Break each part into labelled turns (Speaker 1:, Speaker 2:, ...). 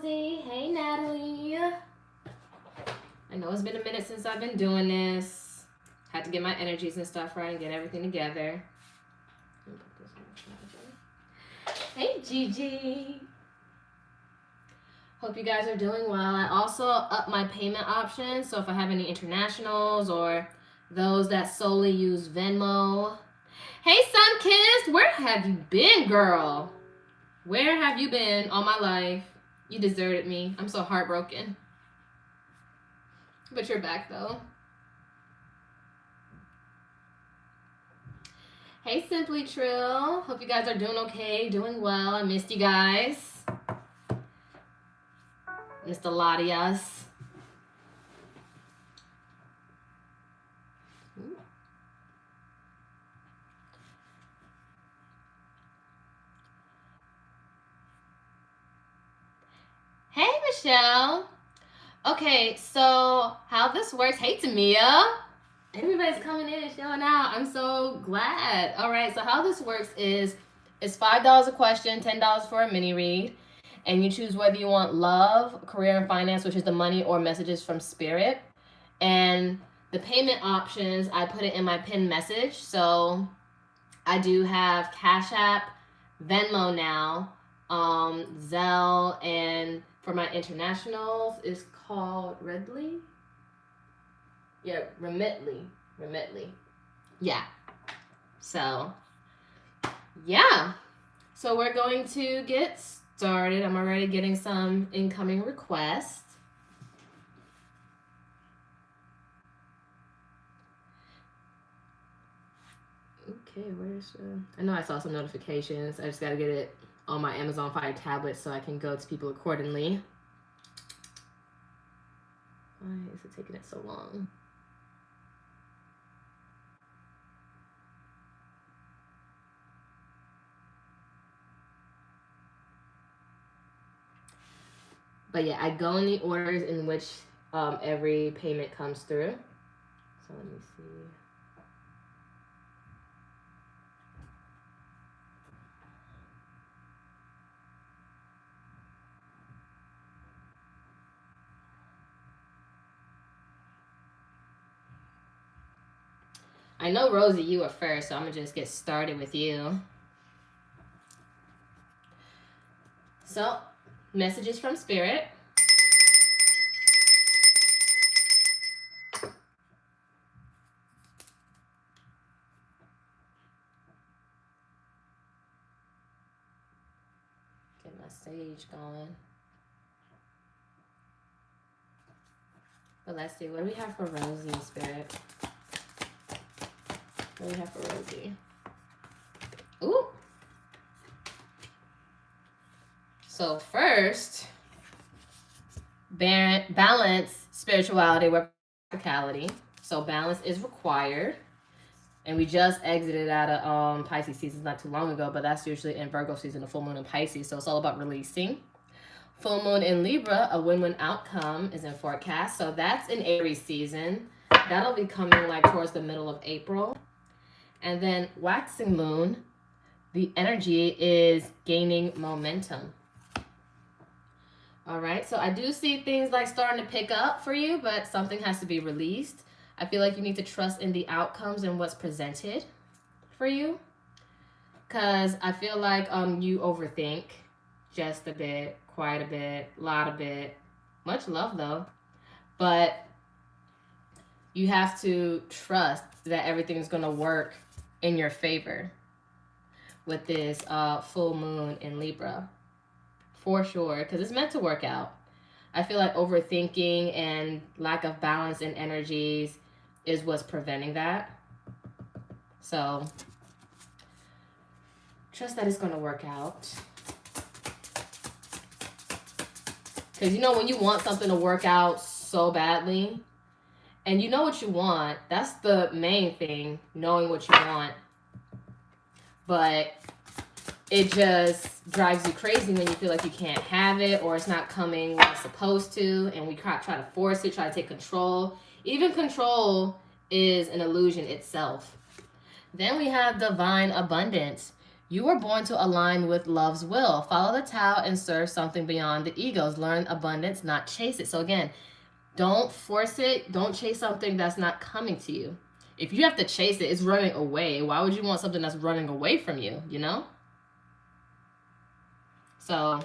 Speaker 1: Rosie. Hey, Natalie. I know it's been a minute since I've been doing this. Had to get my energies and stuff right and get everything together. Hey, Gigi. Hope you guys are doing well. I also upped my payment options. So if I have any internationals or those that solely use Venmo. Hey, Sunkissed. Where have you been, girl? Where have you been all my life? You deserted me. I'm so heartbroken. But you're back, though. Hey, Simply Trill. Hope you guys are doing okay, doing well. I missed you guys. Mr. Latias. Hey, Michelle. Okay, so how this works. Hey, Tamia. Everybody's coming in and showing out. I'm so glad. All right, so how this works is it's $5 a question, $10 for a mini read. And you choose whether you want love, career, and finance, which is the money, or messages from spirit. And the payment options, I put it in my pinned message. So I do have Cash App, Venmo now, Zelle, and for my internationals is called Redly. Yeah, Remitly. Yeah. So, yeah. So we're going to get started. I'm already getting some incoming requests. Okay, where's I know I saw some notifications. I just got to get it on my Amazon Fire tablet so I can go to people accordingly. Why is it taking it so long? But yeah, I go in the orders in which every payment comes through. So let me see. I know, Rosie, you were first, so I'm going to just get started with you. So, messages from Spirit. Get my sage going. But let's see, what do we have for Rosie, Spirit? What do we have for Rosie? Ooh. So first, balance spirituality with practicality. So balance is required. And we just exited out of Pisces season not too long ago, but that's usually in Virgo season, the full moon in Pisces. So it's all about releasing. Full moon in Libra, a win-win outcome is in forecast. So that's in Aries season. That'll be coming like towards the middle of April. And then waxing moon, the energy is gaining momentum. All right, so I do see things like starting to pick up for you, but something has to be released. I feel like you need to trust in the outcomes and what's presented for you. Because I feel like you overthink just a bit, quite a bit, lot a bit. Much love though. But you have to trust that everything is going to work in your favor with this full moon in Libra. For sure, because it's meant to work out. I feel like overthinking and lack of balance in energies is what's preventing that. So trust that it's going to work out. Because you know when you want something to work out so badly, and you know what you want, that's the main thing, knowing what you want. But it just drives you crazy when you feel like you can't have it or it's not coming when it's supposed to, and we try to force it, try to take control. Even control is an illusion itself. Then we have divine abundance. You were born to align with love's will. Follow the Tao and serve something beyond the egos. Learn abundance, not chase it. So again, don't force it. Don't chase something that's not coming to you. If you have to chase it, it's running away. Why would you want something that's running away from you, you know? So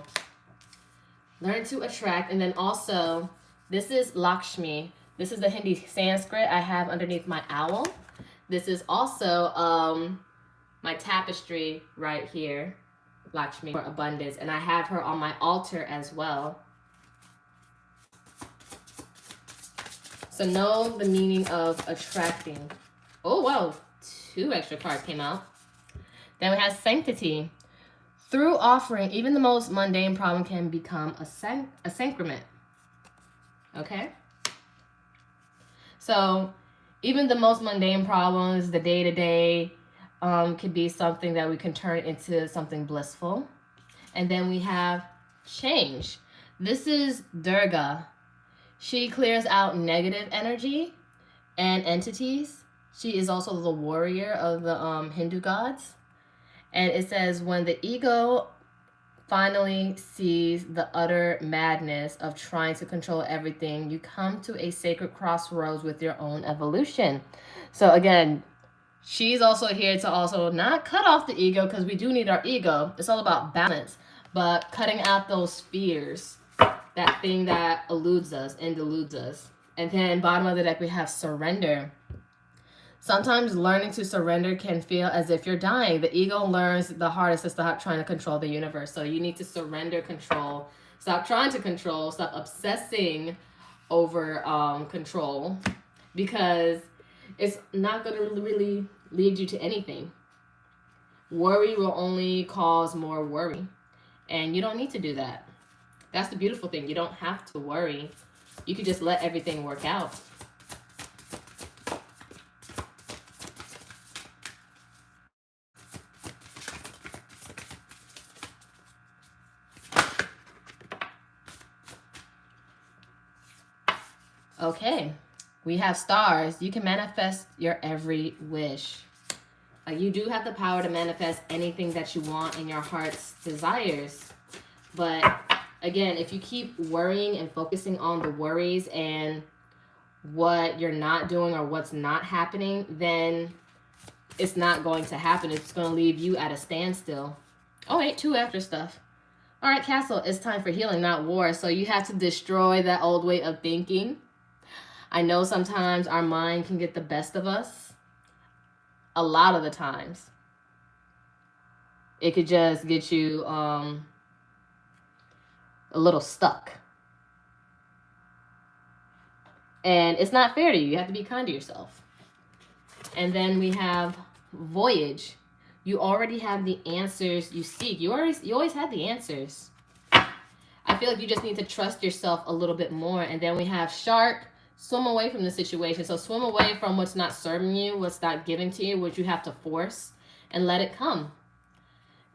Speaker 1: learn to attract. And then also, this is Lakshmi. This is the Hindi Sanskrit I have underneath my owl. This is also my tapestry right here, Lakshmi, for abundance. And I have her on my altar as well. So know the meaning of attracting. Oh, wow. 2 extra cards came out. Then we have sanctity. Through offering, even the most mundane problem can become a sacrament. Okay? So even the most mundane problems, the day-to-day, could be something that we can turn into something blissful. And then we have change. This is Durga. She clears out negative energy and entities. She is also the warrior of the Hindu gods. And it says, when the ego finally sees the utter madness of trying to control everything, you come to a sacred crossroads with your own evolution. So again, she's also here to also not cut off the ego, because we do need our ego. It's all about balance, but cutting out those fears, that thing that eludes us and deludes us. And then bottom of the deck, we have surrender. Sometimes learning to surrender can feel as if you're dying. The ego learns the hardest is stop trying to control the universe. So you need to surrender control. Stop trying to control. Stop obsessing over control, because it's not going to really lead you to anything. Worry will only cause more worry. And you don't need to do that. That's the beautiful thing. You don't have to worry. You can just let everything work out. Okay, we have stars. You can manifest your every wish. You do have the power to manifest anything that you want in your heart's desires. But again, if you keep worrying and focusing on the worries and what you're not doing or what's not happening, then it's not going to happen. It's going to leave you at a standstill. Oh, wait, 2 extra stuff. All right, Castle, it's time for healing, not war. So you have to destroy that old way of thinking. I know sometimes our mind can get the best of us. A lot of the times. It could just get you a little stuck. And it's not fair to you. You have to be kind to yourself. And then we have voyage. You already have the answers you seek. You always have the answers. I feel like you just need to trust yourself a little bit more. And then we have shark. Swim away from the situation. So swim away from what's not serving you, what's not giving to you, what you have to force, and let it come.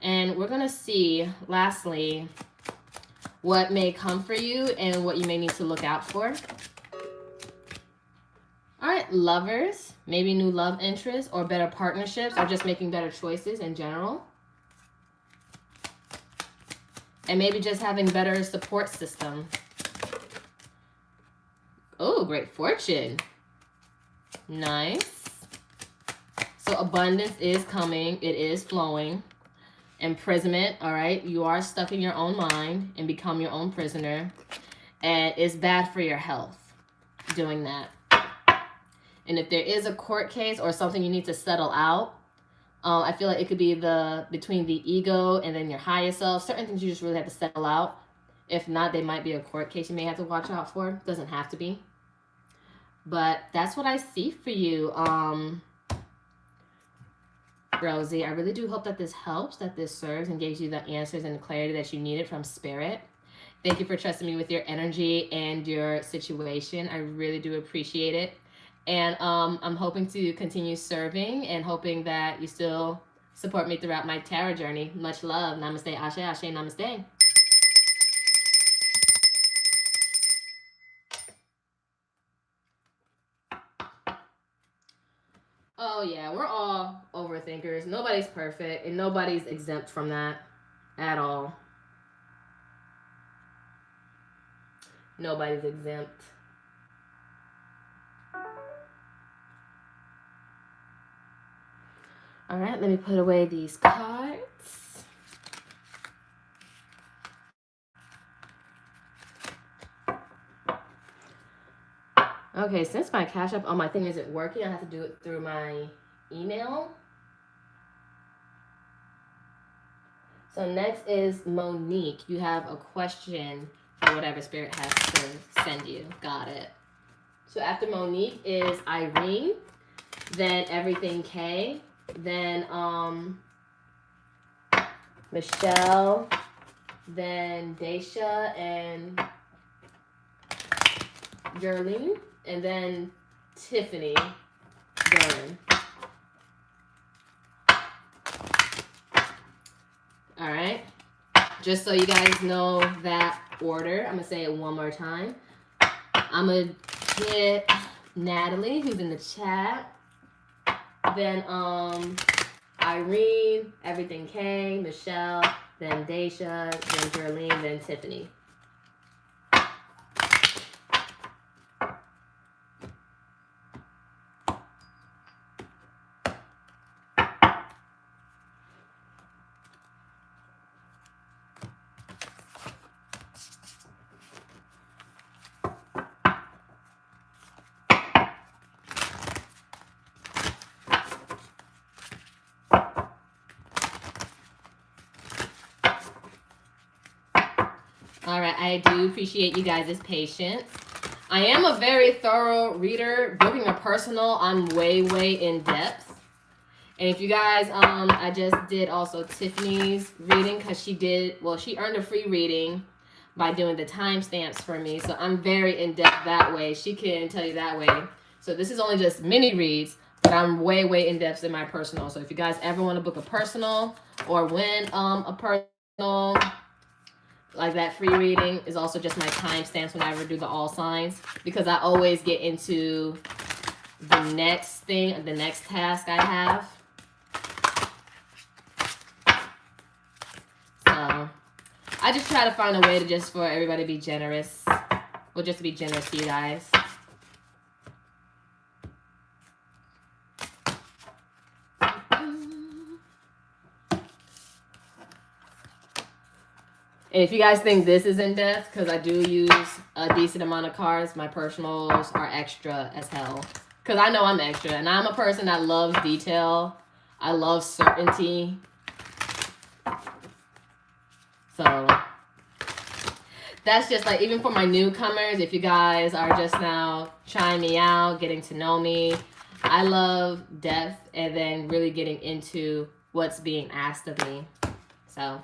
Speaker 1: And we're going to see, lastly, what may come for you and what you may need to look out for. All right, lovers, maybe new love interests or better partnerships, or just making better choices in general. And maybe just having better support system. Oh, great fortune. Nice. So abundance is coming. It is flowing. Imprisonment, all right? You are stuck in your own mind and become your own prisoner. And it's bad for your health doing that. And if there is a court case or something you need to settle out, I feel like it could be between the ego and then your higher self. Certain things you just really have to settle out. If not, there might be a court case you may have to watch out for. Doesn't have to be. But that's what I see for you, Rosie. I really do hope that this helps, that this serves and gives you the answers and the clarity that you needed from Spirit. Thank you for trusting me with your energy and your situation. I really do appreciate it. And I'm hoping to continue serving and hoping that you still support me throughout my tarot journey. Much love. Namaste, Ashe, Ashe, Namaste. Oh yeah, we're all overthinkers. Nobody's perfect and nobody's exempt from that at all. Nobody's exempt. All right, let me put away these cards. Okay, since my Cash App on my thing isn't working, I have to do it through my email. So next is Monique. You have a question for whatever Spirit has to send you. Got it. So after Monique is Irene, then Everything K, then Michelle, then Daisha and Gerlene, and then Tiffany Durham. All right. Just so you guys know that order, I'm going to say it one more time. I'm going to get Natalie, who's in the chat. Then Irene, Everything K, Michelle, then Daisha, then Gerlene, then Tiffany. All right, I do appreciate you guys' patience. I am a very thorough reader. Booking a personal, I'm way in depth. And if you guys, I just did also Tiffany's reading because she earned a free reading by doing the timestamps for me. So I'm very in depth that way. She can tell you that way. So this is only just mini reads, but I'm way in depth in my personal. So if you guys ever want to book a personal or win a personal, like that free reading is also just my timestamps when I ever do the all signs, because I always get into the next thing, the next task I have. So I just try to find a way to just for everybody to be generous. Well, just to be generous to you guys. And if you guys think this is in depth, because I do use a decent amount of cards, my personals are extra as hell. Because I know I'm extra, and I'm a person that loves detail. I love certainty. So that's just like, even for my newcomers, if you guys are just now trying me out, getting to know me, I love depth and then really getting into what's being asked of me. So,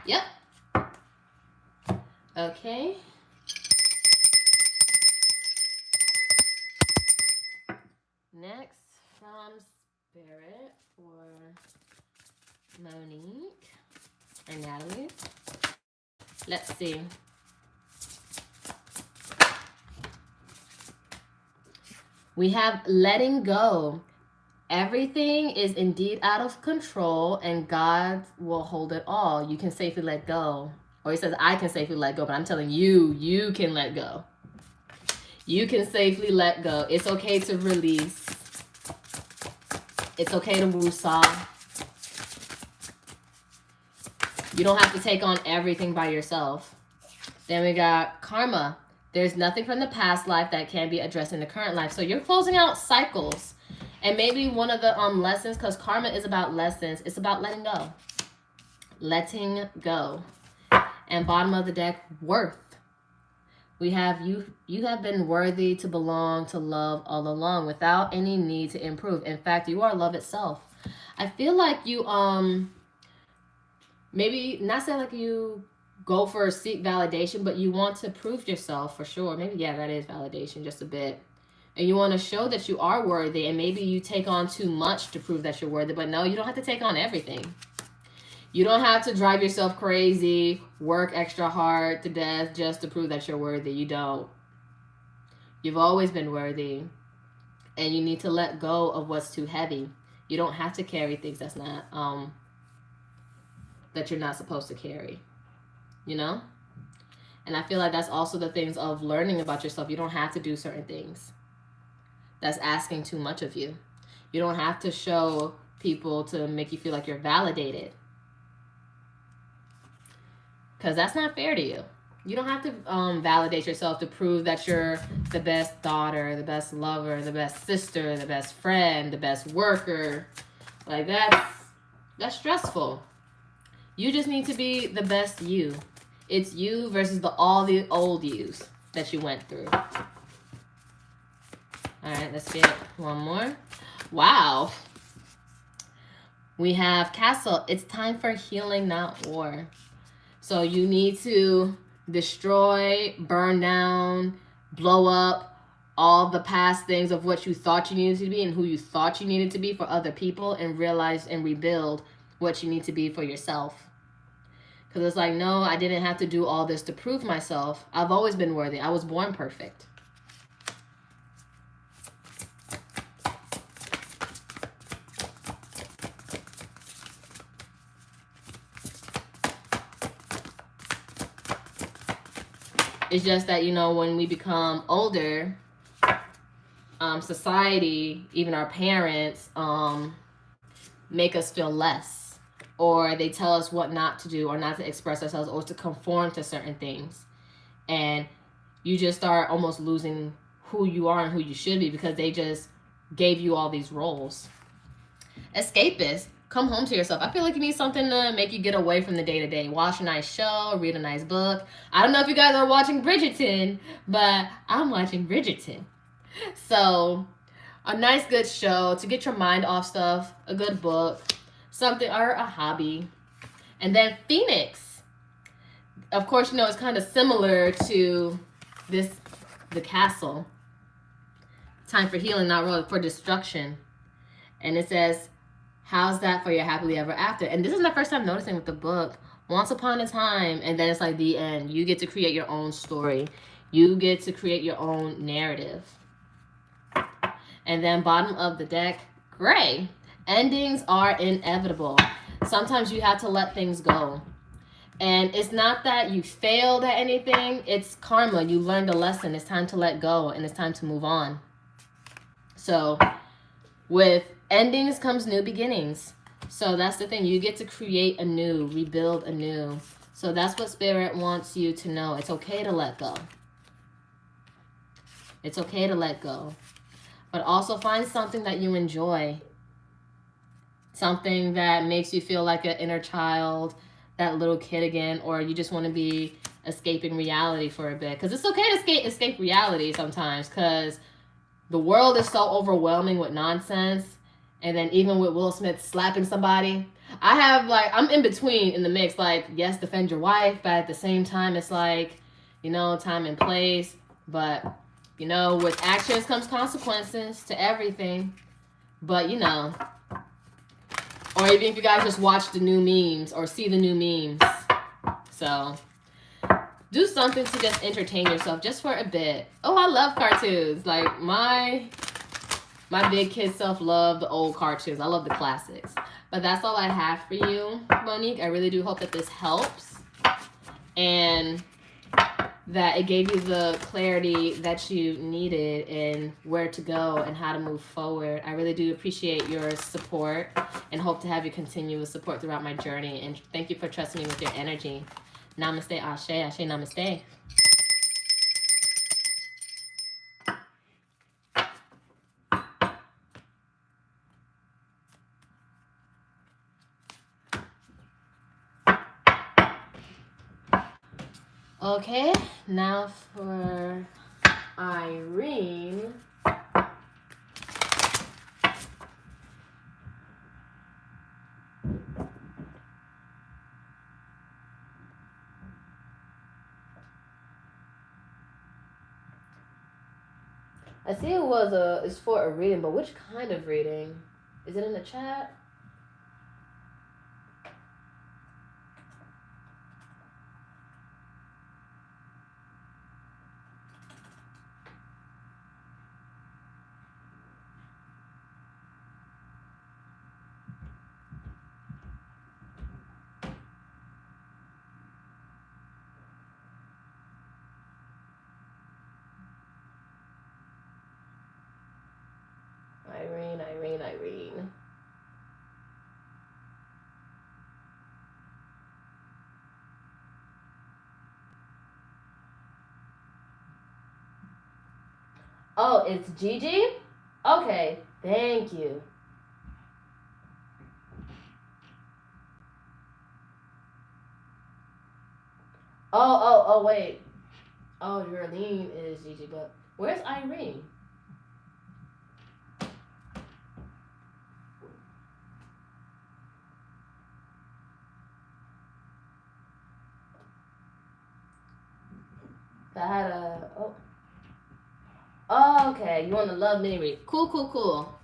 Speaker 1: yep. Okay. Next from Spirit for Monique or Natalie. Let's see. We have letting go. Everything is indeed out of control and God will hold it all. You can safely let go. Or he says, I can safely let go, but I'm telling you, you can let go. You can safely let go. It's okay to release. It's okay to woosah. You don't have to take on everything by yourself. Then we got karma. There's nothing from the past life that can be addressed in the current life. So you're closing out cycles. And maybe one of the lessons, because karma is about lessons, it's about letting go. Letting go. And bottom of the deck, worth. We have you have been worthy to belong to love all along without any need to improve. In fact, you are love itself. I feel like you maybe not saying like you go for seek validation, but you want to prove yourself for sure. Maybe that is validation just a bit. And you want to show that you are worthy, and maybe you take on too much to prove that you're worthy, but no, you don't have to take on everything. You don't have to drive yourself crazy, work extra hard to death just to prove that you're worthy. You don't. You've always been worthy. And you need to let go of what's too heavy. You don't have to carry things that's not that you're not supposed to carry, you know? And I feel like that's also the things of learning about yourself. You don't have to do certain things. That's asking too much of you. You don't have to show people to make you feel like you're validated, because that's not fair to you. You don't have to validate yourself to prove that you're the best daughter, the best lover, the best sister, the best friend, the best worker. Like, that's stressful. You just need to be the best you. It's you versus all the old yous that you went through. All right, let's get one more. Wow. We have Castle. It's time for healing, not war. So you need to destroy, burn down, blow up all the past things of what you thought you needed to be and who you thought you needed to be for other people, and realize and rebuild what you need to be for yourself. Because it's like, no, I didn't have to do all this to prove myself. I've always been worthy. I was born perfect. It's just that, you know, when we become older, society, even our parents, make us feel less, or they tell us what not to do or not to express ourselves or to conform to certain things. And you just start almost losing who you are and who you should be because they just gave you all these roles. Escapist. Come home to yourself. I feel like you need something to make you get away from the day-to-day. Watch a nice show, read a nice book. I don't know if you guys are watching Bridgerton, but I'm watching Bridgerton. So, a nice good show to get your mind off stuff, a good book, something, or a hobby. And then Phoenix. Of course, you know, it's kind of similar to the Castle. Time for healing, not really for destruction. And it says, how's that for your happily ever after? And this is my first time noticing with the book. Once upon a time, and then it's like the end. You get to create your own story. You get to create your own narrative. And then bottom of the deck, Gray. Endings are inevitable. Sometimes you have to let things go. And it's not that you failed at anything. It's karma. You learned a lesson. It's time to let go, and it's time to move on. So with endings comes new beginnings. So that's the thing. You get to create anew, rebuild anew. So that's what Spirit wants you to know. It's okay to let go. It's okay to let go. But also find something that you enjoy. Something that makes you feel like an inner child, that little kid again, or you just want to be escaping reality for a bit. Because it's okay to escape reality sometimes, because the world is so overwhelming with nonsense. And then even with Will Smith slapping somebody, I'm in between in the mix. Like, yes, defend your wife, but at the same time, it's like, you know, time and place. But, you know, with actions comes consequences to everything. But, you know, or even if you guys just watch the new memes or see the new memes. So do something to just entertain yourself just for a bit. Oh, I love cartoons. Like, my big kid self love the old cartoons. I love the classics. But that's all I have for you, Monique. I really do hope that this helps. And that it gave you the clarity that you needed in where to go and how to move forward. I really do appreciate your support and hope to have your continuous support throughout my journey. And thank you for trusting me with your energy. Namaste, Ashe, Ashe, Namaste. Okay, now for Irene. I see it's for a reading, but which kind of reading? Is it in the chat? Oh, it's Gigi? Okay, thank you. Oh, wait. Oh, Yorlene is Gigi, but where's Irene? I had a... Oh, okay. You want the love mini read. Cool.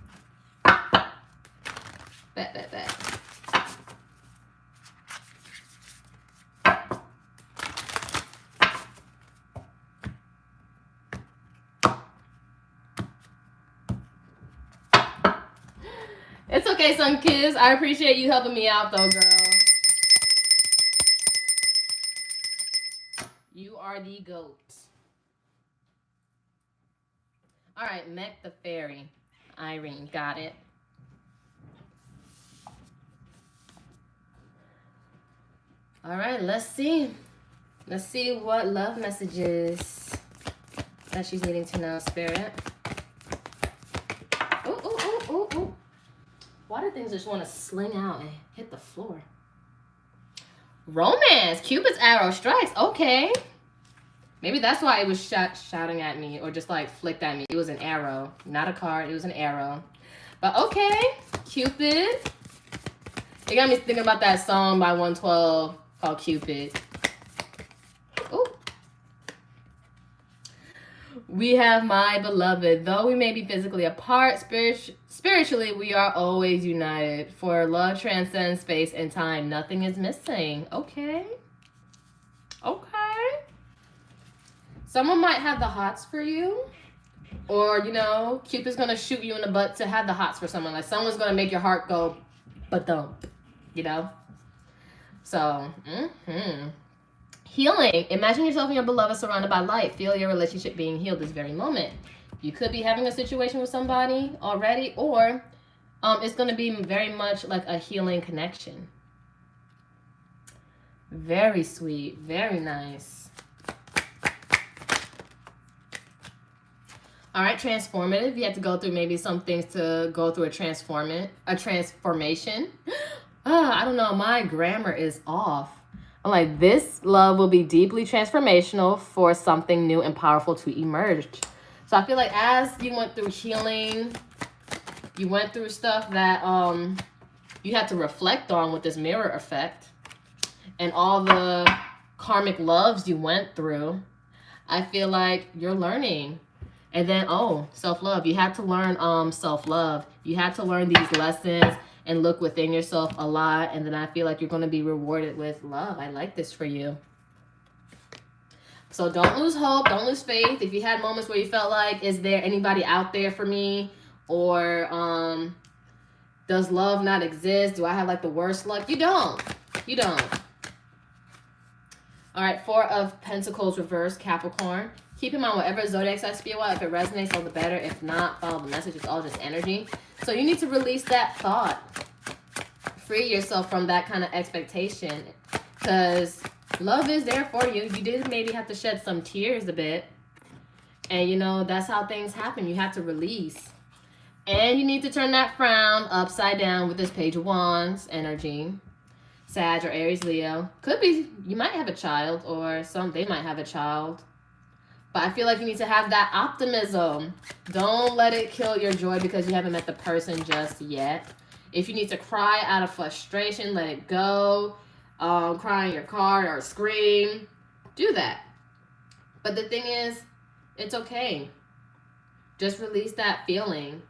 Speaker 1: Bet. It's okay, Sun Kiss. I appreciate you helping me out, though, girl. You are the GOAT. All right, Mech the Fairy. Irene, got it. All right, let's see. Let's see what love messages that she's needing to know, Spirit. Ooh. Why do things just want to sling out and hit the floor? Romance. Cupid's arrow strikes. Okay. Maybe that's why it was shouting at me or just like flicked at me. It was an arrow, not a card. It was an arrow. But okay, Cupid. It got me thinking about that song by 112 called Cupid. Ooh. We have my beloved. Though we may be physically apart, spiritually we are always united. For love transcends space and time. Nothing is missing. Okay. Someone might have the hots for you. Or, you know, Cupid's going to shoot you in the butt to have the hots for someone. Like, someone's going to make your heart go, ba-thump, you know? So, Healing. Imagine yourself and your beloved surrounded by light. Feel your relationship being healed this very moment. You could be having a situation with somebody already, or it's going to be very much like a healing connection. Very sweet. Very nice. All right, transformative. You have to go through maybe some things to go through a transformation. I don't know. My grammar is off. I'm like, this love will be deeply transformational for something new and powerful to emerge. So I feel like as you went through healing, you went through stuff that you had to reflect on with this mirror effect and all the karmic loves you went through. I feel like you're learning. And then, self-love. You had to learn self-love. You had to learn these lessons and look within yourself a lot. And then I feel like you're going to be rewarded with love. I like this for you. So don't lose hope. Don't lose faith. If you had moments where you felt like, is there anybody out there for me? Or does love not exist? Do I have like the worst luck? You don't. All right, Four of Pentacles reverse, Capricorn. Keep in mind, whatever Zodiac sign spiel out, if it resonates, all the better. If not, follow the message. It's all just energy. So you need to release that thought. Free yourself from that kind of expectation. Because love is there for you. You did maybe have to shed some tears a bit. And, you know, that's how things happen. You have to release. And you need to turn that frown upside down with this Page of Wands energy. Sag or Aries, Leo. Could be, you might have a child, or they might have a child. But I feel like you need to have that optimism. Don't let it kill your joy because you haven't met the person just yet. If you need to cry out of frustration, let it go. Cry in your car or scream. Do that. But the thing is, it's okay. Just release that feeling.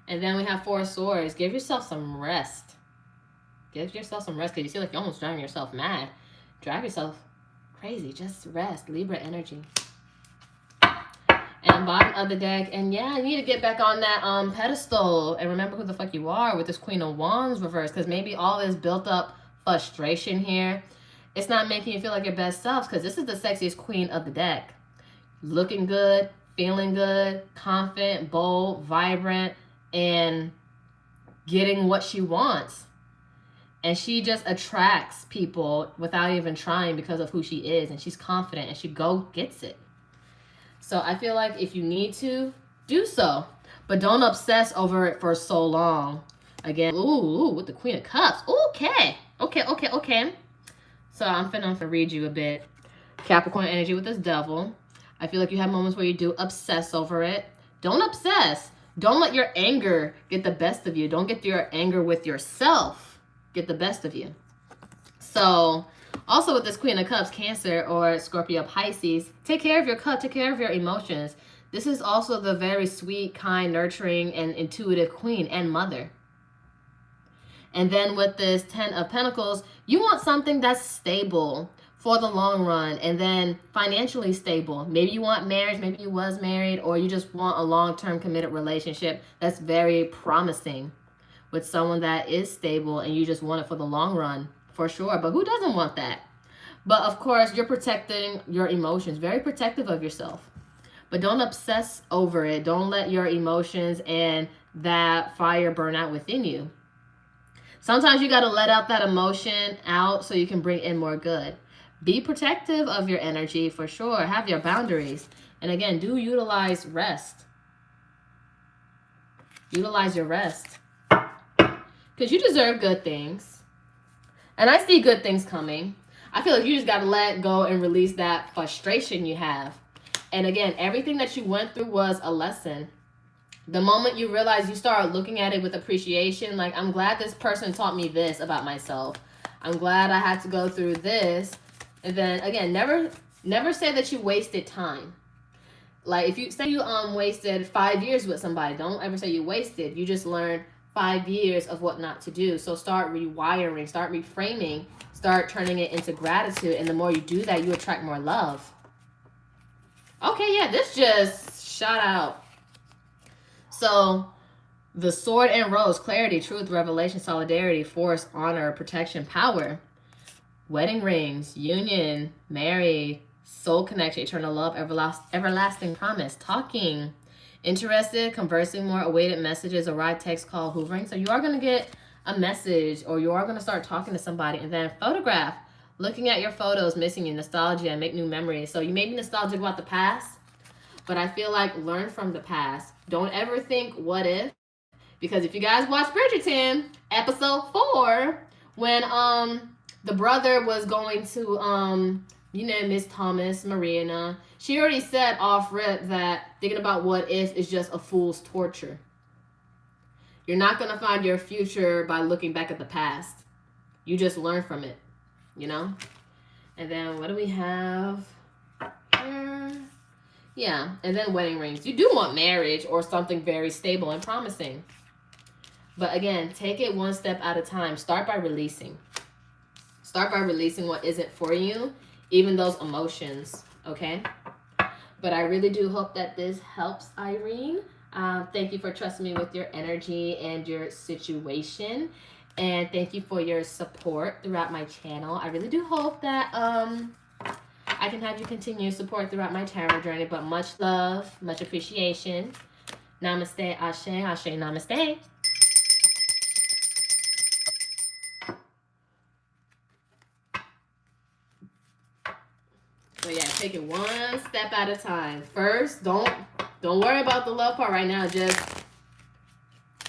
Speaker 1: And then we have Four of Swords. Give yourself some rest. Give yourself some rest because you feel like you're almost driving yourself mad. Drive yourself crazy. Just rest. Libra energy. And bottom of the deck. And yeah, you need to get back on that pedestal. And remember who the fuck you are with this Queen of Wands reverse. Because maybe all this built up frustration here, it's not making you feel like your best selves. Because this is the sexiest queen of the deck. Looking good. Feeling good. Confident. Bold. Vibrant. And getting what she wants. And she just attracts people without even trying because of who she is. And she's confident and she gets it. So I feel like if you need to, do so. But don't obsess over it for so long. Again, ooh, with the Queen of Cups. Okay. So I'm finna read you a bit. Capricorn energy with this Devil. I feel like you have moments where you do obsess over it. Don't obsess. Don't let your anger get the best of you. Don't get your anger with yourself get the best of you. So also with this Queen of Cups, Cancer or Scorpio, Pisces, take care of your cup, take care of your emotions. This is also the very sweet, kind, nurturing, and intuitive queen and mother. And then with this 10 of Pentacles, you want something that's stable for the long run and then financially stable. Maybe you want marriage, maybe you was married, or you just want a long-term committed relationship that's very promising with someone that is stable and you just want it for the long run, for sure. But who doesn't want that? But of course, you're protecting your emotions, very protective of yourself. But don't obsess over it. Don't let your emotions and that fire burn out within you. Sometimes you got to let out that emotion out so you can bring in more good. Be protective of your energy for sure. Have your boundaries. And again, do utilize rest. Utilize your rest. Because you deserve good things. And I see good things coming. I feel like you just got to let go and release that frustration you have. And again, everything that you went through was a lesson. The moment you realize, you start looking at it with appreciation, like, I'm glad this person taught me this about myself. I'm glad I had to go through this. And then again, never say that you wasted time. Like if you say you wasted 5 years with somebody, don't ever say you wasted. You just learned 5 years of what not to do. So start rewiring, start reframing, start turning it into gratitude. And the more you do that, you attract more love. Okay, yeah, this just shot out. So the Sword and Rose, clarity, truth, revelation, solidarity, force, honor, protection, power, wedding rings, union, married, soul connection, eternal love, everlasting promise, talking, interested, conversing more, awaited messages, arrived, text, call, hoovering. So you are going to get a message or you are going to start talking to somebody. And then photograph, looking at your photos, missing you, nostalgia, and make new memories. So you may be nostalgic about the past, but I feel like learn from the past. Don't ever think what if, because if you guys watch Bridgerton, episode 4, when the brother was going to Miss Thomas, Marina, she already said off rip that thinking about what if is just a fool's torture. You're not going to find your future by looking back at the past. You just learn from it, you know? And then what do we have here? Yeah, and then wedding rings. You do want marriage or something very stable and promising. But again, take it one step at a time. Start by releasing. Start by releasing what isn't for you, even those emotions, okay? But I really do hope that this helps, Irene. Thank you for trusting me with your energy and your situation. And thank you for your support throughout my channel. I really do hope that I can have you continue support throughout my tarot journey. But much love, much appreciation. Namaste, Ashe, Ashe, Namaste. So yeah, take it one step at a time. First, don't worry about the love part right now. Just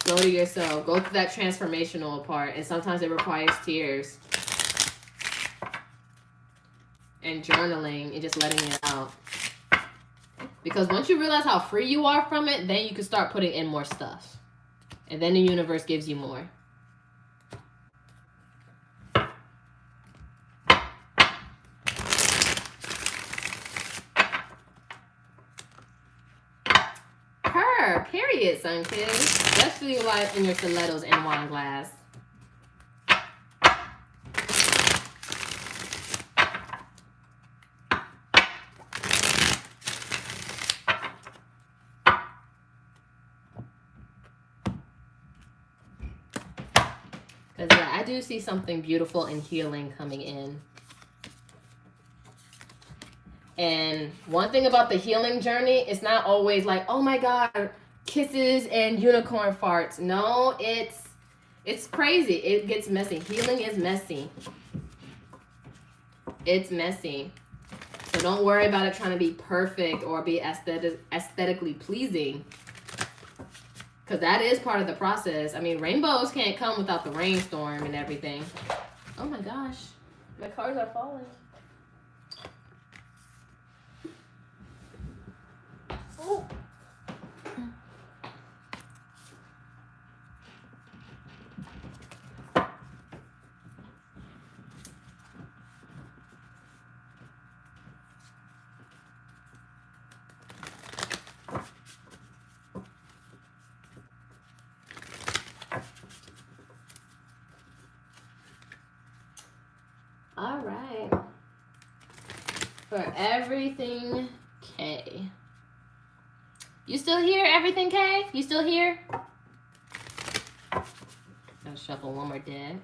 Speaker 1: go to yourself. Go through that transformational part. And sometimes it requires tears. And journaling and just letting it out. Because once you realize how free you are from it, then you can start putting in more stuff. And then the universe gives you more. Period, sun kid. Especially while in your stilettos and wine glass. Because yeah, I do see something beautiful and healing coming in. And one thing about the healing journey, it's not always like, oh my God, kisses and unicorn farts. No, it's crazy. It gets messy. Healing is messy. It's messy. So don't worry about it trying to be perfect or be aesthetically pleasing. Because that is part of the process. I mean, rainbows can't come without the rainstorm and everything. Oh my gosh. My cards are falling. Oh. All right. For everything K. You still here, everything K? You still here? I'll shuffle one more deck.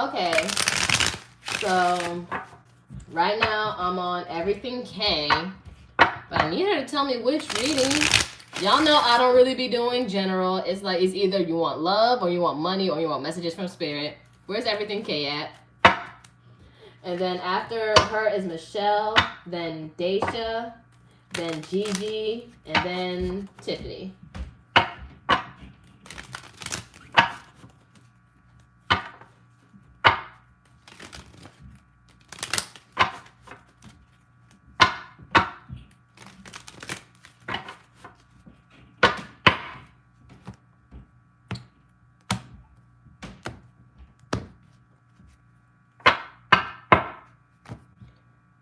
Speaker 1: Okay, so right now I'm on everything K, but I need her to tell me which reading. Y'all know I don't really be doing general. It's like it's either you want love or you want money or you want messages from spirit. Where's everything K at? And then after her is Michelle, then Daisha, then Gigi, and then Tiffany.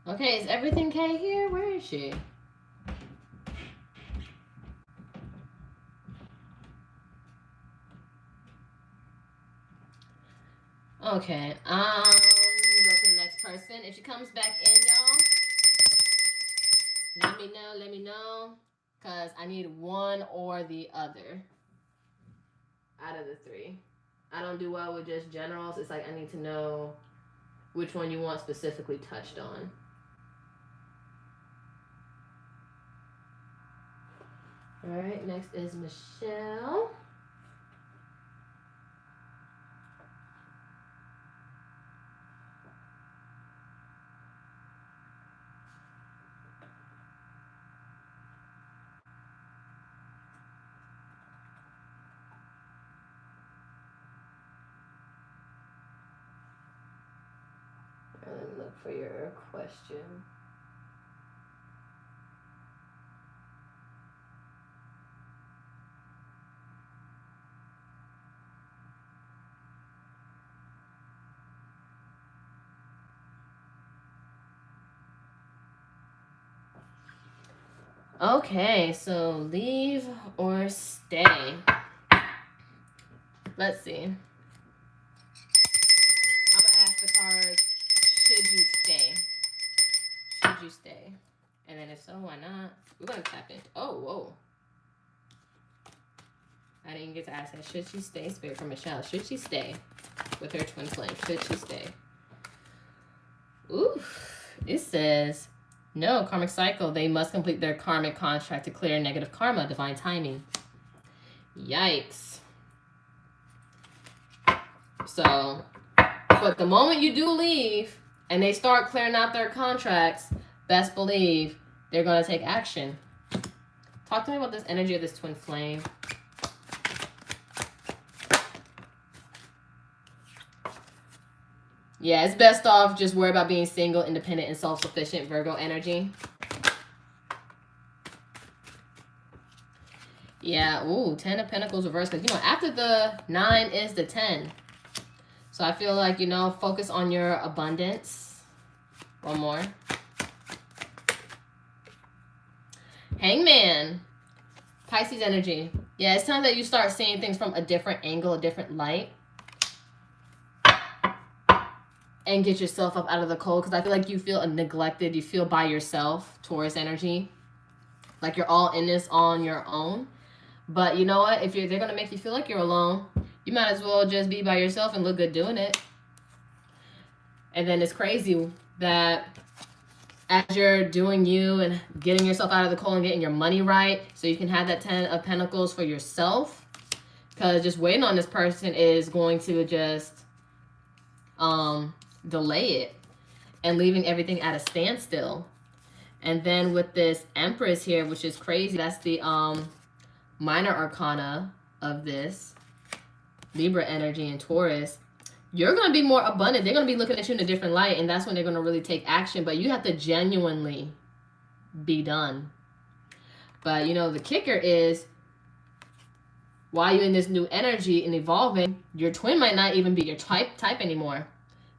Speaker 1: Okay, is everything K here? Where is she? Okay, go to the next person. If she comes back in, y'all, let me know, because I need one or the other out of the three. I don't do well with just generals. It's like I need to know which one you want specifically touched on. All right, next is Michelle. Let me look for your question. Okay, so leave or stay. Let's see. I'm gonna ask the cards, should you stay? Should you stay? And then if so, why not? We're gonna tap in. Oh, whoa. I didn't get to ask that. Should she stay? Spirit from Michelle. Should she stay with her twin flame? Should she stay? Ooh, it says, no, karmic cycle. They must complete their karmic contract to clear negative karma, divine timing. Yikes. So, but the moment you do leave and they start clearing out their contracts, best believe they're going to take action. Talk to me about this energy of this twin flame. Yeah, it's best off just worry about being single, independent, and self-sufficient, Virgo energy. Yeah, ooh, 10 of Pentacles reversed. Because, you know, after the 9 is the 10. So I feel like, you know, focus on your abundance. One more. Hangman. Pisces energy. Yeah, it's time that you start seeing things from a different angle, a different light. And get yourself up out of the cold. Because I feel like you feel neglected. You feel by yourself. Taurus energy. Like you're all in this on your own. But you know what? If they're going to make you feel like you're alone, you might as well just be by yourself and look good doing it. And then it's crazy that as you're doing you and getting yourself out of the cold and getting your money right so you can have that 10 of Pentacles for yourself, because just waiting on this person is going to just delay it and leaving everything at a standstill. And then with this Empress here, which is crazy, that's the minor arcana of this Libra energy and Taurus. You're going to be more abundant. They're going to be looking at you in a different light, and that's when they're going to really take action. But you have to genuinely be done. But, you know, the kicker is, while you're in this new energy and evolving, your twin might not even be your type anymore.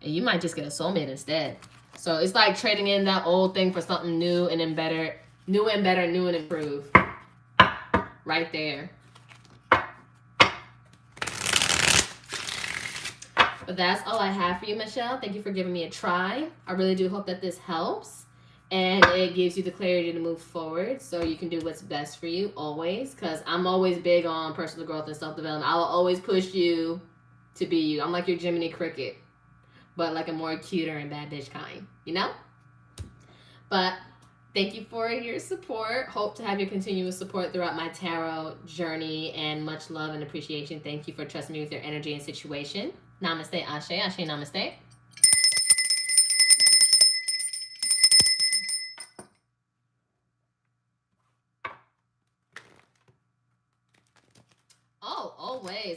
Speaker 1: And you might just get a soulmate instead. So it's like trading in that old thing for something new and then better, new and improved. Right there. But that's all I have for you, Michelle. Thank you for giving me a try. I really do hope that this helps. And it gives you the clarity to move forward so you can do what's best for you always. Because I'm always big on personal growth and self-development. I will always push you to be you. I'm like your Gemini cricket. But like a more cuter and bad bitch kind. You know? But thank you for your support. Hope to have your continuous support throughout my tarot journey. And much love and appreciation. Thank you for trusting me with your energy and situation. Namaste, Ashe. Ashe, namaste. Oh,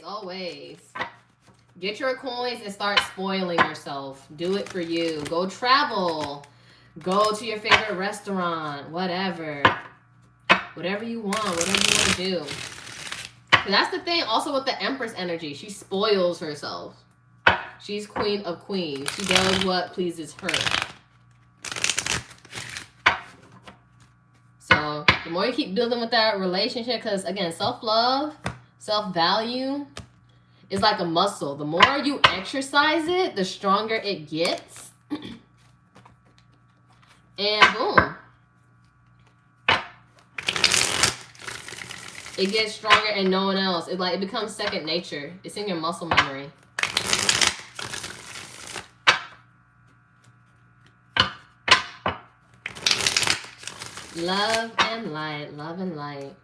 Speaker 1: always. Get your coins and start spoiling yourself. Do it for you. Go travel. Go to your favorite restaurant. Whatever. Whatever you want. Whatever you want to do. That's the thing also with the Empress energy. She spoils herself. She's queen of queens. She does what pleases her. So the more you keep building with that relationship, because again, self-love, self-value is like a muscle. The more you exercise it, the stronger it gets. And boom. It gets stronger and no one else. It becomes second nature. It's in your muscle memory. Love and light. Love and light.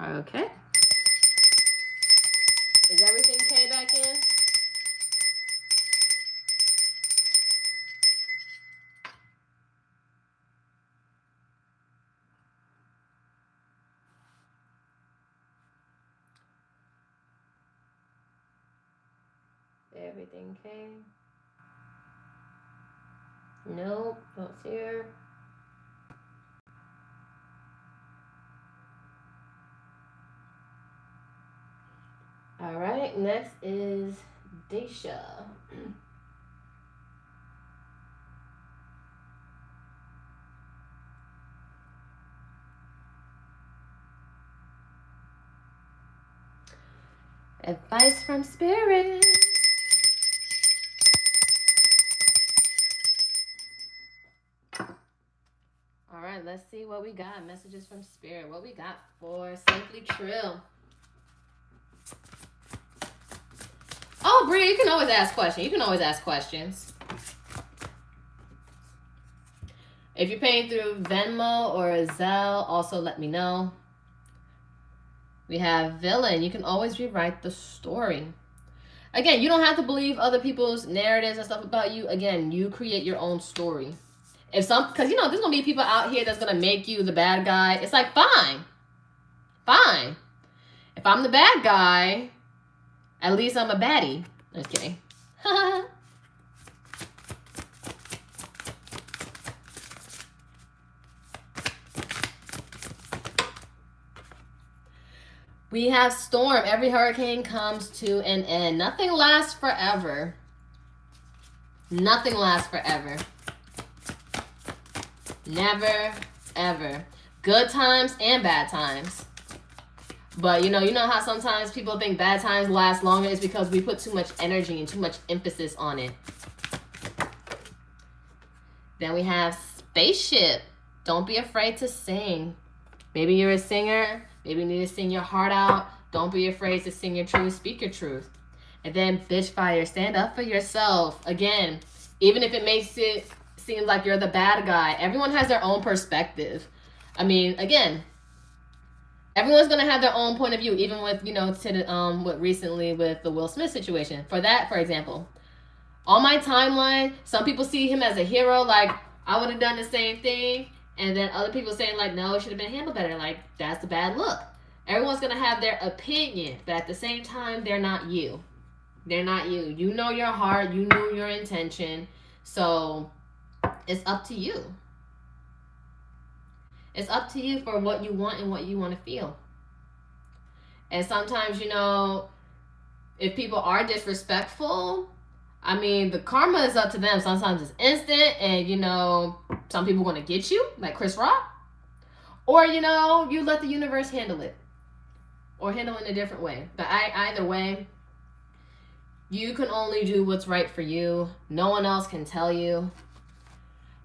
Speaker 1: Okay. Is everything okay back in? Everything okay? Nope, don't see her. All right, next is Daisha. Advice from Spirit. All right, let's see what we got. Messages from Spirit. What we got for Simply Trill. Oh, Bria, you can always ask questions. You can always ask questions. If you're paying through Venmo or Zelle, also let me know. We have Villain. You can always rewrite the story. Again, you don't have to believe other people's narratives and stuff about you. Again, you create your own story. Because, you know, there's going to be people out here that's going to make you the bad guy. It's like, fine. Fine. If I'm the bad guy, at least I'm a baddie. Just kidding. We have Storm. Every hurricane comes to an end. Nothing lasts forever. Nothing lasts forever. Never, ever. Good times and bad times. But you know how sometimes people think bad times last longer? It's because we put too much energy and too much emphasis on it. Then we have Spaceship. Don't be afraid to sing. Maybe you're a singer. Maybe you need to sing your heart out. Don't be afraid to sing your truth. Speak your truth. And then Bitch Fire. Stand up for yourself. Again, even if it makes it seem like you're the bad guy, everyone has their own perspective. I mean, again, everyone's going to have their own point of view, even with, what recently with the Will Smith situation. For that, for example, on my timeline, some people see him as a hero, like, I would have done the same thing. And then other people saying, like, no, it should have been handled better. Like, that's a bad look. Everyone's going to have their opinion, but at the same time, they're not you. They're not you. You know your heart. You know your intention. So it's up to you. It's up to you for what you want and what you want to feel. And sometimes, if people are disrespectful, I mean, the karma is up to them. Sometimes it's instant and, some people want to get you, like Chris Rock. Or, you let the universe handle it. Or handle it in a different way. But either way, you can only do what's right for you. No one else can tell you.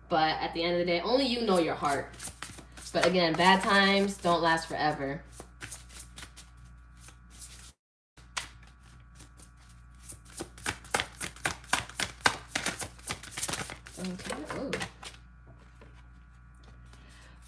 Speaker 1: But at the end of the day, only you know your heart. But again, bad times don't last forever. Okay. Ooh.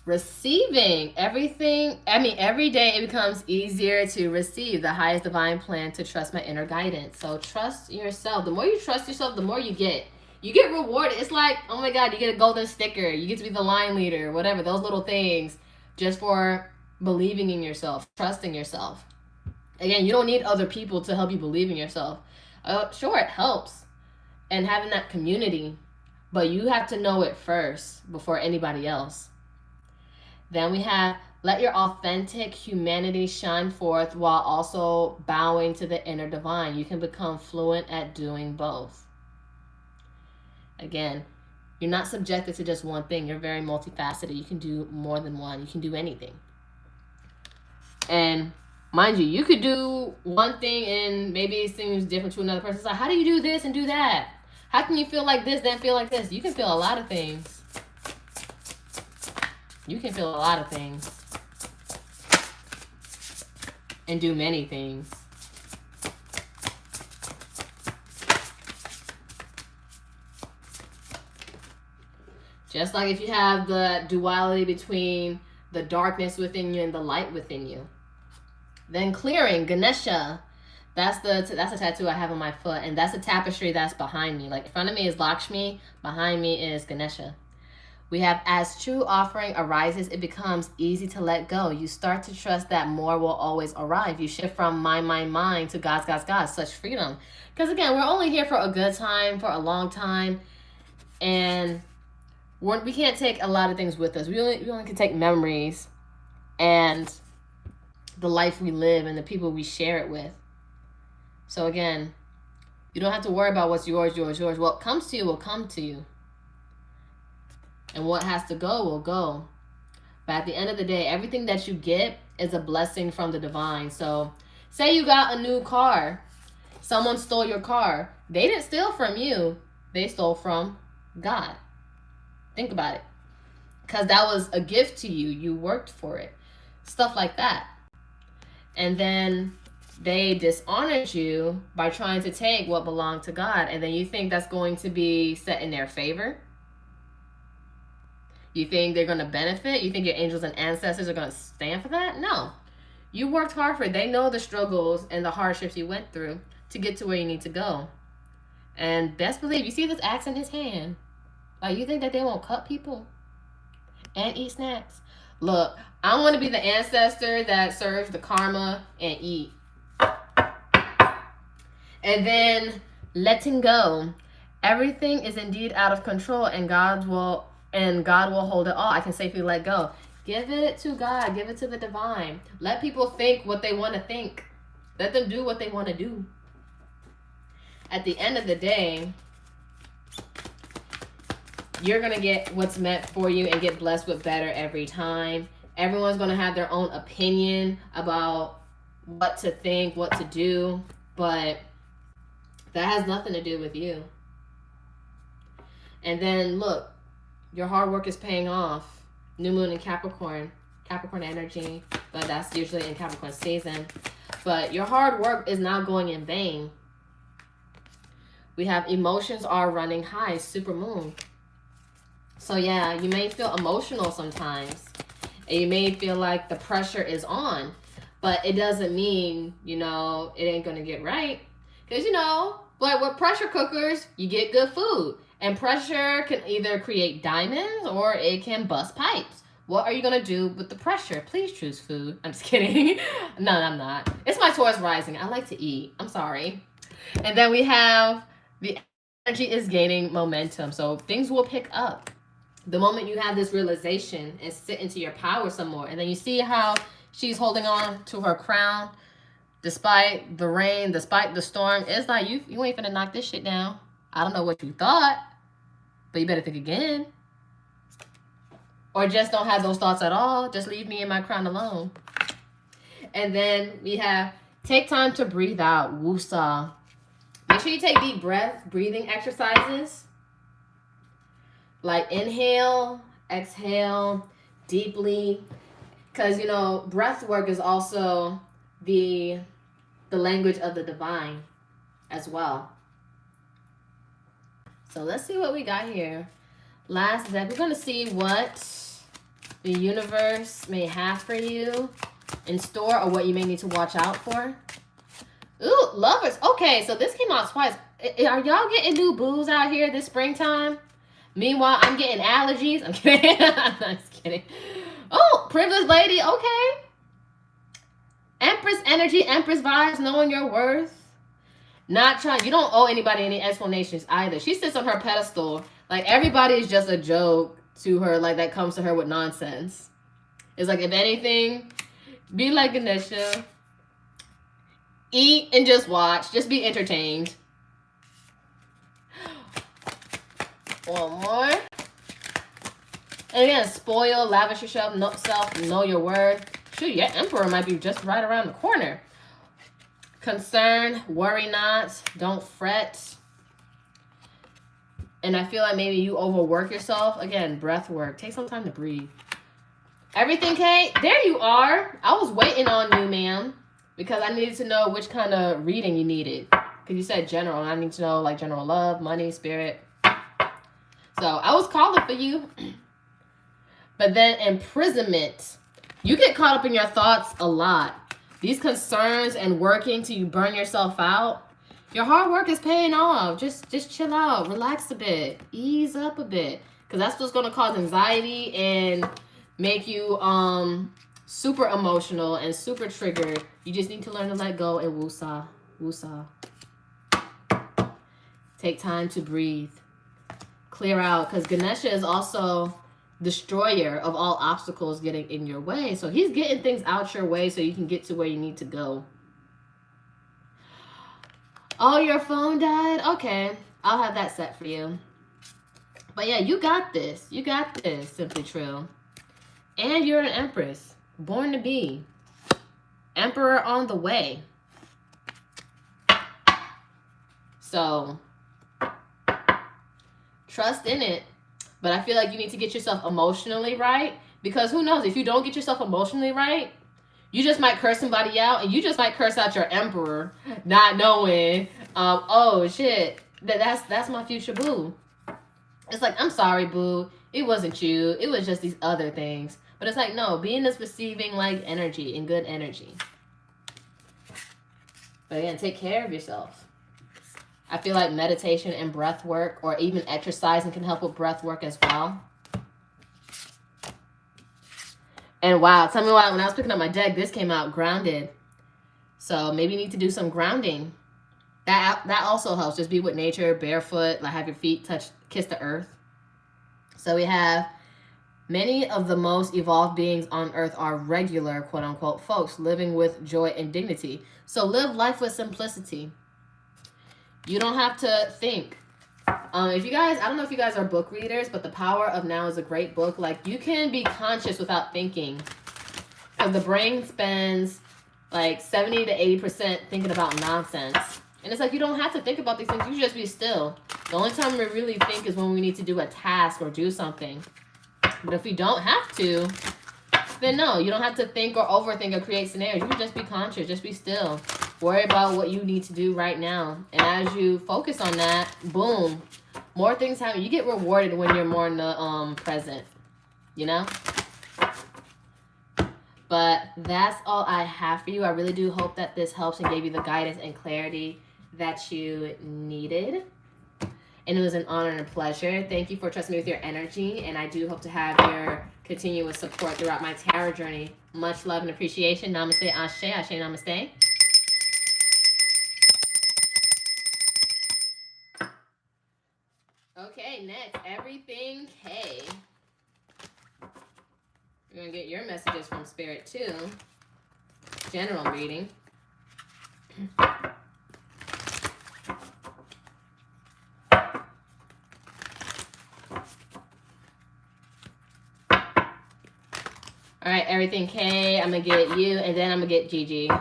Speaker 1: Receiving everything. Every day it becomes easier to receive the highest divine plan, to trust my inner guidance. So trust yourself. The more you trust yourself, the more you get. You get rewarded. It's like, oh my God, you get a golden sticker. You get to be the line leader, whatever. Those little things just for believing in yourself, trusting yourself. Again, you don't need other people to help you believe in yourself. Sure, it helps. And having that community. But you have to know it first before anybody else. Then we have, let your authentic humanity shine forth while also bowing to the inner divine. You can become fluent at doing both. Again, you're not subjected to just one thing. You're very multifaceted. You can do more than one. You can do anything. And mind you, you could do one thing and maybe it seems different to another person. It's like, how do you do this and do that? How can you feel like this, then feel like this? You can feel a lot of things. You can feel a lot of things. And do many things. Just like if you have the duality between the darkness within you and the light within you. Then clearing, Ganesha. That's a tattoo I have on my foot. And that's a tapestry that's behind me. Like in front of me is Lakshmi. Behind me is Ganesha. We have, as true offering arises, it becomes easy to let go. You start to trust that more will always arrive. You shift from mine to God's. Such freedom. Because again, we're only here for a good time, for a long time. And we can't take a lot of things with us. We only can take memories and the life we live and the people we share it with. So again, you don't have to worry about what's yours. What comes to you will come to you. And what has to go will go. But at the end of the day, everything that you get is a blessing from the divine. So say you got a new car. Someone stole your car. They didn't steal from you. They stole from God. Think about it. Because that was a gift to you. You worked for it. Stuff like that. And then they dishonored you by trying to take what belonged to God. And then you think that's going to be set in their favor? You think they're going to benefit? You think your angels and ancestors are going to stand for that? No. You worked hard for it. They know the struggles and the hardships you went through to get to where you need to go. And best believe, you see this axe in his hand. Like, you think that they won't cut people and eat snacks? Look, I want to be the ancestor that serves the karma and eat. And then letting go. Everything is indeed out of control, and God will hold it all. I can safely let go. Give it to God. Give it to the divine. Let people think what they want to think. Let them do what they want to do. At the end of the day, you're going to get what's meant for you and get blessed with better every time. Everyone's going to have their own opinion about what to think, what to do, but that has nothing to do with you. And then look, your hard work is paying off. New moon in Capricorn energy, but that's usually in Capricorn season. But your hard work is not going in vain. We have emotions are running high, super moon. So yeah, you may feel emotional sometimes. And you may feel like the pressure is on. But it doesn't mean, you know, it ain't going to get right. Because, you know, like with pressure cookers, you get good food. And pressure can either create diamonds or it can bust pipes. What are you going to do with the pressure? Please choose food. I'm just kidding. No, I'm not. It's my Taurus rising. I like to eat. I'm sorry. And then we have the energy is gaining momentum. So things will pick up. The moment you have this realization and sit into your power some more. And then you see how she's holding on to her crown despite the rain, despite the storm. It's like, you ain't finna knock this shit down. I don't know what you thought, but you better think again. Or just don't have those thoughts at all. Just leave me and my crown alone. And then we have take time to breathe out. Woosah. Make sure you take deep breathing exercises. Like inhale, exhale deeply. Because, you know, breath work is also the language of the divine as well. So let's see what we got here. Last deck, we're going to see what the universe may have for you in store or what you may need to watch out for. Ooh, lovers. Okay, so this came out twice. Are y'all getting new booze out here this springtime? Meanwhile, I'm getting allergies. I'm kidding. I'm just kidding. Oh, privileged lady. Okay. Empress energy, Empress vibes, knowing your worth. Not trying. You don't owe anybody any explanations either. She sits on her pedestal. Like, everybody is just a joke to her. Like, that comes to her with nonsense. It's like, if anything, be like Ganesha. Eat and just watch. Just be entertained. One more. And again, spoil, lavish yourself, know your worth. Shoot, your emperor might be just right around the corner. Concern, worry not, don't fret. And I feel like maybe you overwork yourself. Again, breath work. Take some time to breathe. Everything, Kate. There you are. I was waiting on you, ma'am, because I needed to know which kind of reading you needed. Because you said general, and I need to know like general love, money, spirit. So I was calling for you. But then imprisonment. You get caught up in your thoughts a lot. These concerns and working till you burn yourself out. Your hard work is paying off. Just chill out. Relax a bit. Ease up a bit. Because that's what's going to cause anxiety and make you super emotional and super triggered. You just need to learn to let go and woosah. Woosah. Take time to breathe. Clear out. Because Ganesha is also destroyer of all obstacles getting in your way. So he's getting things out your way so you can get to where you need to go. Oh, your phone died? Okay. I'll have that set for you. But yeah, you got this. You got this, Simply True. And you're an empress. Born to be. Emperor on the way. So trust in it. But I feel like you need to get yourself emotionally right. Because who knows? If you don't get yourself emotionally right, you just might curse somebody out. And you just might curse out your emperor. Not knowing, oh, shit. That's my future boo. It's like, I'm sorry, boo. It wasn't you. It was just these other things. But it's like, no. Be in this receiving, like, energy. And good energy. But again, take care of yourself. I feel like meditation and breath work or even exercising can help with breath work as well. And wow, tell me why when I was picking up my deck, this came out grounded. So maybe you need to do some grounding. That also helps. Just be with nature, barefoot, like have your feet kiss the earth. So we have many of the most evolved beings on earth are regular, quote unquote, folks living with joy and dignity. So live life with simplicity. You don't have to think. If you guys, I don't know if you guys are book readers, but The Power of Now is a great book. Like, you can be conscious without thinking. Because the brain spends like 70 to 80% thinking about nonsense. And it's like, you don't have to think about these things. You just be still. The only time we really think is when we need to do a task or do something. But if we don't have to, then no, you don't have to think or overthink or create scenarios. You can just be conscious, just be still. Worry about what you need to do right now. And as you focus on that, boom, more things happen. You get rewarded when you're more in the present, you know? But that's all I have for you. I really do hope that this helps and gave you the guidance and clarity that you needed. And it was an honor and a pleasure. Thank you for trusting me with your energy. And I do hope to have your continuous support throughout my tarot journey. Much love and appreciation. Namaste, ashe, ashe, namaste. Okay, next, Everything K. You're going to get your messages from Spirit too. General reading. All right, Everything K, I'm going to get you, and then I'm going to get Gigi.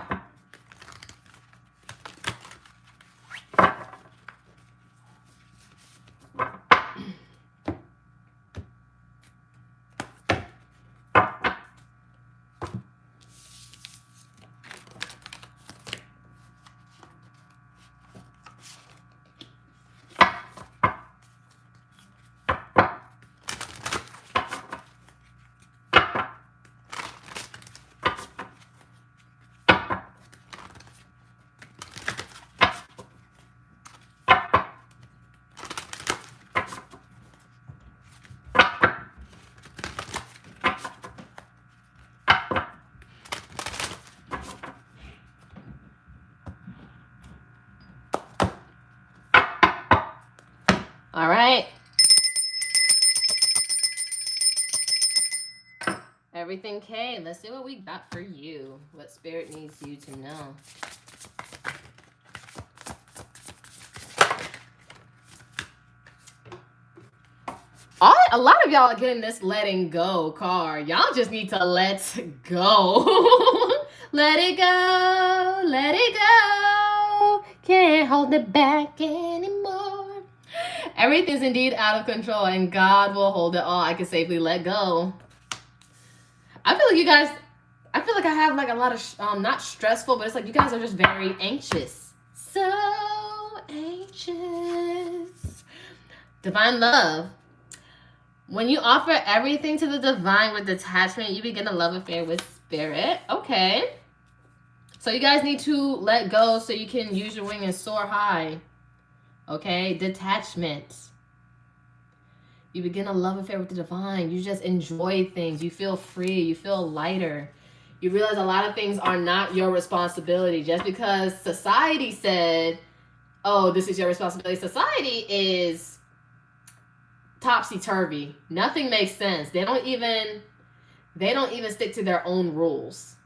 Speaker 1: All right. Everything K, let's see what we got for you. What Spirit needs you to know. A lot of y'all are getting this letting go card. Y'all just need to let go. Let it go. Let it go. Can't hold it back anymore. Everything's indeed out of control, and God will hold it all. I can safely let go. I feel like you guys, I feel like I have like a lot of, not stressful, but it's like you guys are just very anxious. So anxious. Divine love. When you offer everything to the divine with detachment, you begin a love affair with Spirit. Okay. So you guys need to let go so you can use your wing and soar high. Okay, detachment. You begin a love affair with the divine. You just enjoy things. You feel free. You feel lighter. You realize a lot of things are not your responsibility. Just because society said, oh, this is your responsibility. Society is topsy-turvy. Nothing makes sense. They don't even stick to their own rules.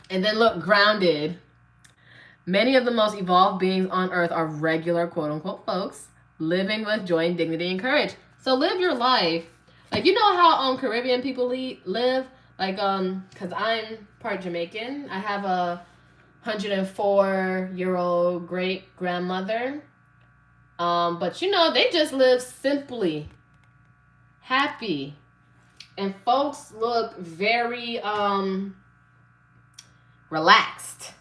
Speaker 1: And then look, grounded. Many of the most evolved beings on earth are regular, quote-unquote, folks, living with joy and dignity and courage. So live your life. Like, you know how Caribbean people live? Like, because I'm part Jamaican. I have a 104-year-old great-grandmother. But, you know, they just live simply, happy. And folks look very relaxed.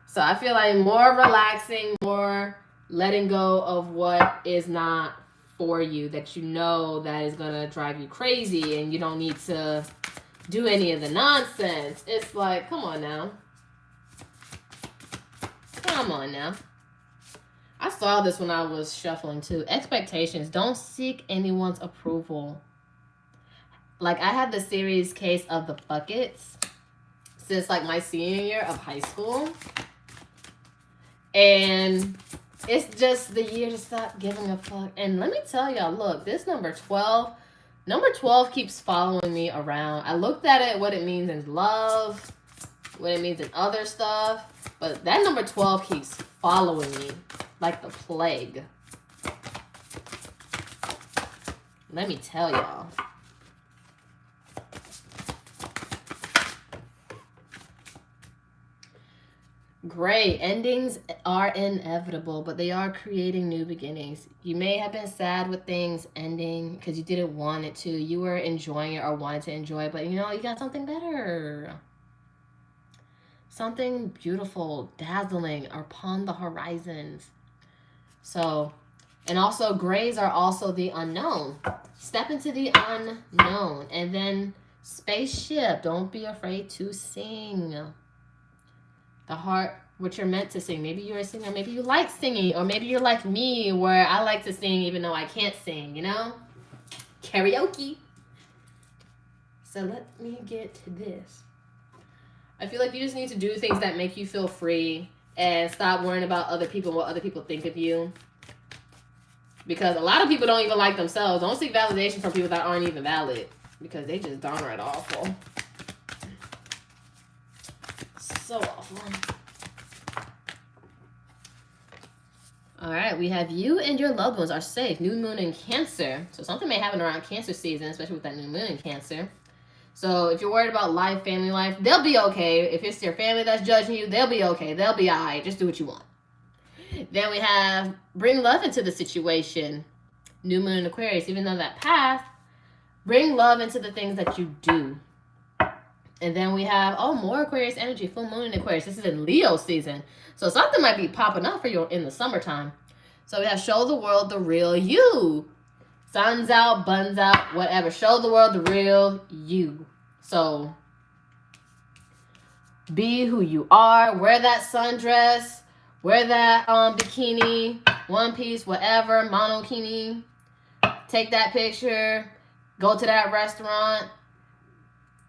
Speaker 1: So I feel like more relaxing, more letting go of what is not for you, that you know that is going to drive you crazy and you don't need to do any of the nonsense. It's like, come on now. Come on now. I saw this when I was shuffling too. Expectations. Don't seek anyone's approval. Like, I had the series case of the buckets since like my senior year of high school. And it's just the year to stop giving a fuck. And let me tell y'all, look, this number 12 keeps following me around. I looked at it, what it means in love, what it means in other stuff. But that number 12 keeps following me like the plague. Let me tell y'all. Great. Endings are inevitable, but they are creating new beginnings. You may have been sad with things ending because you didn't want it to. You were enjoying it or wanted to enjoy it, but you know, you got something better. Something beautiful, dazzling, or upon the horizons. So, and also grays are also the unknown. Step into the unknown. And then spaceship. Don't be afraid to sing. The heart, what you're meant to sing. Maybe you're a singer. Maybe you like singing. Or maybe you're like me, where I like to sing even though I can't sing, you know? Karaoke. So let me get to this. I feel like you just need to do things that make you feel free and stop worrying about other people and what other people think of you. Because a lot of people don't even like themselves. Don't seek validation from people that aren't even valid. Because they just downright awful. So awful. Alright, we have you and your loved ones are safe. New moon in Cancer. So something may happen around Cancer season, especially with that new moon in Cancer. So if you're worried about life, family life, they'll be okay. If it's your family that's judging you, they'll be okay. They'll be alright. Just do what you want. Then we have bring love into the situation. New moon in Aquarius. Even though that passed, bring love into the things that you do. And then we have, more Aquarius energy. Full moon in Aquarius. This is in Leo season. So something might be popping up for you in the summertime. So we have show the world the real you. Sun's out, buns out, whatever. Show the world the real you. So be who you are. Wear that sundress. Wear that bikini, one piece, whatever, monokini. Take that picture. Go to that restaurant.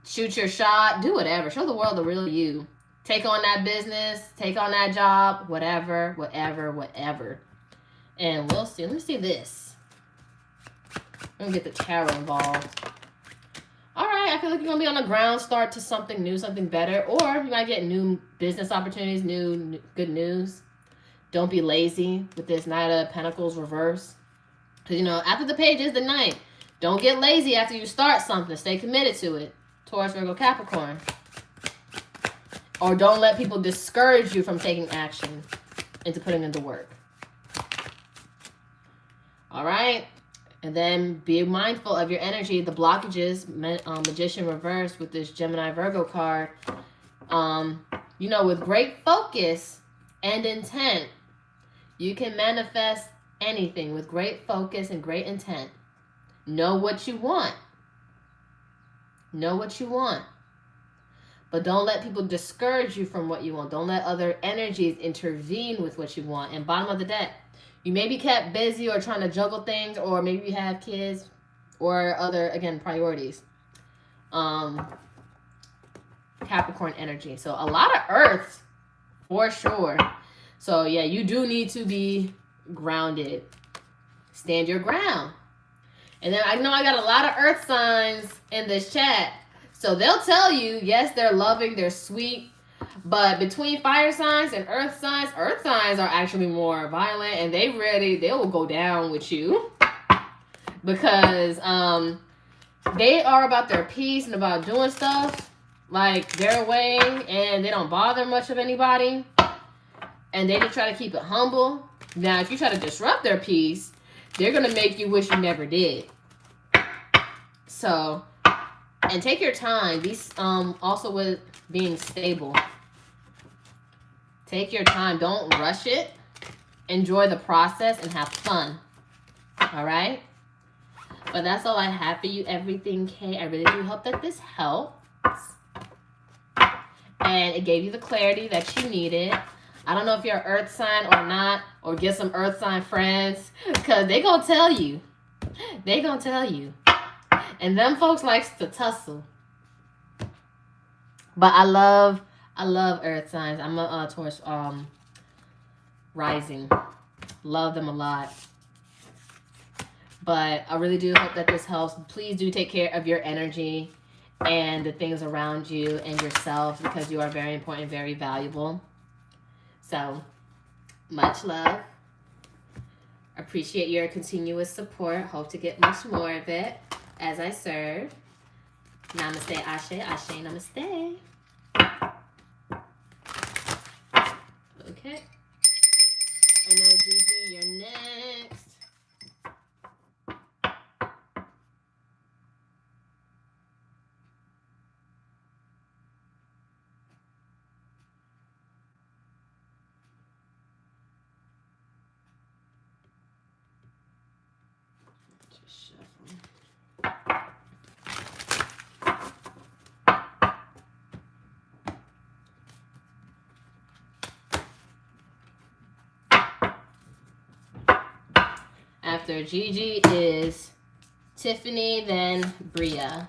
Speaker 1: Shoot your shot. Do whatever. Show the world the real you. Take on that business. Take on that job. Whatever, whatever, whatever. And we'll see. Let me see this. I'm going to get the tarot involved. All right. I feel like you're going to be on a ground start to something new, something better. Or you might get new business opportunities, new good news. Don't be lazy with this Knight of Pentacles reverse. Because, you know, after the page is the Knight. Don't get lazy after you start something. Stay committed to it. Taurus, Virgo, Capricorn. Or don't let people discourage you from taking action into putting into work. All right. And then be mindful of your energy. The blockages, Magician reverse with this Gemini Virgo card. You know, with great focus and intent, you can manifest anything with great focus and great intent. Know what you want. Know what you want. But don't let people discourage you from what you want. Don't let other energies intervene with what you want. And bottom of the deck, you may be kept busy or trying to juggle things, or maybe you have kids or other, again, priorities. Capricorn energy. So a lot of earth for sure. So yeah, you do need to be grounded. Stand your ground. And then I know I got a lot of earth signs in this chat. So they'll tell you, yes, they're loving, they're sweet. But between fire signs and earth signs are actually more violent, and they will go down with you. Because they are about their peace and about doing stuff like their way, and they don't bother much of anybody. And they just try to keep it humble. Now, if you try to disrupt their peace, they're going to make you wish you never did. So, and take your time. These also with being stable. Take your time. Don't rush it. Enjoy the process and have fun. All right? But that's all I have for you, everything, Kay. I really do hope that this helps. And it gave you the clarity that you needed. I don't know if you're an earth sign or not, or get some earth sign friends, because they going to tell you. They going to tell you. And them folks likes to tussle. But I love earth signs. I'm a Taurus rising. Love them a lot. But I really do hope that this helps. Please do take care of your energy and the things around you and yourself, because you are very important, very valuable. So, much love. Appreciate your continuous support. Hope to get much more of it as I serve. Namaste, Ashe, Ashe, Namaste. Okay. I know, Gigi, you're next. Just shuffle. After Gigi is Tiffany, then Bria.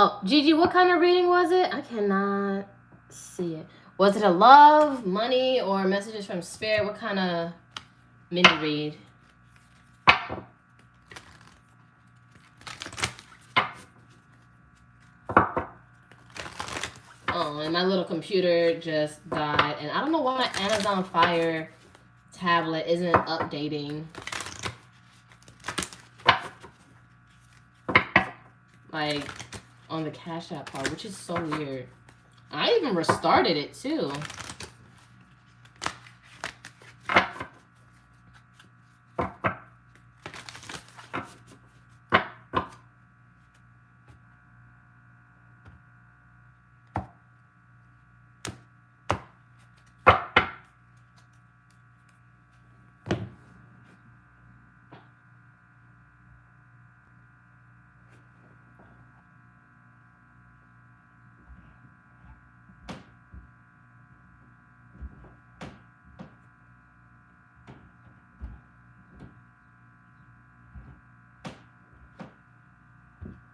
Speaker 1: Oh, Gigi, what kind of reading was it? I cannot see it. Was it a love, money, or messages from spirit? What kind of mini read? Oh, and my little computer just died. And I don't know why my Amazon Fire tablet isn't updating. Like, on the Cash App part, which is so weird. I even restarted it too.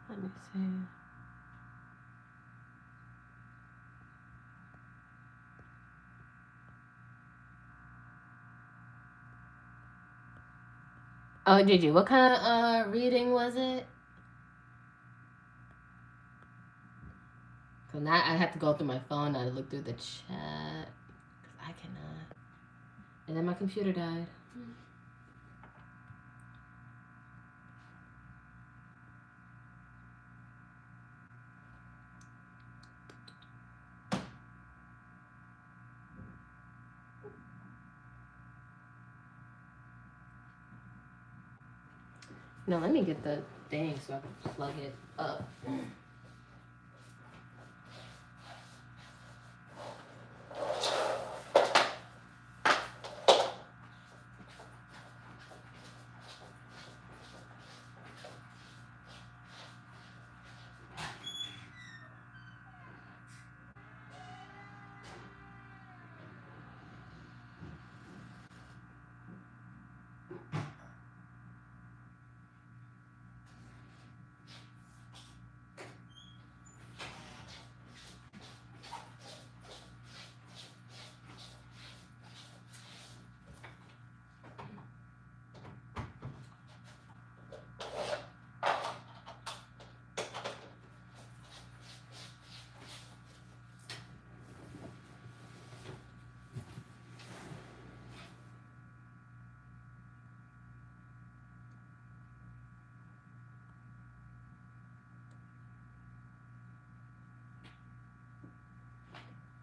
Speaker 1: Let me see. Oh, Gigi, what kind of reading was it? So now I have to go through my phone now to look through the chat. Because I cannot. And then my computer died. No, let me get the thing so I can plug it up.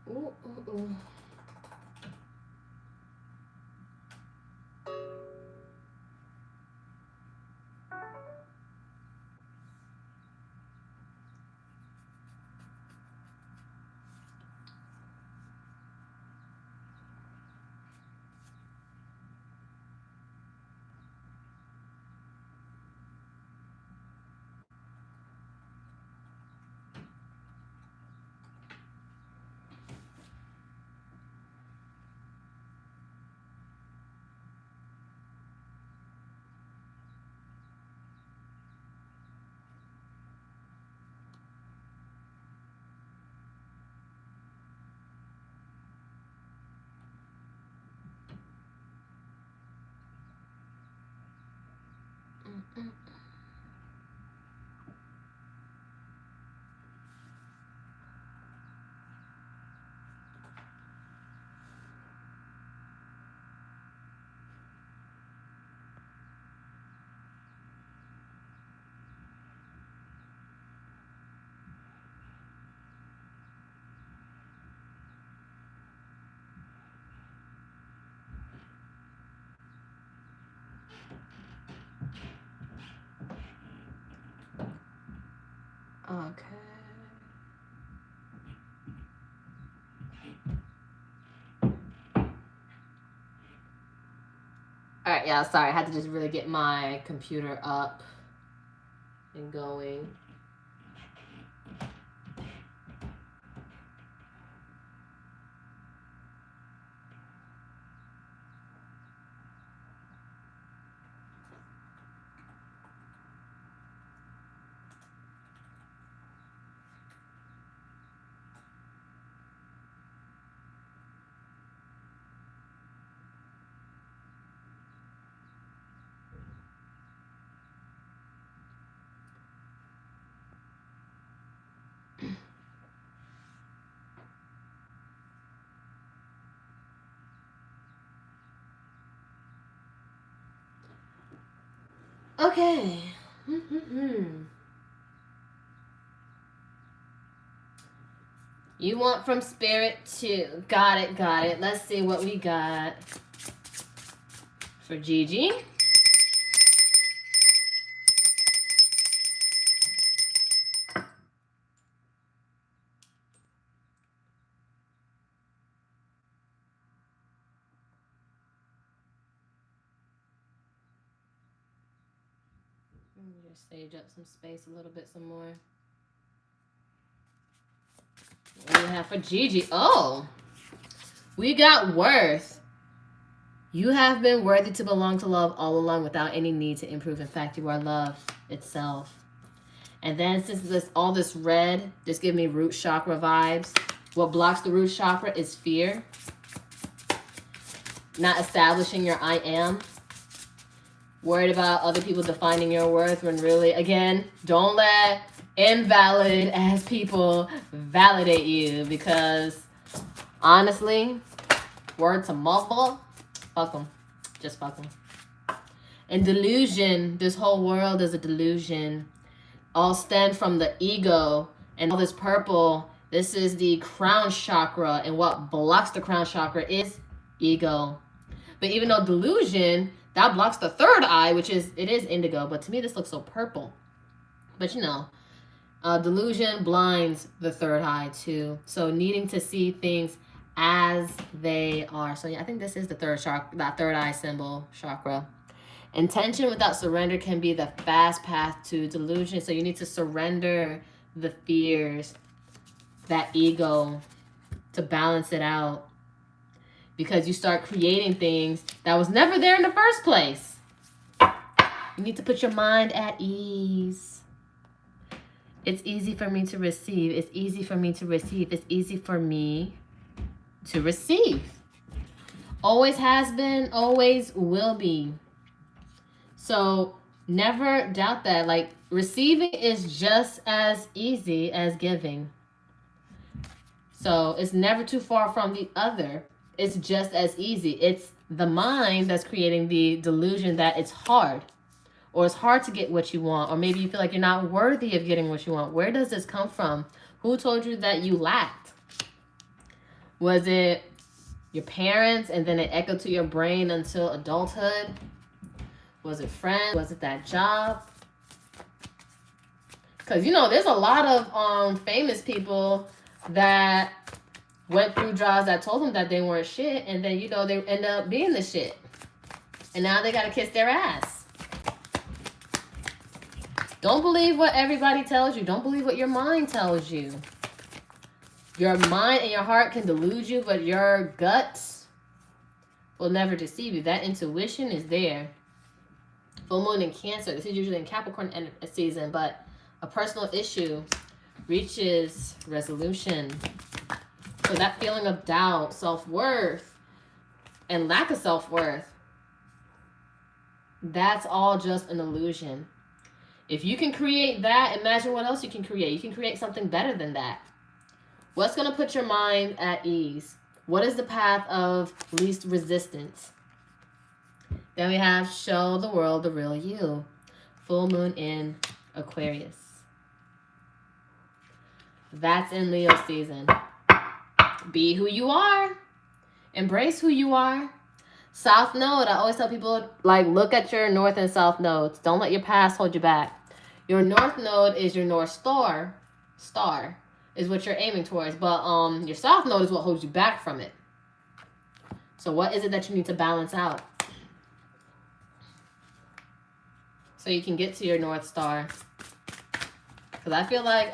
Speaker 1: Ooh, ooh, ooh. Okay. All right, yeah, sorry. I had to just really get my computer up and going. Okay. You want from spirit too. Got it, got it. Let's see what we got for Gigi. Let me just sage up some space a little bit some more. What do we have for Gigi? Oh, we got worth. You have been worthy to belong to love all along without any need to improve. In fact, you are love itself. And then since this all this red, just give me root chakra vibes. What blocks the root chakra is fear. Not establishing your I am. Worried about other people defining your worth when really, again, don't let invalid ass people validate you, because honestly, word to mother, fuck them. Just fuck them. And delusion, this whole world is a delusion. All stem from the ego, and all this purple, this is the crown chakra, and what blocks the crown chakra is ego. But even though delusion, that blocks the third eye, which is, it is indigo, but to me this looks so purple. But you know, delusion blinds the third eye too. So needing to see things as they are. So yeah, I think this is the third chakra, that third eye symbol chakra. Intention without surrender can be the fast path to delusion. So you need to surrender the fears, that ego, to balance it out. Because you start creating things that was never there in the first place. You need to put your mind at ease. It's easy for me to receive. It's easy for me to receive. It's easy for me to receive. Always has been, always will be. So never doubt that. Like, receiving is just as easy as giving. So it's never too far from the other. It's just as easy. It's the mind that's creating the delusion that it's hard, or it's hard to get what you want, or maybe you feel like you're not worthy of getting what you want. Where does this come from? Who told you that you lacked? Was it your parents and then it echoed to your brain until adulthood? Was it friends? Was it that job? Because, you know, there's a lot of famous people that went through jobs that told them that they weren't shit, and then, you know, they end up being the shit. And now they got to kiss their ass. Don't believe what everybody tells you. Don't believe what your mind tells you. Your mind and your heart can delude you, but your guts will never deceive you. That intuition is there. Full moon in Cancer. This is usually in Capricorn season, but a personal issue reaches resolution. So that feeling of doubt, self-worth, and lack of self-worth That's all just an illusion. If you can create that, imagine what else you can create. You can create something better than that. What's going to put your mind at ease? What is the path of least resistance? Then we have show the world the real you. Full moon in Aquarius. That's in Leo season. Be who you are. Embrace who you are. South node, I always tell people, like, look at your north and south nodes. Don't let your past hold you back. Your north node is your north star is what you're aiming towards, but your south node is what holds you back from it. So what is it that you need to balance out so you can get to your north star? Because I feel like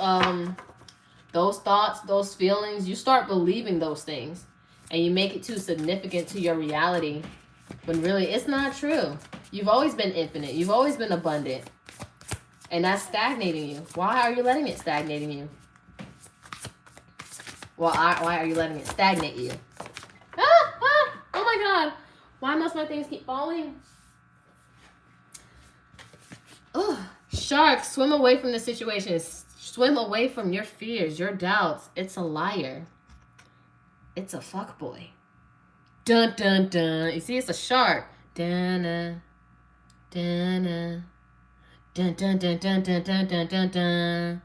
Speaker 1: those thoughts, those feelings, you start believing those things and you make it too significant to your reality when really it's not true. You've always been infinite. You've always been abundant. And that's stagnating you. Why are you letting it stagnate you? Well, why are you letting it stagnate you? Oh my God. Why must my things keep falling? Oh, sharks, swim away from the situation. Swim away from your fears, your doubts. It's a liar. It's a fuckboy. Dun, dun, dun. You see, it's a shark. Dun, dun, dun, dun. Dun, dun, dun, dun, dun, dun, dun, dun, dun.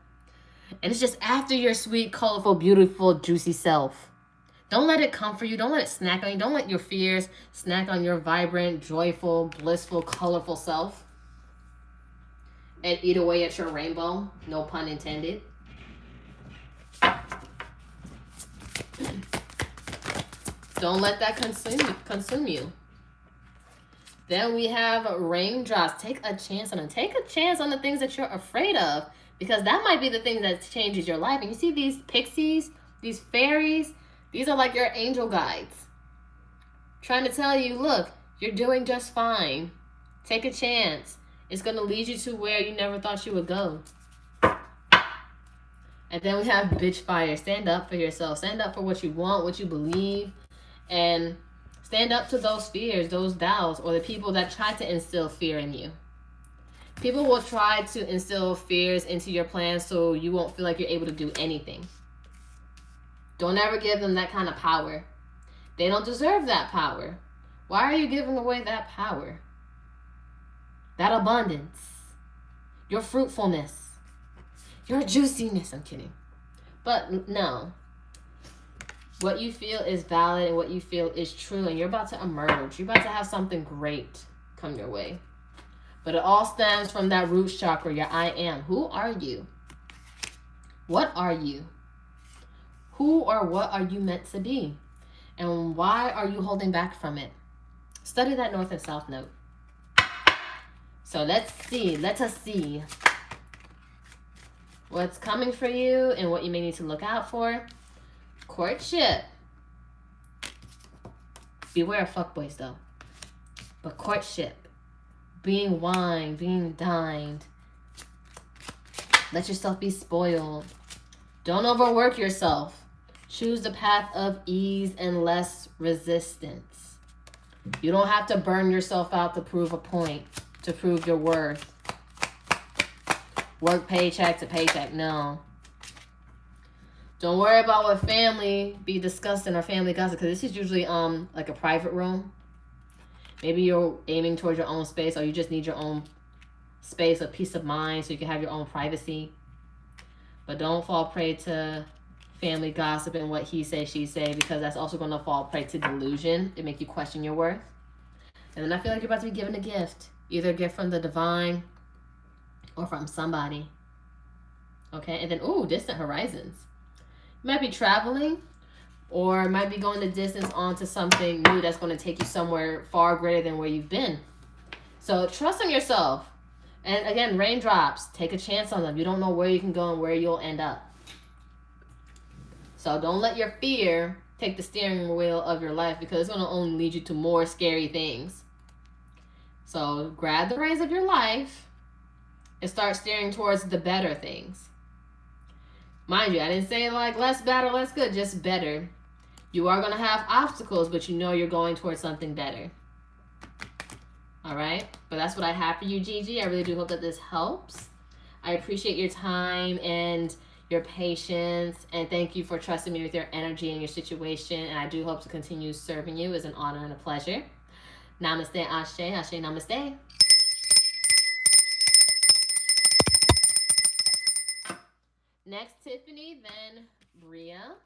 Speaker 1: And it's just after your sweet, colorful, beautiful, juicy self. Don't let it come for you. Don't let it snack on you. Don't let your fears snack on your vibrant, joyful, blissful, colorful self. And eat away at your rainbow. No pun intended. Don't let that consume you. Then we have raindrops. Take a chance on them. Take a chance on the things that you're afraid of, because that might be the thing that changes your life. And you see these pixies, these fairies, these are like your angel guides trying to tell you, look, you're doing just fine. Take a chance. It's going to lead you to where you never thought you would go. And then we have bitch fire. Stand up for yourself. Stand up for what you want, what you believe, and stand up to those fears, those doubts, or the people that try to instill fear in you. People will try to instill fears into your plans so you won't feel like you're able to do anything. Don't ever give them that kind of power. They don't deserve that power. Why are you giving away that power? That abundance, your fruitfulness, your juiciness. I'm kidding. But no. What you feel is valid and what you feel is true, and you're about to emerge. You're about to have something great come your way. But it all stems from that root chakra, your I am. Who are you? What are you? Who or what are you meant to be? And why are you holding back from it? Study that north and south node. So let us see what's coming for you and what you may need to look out for. Courtship. Beware of fuckboys though. But courtship. Being wined, being dined. Let yourself be spoiled. Don't overwork yourself. Choose the path of ease and less resistance. You don't have to burn yourself out to prove a point, to prove your worth. Work paycheck to paycheck. No. Don't worry about what family be discussing or family gossip, because this is usually like a private room. Maybe you're aiming towards your own space, or you just need your own space of peace of mind so you can have your own privacy. But don't fall prey to family gossip and what he say, she say, because that's also going to fall prey to delusion. It make you question your worth. And then I feel like you're about to be given a gift. Either a gift from the divine or from somebody. Okay? And then, ooh, distant horizons. You might be traveling, or might be going the distance onto something new that's going to take you somewhere far greater than where you've been. So trust in yourself. And again, raindrops, take a chance on them. You don't know where you can go and where you'll end up. So don't let your fear take the steering wheel of your life, because it's going to only lead you to more scary things. So grab the reins of your life and start steering towards the better things. Mind you, I didn't say like less bad or less good, just better. You are going to have obstacles, but you know you're going towards something better. All right? But But that's what I have for you, Gigi. I really do hope that this helps. I appreciate your time and your patience, and thank you for trusting me with your energy and your situation, and I do hope to continue serving you. It's an honor and a pleasure. Namaste, Ashe, Ashe, Namaste. Next, Tiffany, then Bria.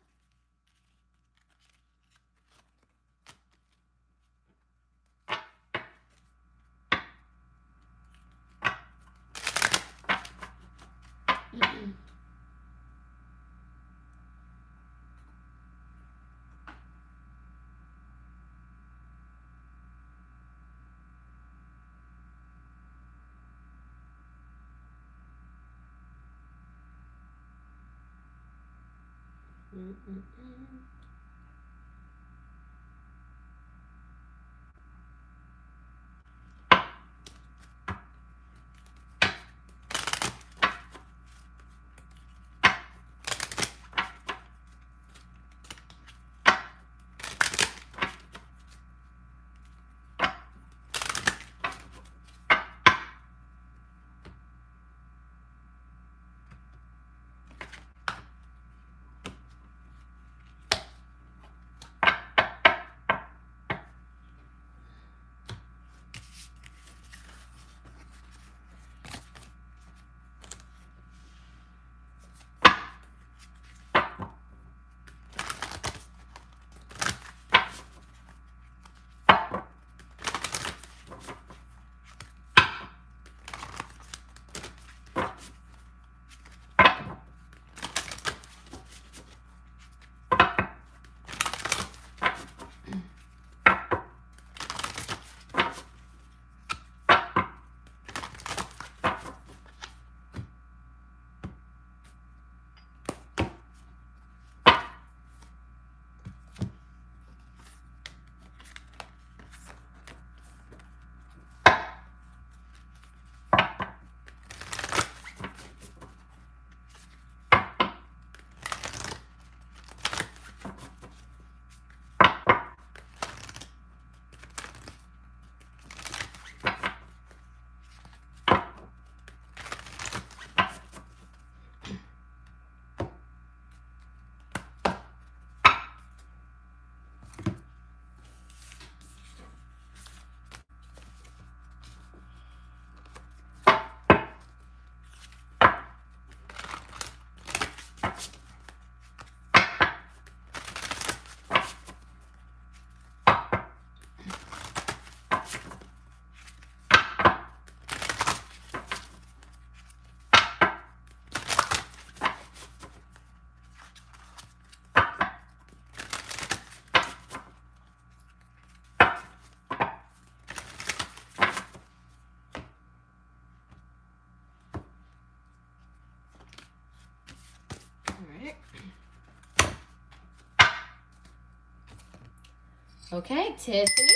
Speaker 1: Okay, Tiffany.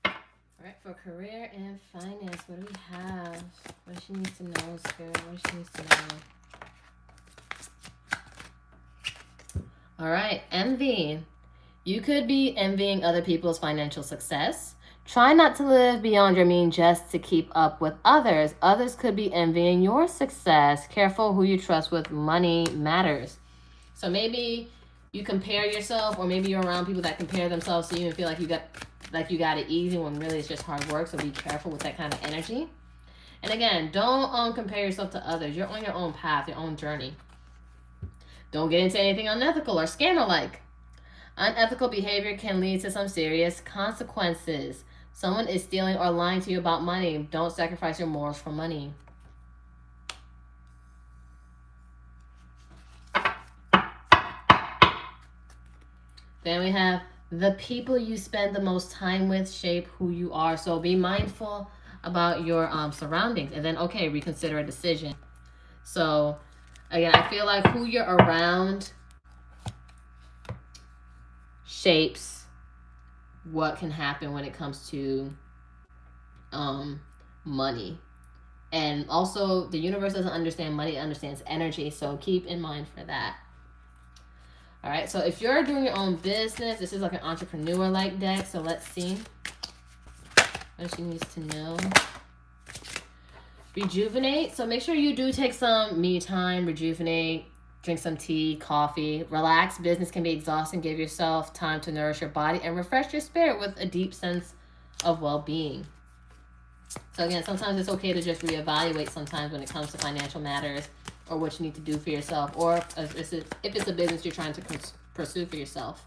Speaker 1: All right, for career and finance, what do we have? What she needs to know, Spirit? What she needs to know? All right, envy. You could be envying other people's financial success. Try not to live beyond your means just to keep up with others. Others could be envying your success. Careful who you trust with money matters. So maybe you compare yourself, or maybe you're around people that compare themselves to you and feel like you got it easy when really it's just hard work. So be careful with that kind of energy. And again, don't compare yourself to others. You're on your own path, your own journey. Don't get into anything unethical or scammer-like. Unethical behavior can lead to some serious consequences. Someone is stealing or lying to you about money. Don't sacrifice your morals for money. Then we have the people you spend the most time with shape who you are. So be mindful about your surroundings. And then, okay, reconsider a decision. So, again, I feel like who you're around shapes what can happen when it comes to money. And also, the universe doesn't understand money, it understands energy. So keep in mind for that. All right, so if you're doing your own business, this is like an entrepreneur-like deck. So let's see what she needs to know. Rejuvenate. So make sure you do take some me time, rejuvenate, drink some tea, coffee, relax. Business can be exhausting. Give yourself time to nourish your body and refresh your spirit with a deep sense of well-being. So again, sometimes it's okay to just reevaluate sometimes when it comes to financial matters or what you need to do for yourself, or if it's a business you're trying to pursue for yourself.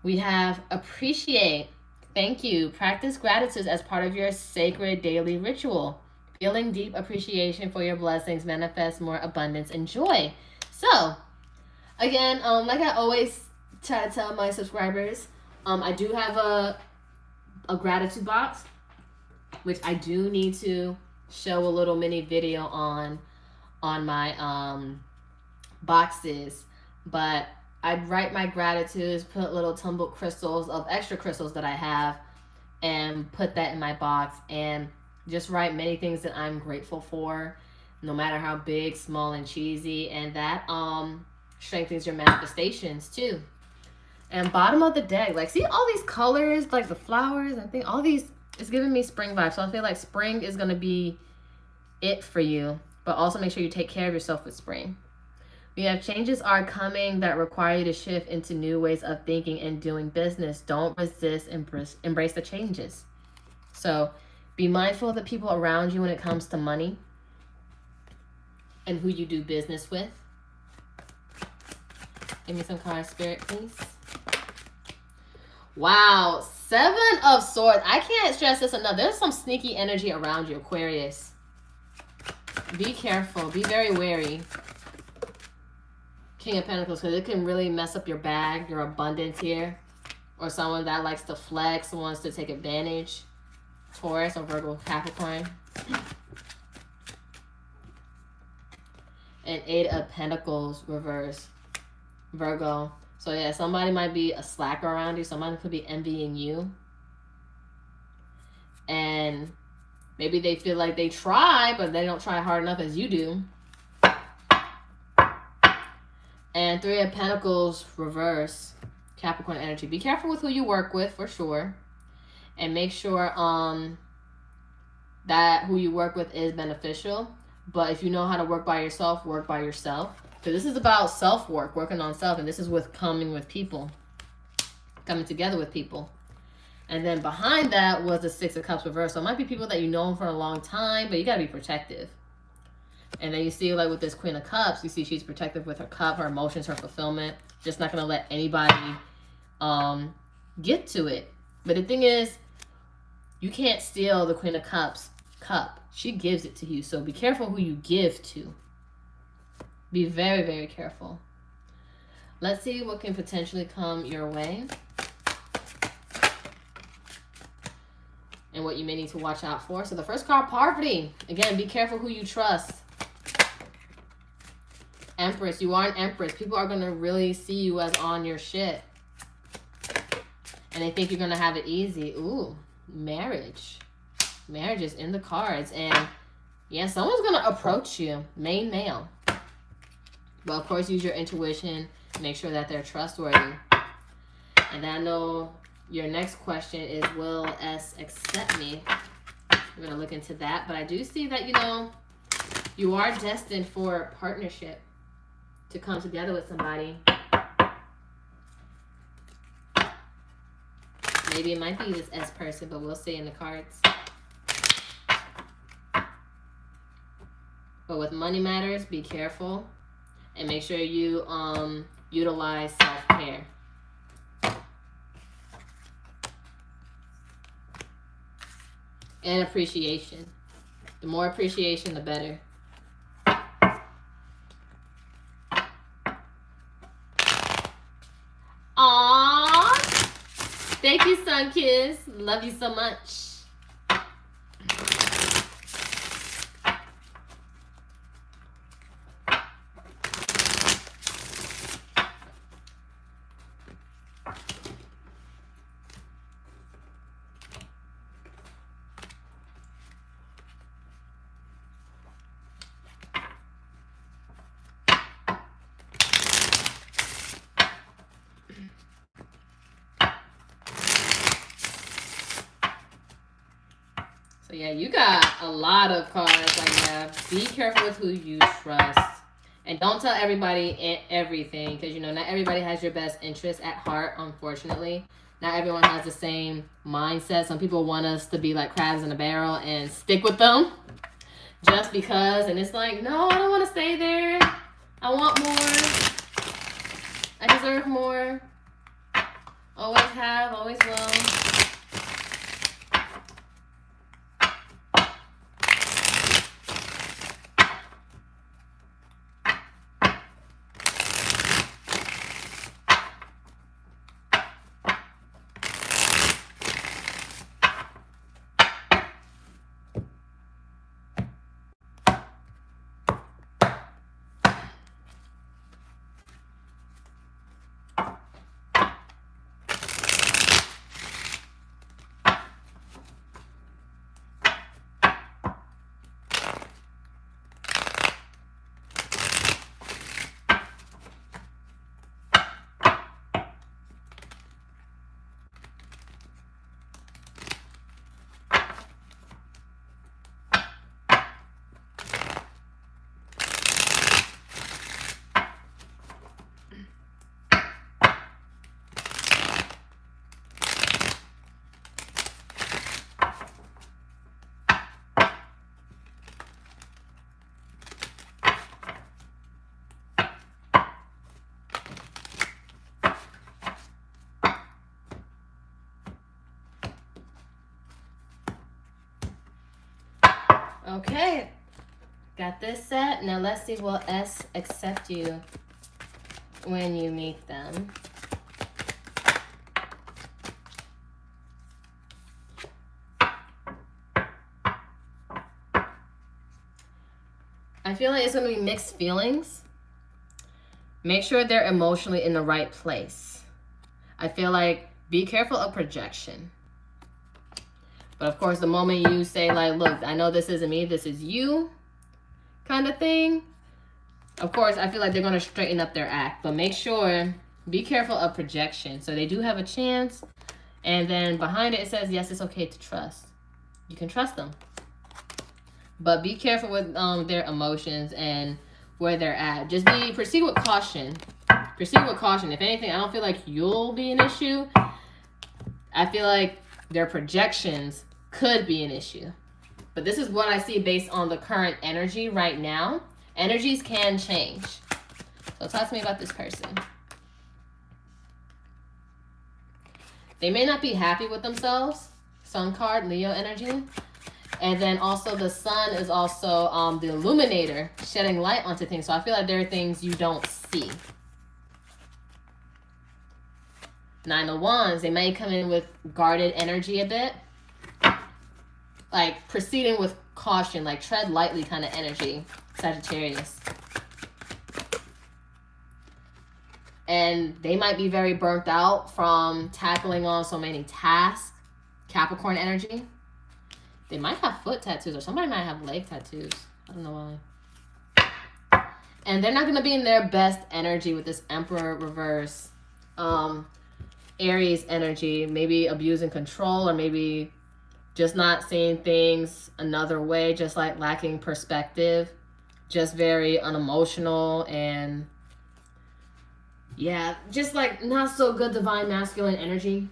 Speaker 1: We have appreciate. Thank you. Practice gratitude as part of your sacred daily ritual. Feeling deep appreciation for your blessings manifests more abundance and joy. So, again, like I always try to tell my subscribers, I do have a gratitude box, which I do need to show a little mini video on my boxes. But I'd write my gratitudes, put little tumbled crystals of extra crystals that I have, and put that in my box, and just write many things that I'm grateful for, no matter how big, small, and cheesy. And that strengthens your manifestations too. And bottom of the deck, like, see all these colors, like the flowers, I think all these, it's giving me spring vibes. So I feel like spring is going to be it for you, but also make sure you take care of yourself with spring. We have changes are coming that require you to shift into new ways of thinking and doing business. Don't resist, embrace the changes. So be mindful of the people around you when it comes to money and who you do business with. Give me some cards, Spirit, please. Wow, 7 of Swords. I can't stress this enough. There's some sneaky energy around you, Aquarius. Be careful. Be very wary. King of Pentacles, because it can really mess up your bag, your abundance here. Or someone that likes to flex, wants to take advantage. Taurus or Virgo, Capricorn. And 8 of Pentacles, reverse. Virgo. So yeah, somebody might be a slacker around you. Somebody could be envying you. And maybe they feel like they try, but they don't try hard enough as you do. And 3 of Pentacles, reverse. Capricorn energy. Be careful with who you work with, for sure. And make sure that who you work with is beneficial. But if you know how to work by yourself, work by yourself. So this is about self-work, working on self. And this is with coming with people. Coming together with people. And then behind that was the 6 of Cups reverse. So it might be people that you know for a long time, but you got to be protective. And then you see, like, with this Queen of Cups, you see she's protective with her cup, her emotions, her fulfillment. Just not going to let anybody get to it. But the thing is, you can't steal the Queen of Cups cup. She gives it to you. So be careful who you give to. Be very, very careful. Let's see what can potentially come your way. And what you may need to watch out for. So the first card, poverty. Again, be careful who you trust. Empress, you are an empress. People are going to really see you as on your shit. And they think you're going to have it easy. Ooh, marriage. Marriage is in the cards. And yeah, someone's going to approach you. Main male. But of course, use your intuition. Make sure that they're trustworthy. And I know your next question is, will S accept me? We're going to look into that. But I do see that, you know, you are destined for partnership. To come together with somebody. Maybe it might be this S person, but we'll see in the cards. But with money matters, be careful. And make sure you utilize self-care. And appreciation. The more appreciation, the better. Aww. Thank you, Sun Kiss. Love you so much. So yeah, you got a lot of cards. Like, yeah, be careful with who you trust. And don't tell everybody everything, because, you know, not everybody has your best interest at heart, unfortunately. Not everyone has the same mindset. Some people want us to be like crabs in a barrel and stick with them just because. And it's like, no, I don't want to stay there. I want more. I deserve more. Always have, always will. Okay, got this set. Now let's see, will S accept you when you meet them? I feel like it's going to be mixed feelings. Make sure they're emotionally in the right place. I feel like be careful of projection. But of course, the moment you say like, look, I know this isn't me, this is you kind of thing. Of course, I feel like they're going to straighten up their act. But make sure, be careful of projection. So they do have a chance. And then behind it, it says, yes, it's okay to trust. You can trust them. But be careful with their emotions and where they're at. Just proceed with caution. Proceed with caution. If anything, I don't feel like you'll be an issue. I feel like their projections could be an issue. But this is what I see based on the current energy right now. Energies can change. So talk to me about this person. They may not be happy with themselves. Sun card, Leo energy. And then also the sun is also the illuminator, shedding light onto things. So I feel like there are things you don't see. Nine of Wands, they may come in with guarded energy a bit. Like proceeding with caution, like tread lightly kind of energy, Sagittarius. And they might be very burnt out from tackling on so many tasks, Capricorn energy. They might have foot tattoos, or somebody might have leg tattoos. I don't know why. And they're not going to be in their best energy with this Emperor reverse. Aries energy, maybe abusing control, or maybe just not seeing things another way, just like lacking perspective, just very unemotional, and yeah, just like not so good divine masculine energy.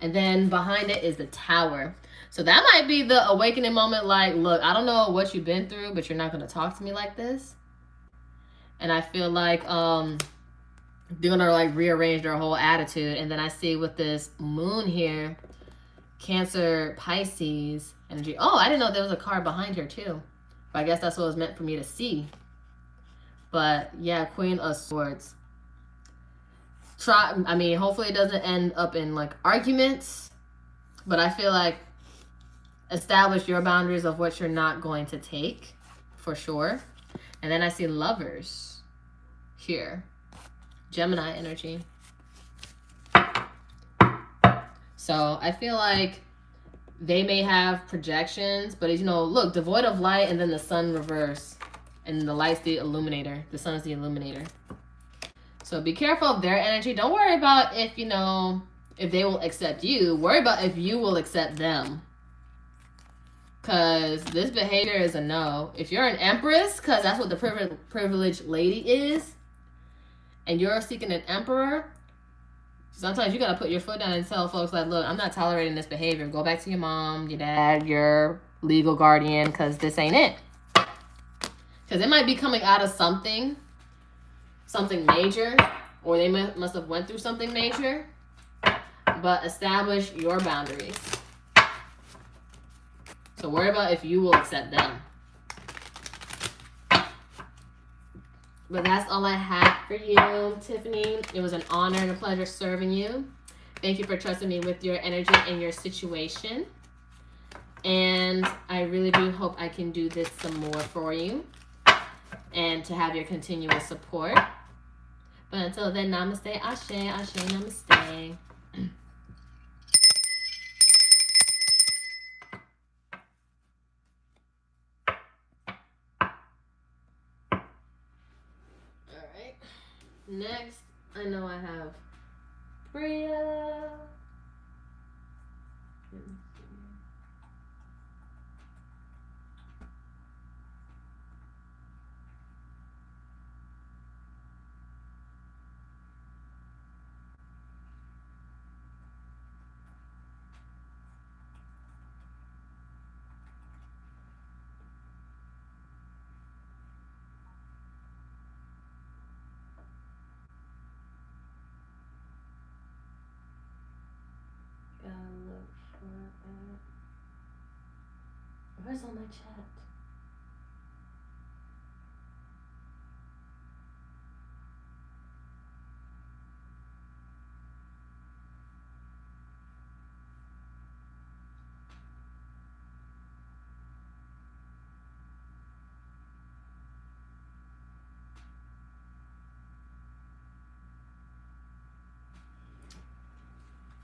Speaker 1: And then behind it is the Tower. So that might be the awakening moment, like, look, I don't know what you've been through, but you're not going to talk to me like this. And I feel like they're going to like rearrange their whole attitude. And then I see with this moon here, Cancer, Pisces energy. Oh, I didn't know there was a card behind her too. But I guess that's what was meant for me to see. But yeah, Queen of Swords. Hopefully it doesn't end up in like arguments. But I feel like establish your boundaries of what you're not going to take, for sure. And then I see Lovers here. Gemini energy. So I feel like they may have projections, but you know, look, devoid of light, and then the sun reverse. And the light's the illuminator. The sun is the illuminator. So be careful of their energy. Don't worry about if, you know, if they will accept you. Worry about if you will accept them. Because this behavior is a no. If you're an empress, because that's what the privileged lady is, and you're seeking an emperor, sometimes you got to put your foot down and tell folks, like, look, I'm not tolerating this behavior. Go back to your mom, your dad, your legal guardian, because this ain't it. Because it might be coming out of something major, or they must have went through something major, but establish your boundaries. So worry about if you will accept them. But that's all I have for you, Tiffany. It was an honor and a pleasure serving you. Thank you for trusting me with your energy and your situation. And I really do hope I can do this some more for you and to have your continuous support. But until then, namaste, ashe, ashe, namaste. Next, I know I have Bria. Where's all my chat?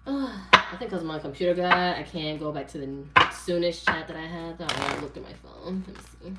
Speaker 1: I think because my computer died, I can't go back to the soonish chat that I had. So I looked at my phone. Let me see.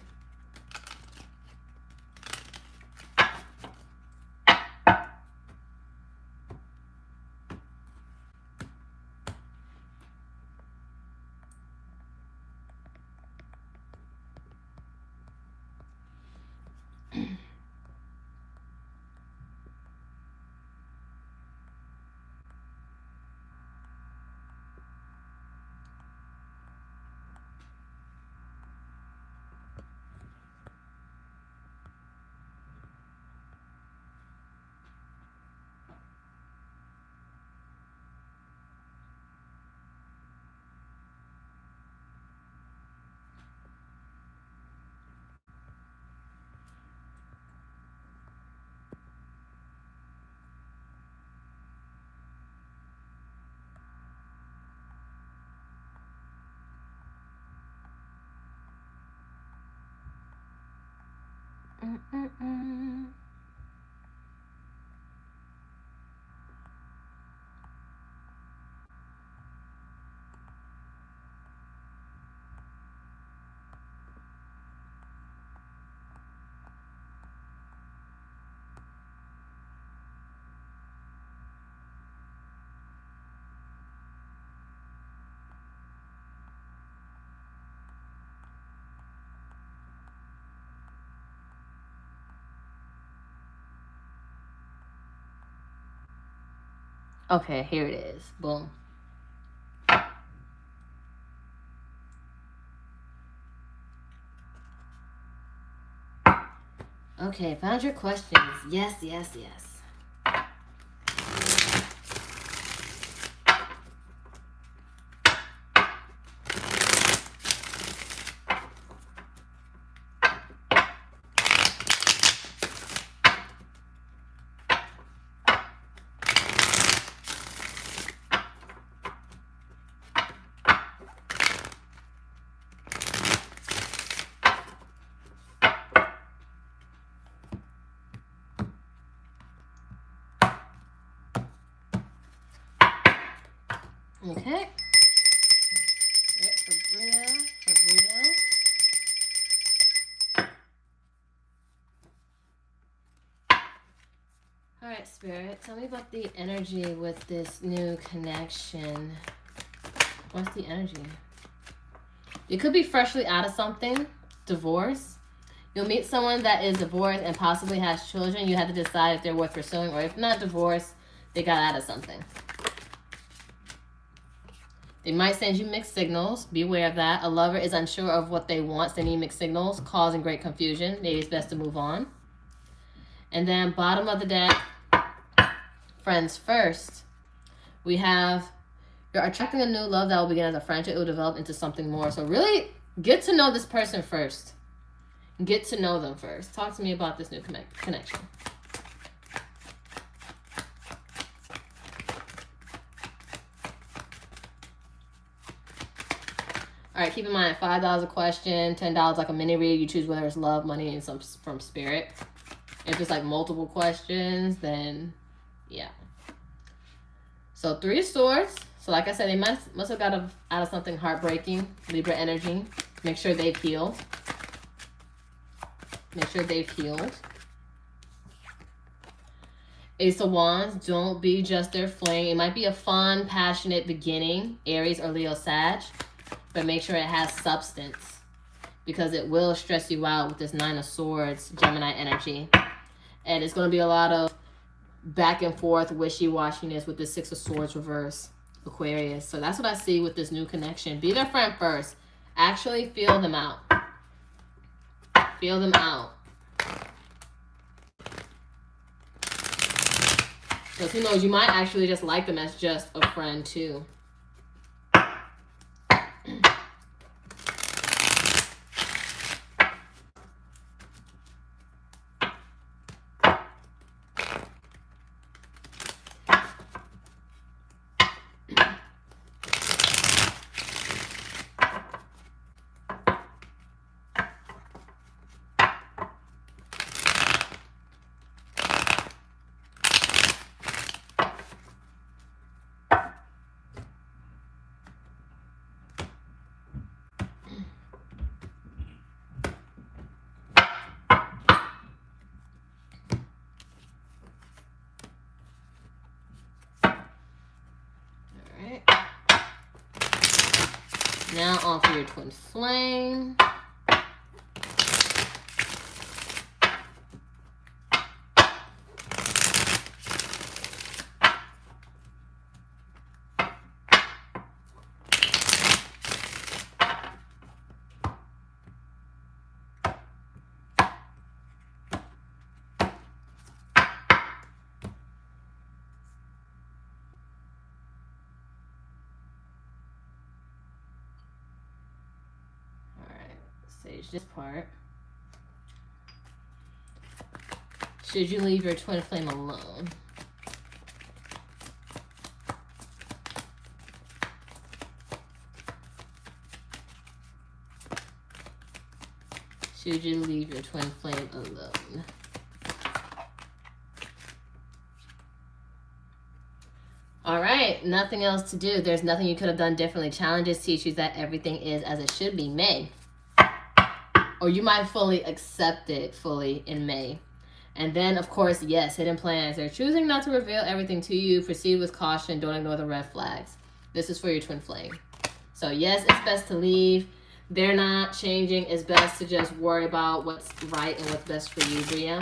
Speaker 1: Okay, here it is. Boom. Okay, found your questions. Yes, yes, yes. Okay. For Bria. All right, Spirit, tell me about the energy with this new connection. What's the energy? You could be freshly out of something, divorce. You'll meet someone that is divorced and possibly has children. You have to decide if they're worth pursuing, or if not divorced, they got out of something. They might send you mixed signals. Be aware of that. A lover is unsure of what they want, sending mixed signals, causing great confusion. Maybe it's best to move on. And then bottom of the deck, friends first. We have, you're attracting a new love that will begin as a friendship. It will develop into something more. So really get to know this person first. Get to know them first. Talk to me about this new connection. All right, keep in mind, $5 a question, $10 like a mini read. You choose whether it's love, money, and some from spirit. If it's like multiple questions, then yeah. So 3 of Swords. So like I said, they must have got out of something heartbreaking. Libra energy. Make sure they've healed. Make sure they've healed. Ace of Wands. Don't be just their flame. It might be a fun, passionate beginning. Aries or Leo Sag. But make sure it has substance, because it will stress you out with this 9 of Swords, Gemini energy. And it's going to be a lot of back and forth wishy-washiness with the 6 of Swords reverse, Aquarius. So that's what I see with this new connection. Be their friend first. Actually feel them out. Feel them out. Because who knows, you might actually just like them as just a friend too. Now on for your twin flame. Sage this part. Should you leave your twin flame alone? Should you leave your twin flame alone? All right, nothing else to do. There's nothing you could have done differently. Challenges teach you that everything is as it should be. May. Or you might fully accept it fully in May. And then, of course, yes, hidden plans. They're choosing not to reveal everything to you. Proceed with caution. Don't ignore the red flags. This is for your twin flame. So, yes, it's best to leave. They're not changing. It's best to just worry about what's right and what's best for you, Bria.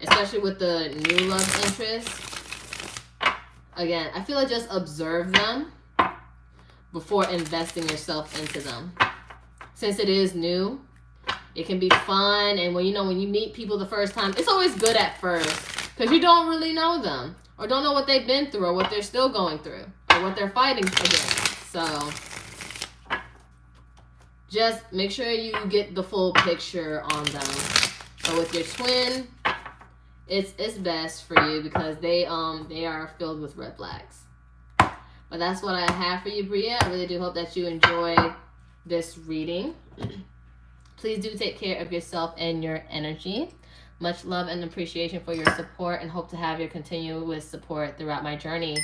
Speaker 1: Especially with the new love interest. Again, I feel like just observe them before investing yourself into them. Since it is new, it can be fun. And when you meet people the first time, it's always good at first because you don't really know them or don't know what they've been through or what they're still going through or what they're fighting against. So just make sure you get the full picture on them. But with your twin, it's best for you because they are filled with red flags. But that's what I have for you, Bria. I really do hope that you enjoy this reading. Please do take care of yourself and your energy. Much love and appreciation for your support, and hope to have your continuous support throughout my journey.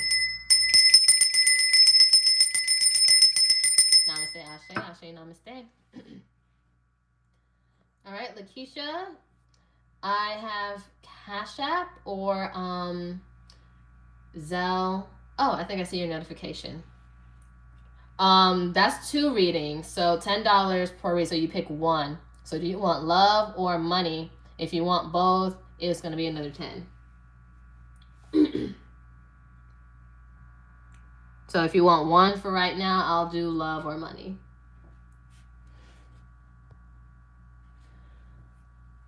Speaker 1: Namaste, Ashe, Ashe, Namaste. All right, Lakeisha, I have Cash App or Zelle. Oh, I think I see your notification. That's 2 readings, so $10 per read. So you pick one. So do you want love or money? If you want both, it's going to be another 10. So if you want one for right now, I'll do love or money.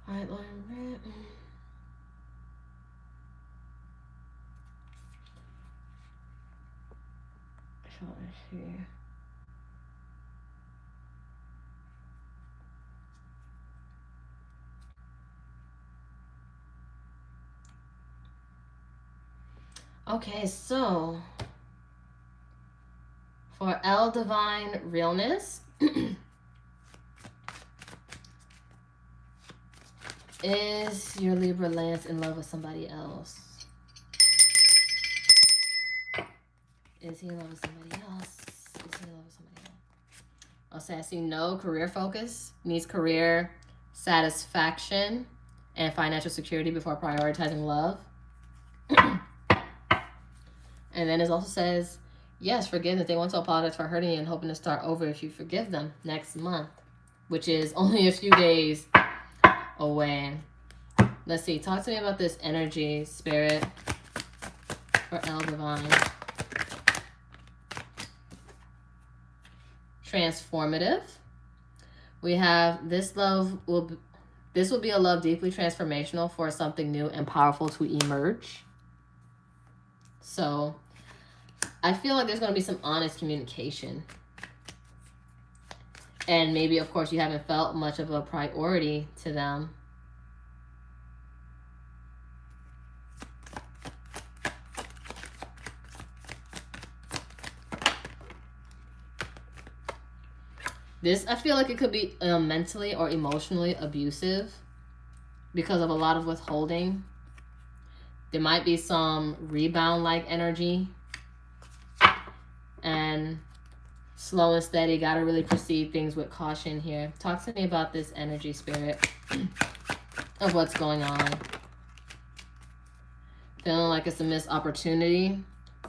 Speaker 1: All right, Lauren. So let's see. Okay, so for L Divine Realness, is your Libra Lance in love with somebody else? Is he in love with somebody else? Is he in love with somebody else? I'll say I see no career focus, needs career satisfaction and financial security before prioritizing love. And then it also says, yes, forgiveness. They want to apologize for hurting you and hoping to start over if you forgive them next month, which is only a few days away. Let's see. Talk to me about this energy, Spirit, for L Divine. Transformative. We have this love will be a love deeply transformational for something new and powerful to emerge. So I feel like there's going to be some honest communication. And maybe, of course, you haven't felt much of a priority to them. This, I feel like it could be mentally or emotionally abusive because of a lot of withholding. There might be some rebound-like energy. And slow and steady, got to really proceed things with caution here. Talk to me about this energy, Spirit, of what's going on. Feeling like it's a missed opportunity,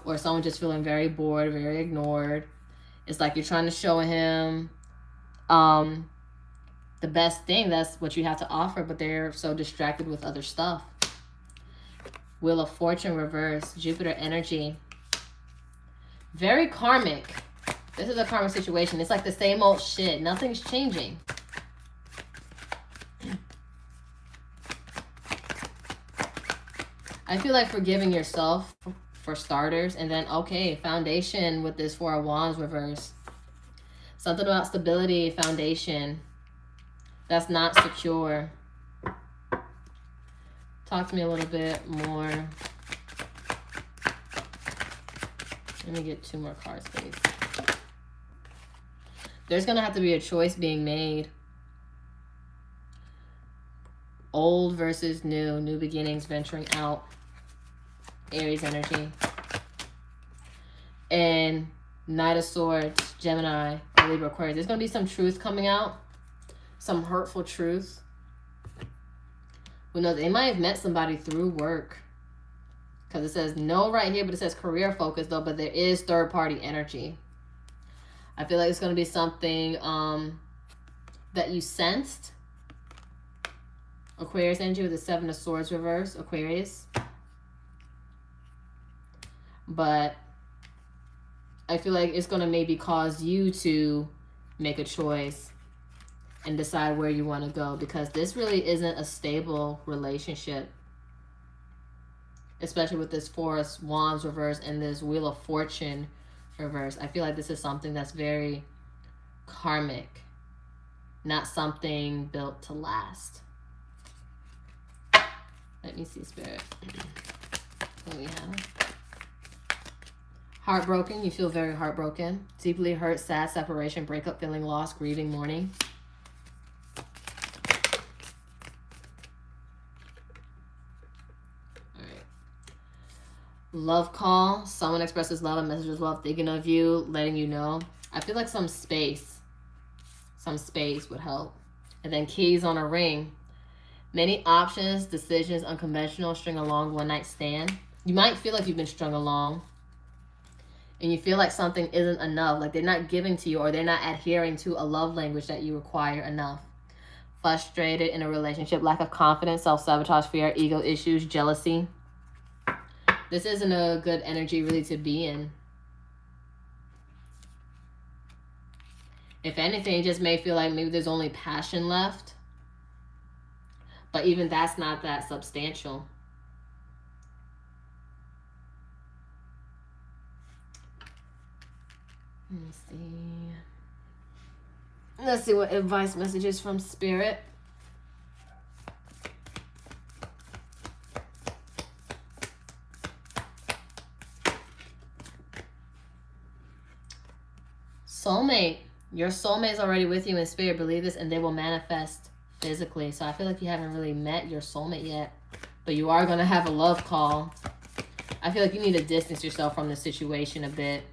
Speaker 1: or someone just feeling very bored, very ignored. It's like you're trying to show him the best thing, that's what you have to offer, but they're so distracted with other stuff. Wheel of Fortune reverse, Jupiter energy. Very karmic. This is a karmic situation. It's like the same old shit. Nothing's changing. I feel like forgiving yourself for starters, and then, okay, foundation with this Four of Wands reverse. Something about stability, foundation that's not secure. Talk to me a little bit more. Let me get 2 more cards, please. There's going to have to be a choice being made. Old versus new. New beginnings, venturing out. Aries energy. And Knight of Swords, Gemini, Libra, Aquarius. There's going to be some truth coming out. Some hurtful truth. Who knows? They might have met somebody through work. Because it says no right here, but it says career focus though, but there is third party energy. I feel like it's going to be something that you sensed. Aquarius energy with the 7 of Swords reverse, Aquarius. But I feel like it's going to maybe cause you to make a choice and decide where you want to go, because this really isn't a stable relationship. Especially with this Four of Wands reverse and this Wheel of Fortune reverse. I feel like this is something that's very karmic. Not something built to last. Let me see, Spirit. What we have? Heartbroken. You feel very heartbroken. Deeply hurt, sad, separation, breakup, feeling lost, grieving, mourning. Love call. Someone expresses love, a message of love, thinking of you, letting you know. I feel like some space would help. And then keys on a ring. Many options, decisions, unconventional, string along, one night stand. You might feel like you've been strung along. And you feel like something isn't enough, like they're not giving to you, or they're not adhering to a love language that you require enough. Frustrated in a relationship, lack of confidence, self-sabotage, fear, ego issues, jealousy. This isn't a good energy really to be in. If anything, it just may feel like maybe there's only passion left. But even that's not that substantial. Let's see. Let's see what advice messages from Spirit. Soulmate. Your soulmate is already with you in spirit. Believe this, and they will manifest physically. So I feel like you haven't really met your soulmate yet, but you are going to have a love call. I feel like you need to distance yourself from the situation a bit.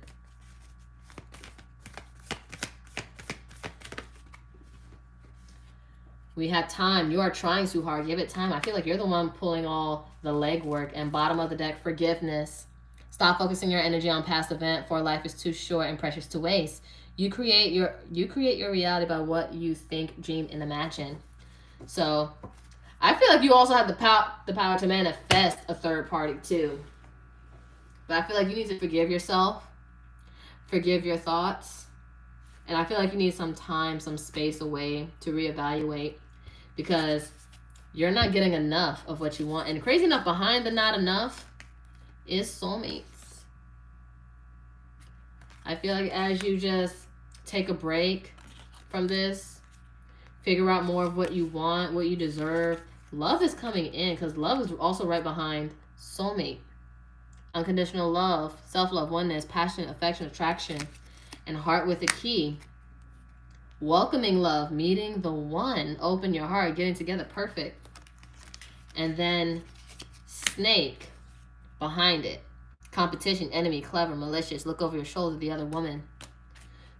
Speaker 1: We have time. You are trying too hard. Give it time. I feel like you're the one pulling all the legwork. And bottom of the deck, forgiveness. Stop focusing your energy on past event, for life is too short and precious to waste. You create your reality by what you think, dream, and imagine. So I feel like you also have the power to manifest a third party too. But I feel like you need to forgive yourself, forgive your thoughts, and I feel like you need some time, some space away to reevaluate, because you're not getting enough of what you want. And crazy enough, behind the not enough is soulmates. I feel like as you just take a break from this, figure out more of what you want, what you deserve, love is coming in, because love is also right behind soulmate. Unconditional love, self-love, oneness, passion, affection, attraction, and heart with a key. Welcoming love, meeting the one, open your heart, getting together, perfect. And then snake behind it. Competition, enemy, clever, malicious, look over your shoulder, the other woman.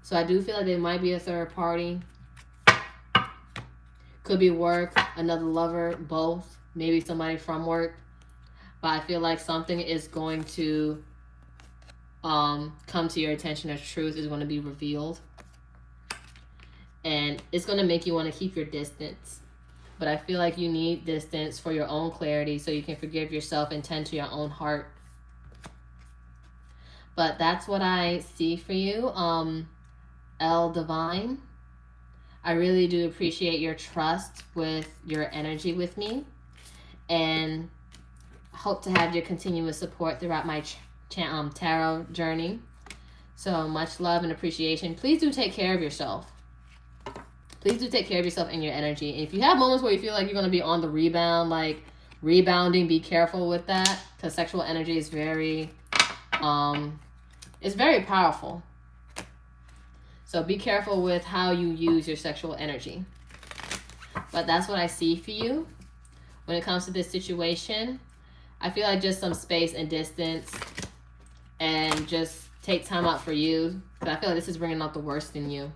Speaker 1: So I do feel like there might be a third party. Could be work, another lover, both, maybe somebody from work. But I feel like something is going to come to your attention. As truth is going to be revealed. And it's going to make you want to keep your distance. But I feel like you need distance for your own clarity, so you can forgive yourself and tend to your own heart. But that's what I see for you, L Divine. I really do appreciate your trust with your energy with me, and hope to have your continuous support throughout my tarot journey. So much love and appreciation. Please do take care of yourself. Please do take care of yourself and your energy. And if you have moments where you feel like you're going to be on the rebound, like rebounding, be careful with that, because sexual energy is very powerful. So be careful with how you use your sexual energy. But that's what I see for you when it comes to this situation. I feel like just some space and distance, and just take time out for you, because I feel like this is bringing out the worst in you.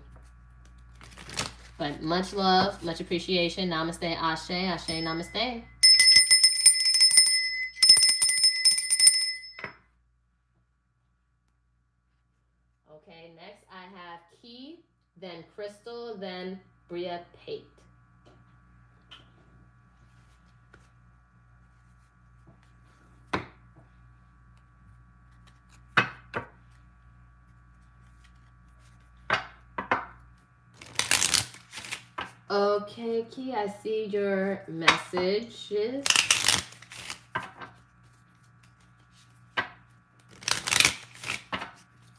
Speaker 1: But much love, much appreciation. Namaste, Ashe, Ashe, Namaste. Okay, next I have Key, then Crystal, then Bria Pate. Okay, Key, I see your messages.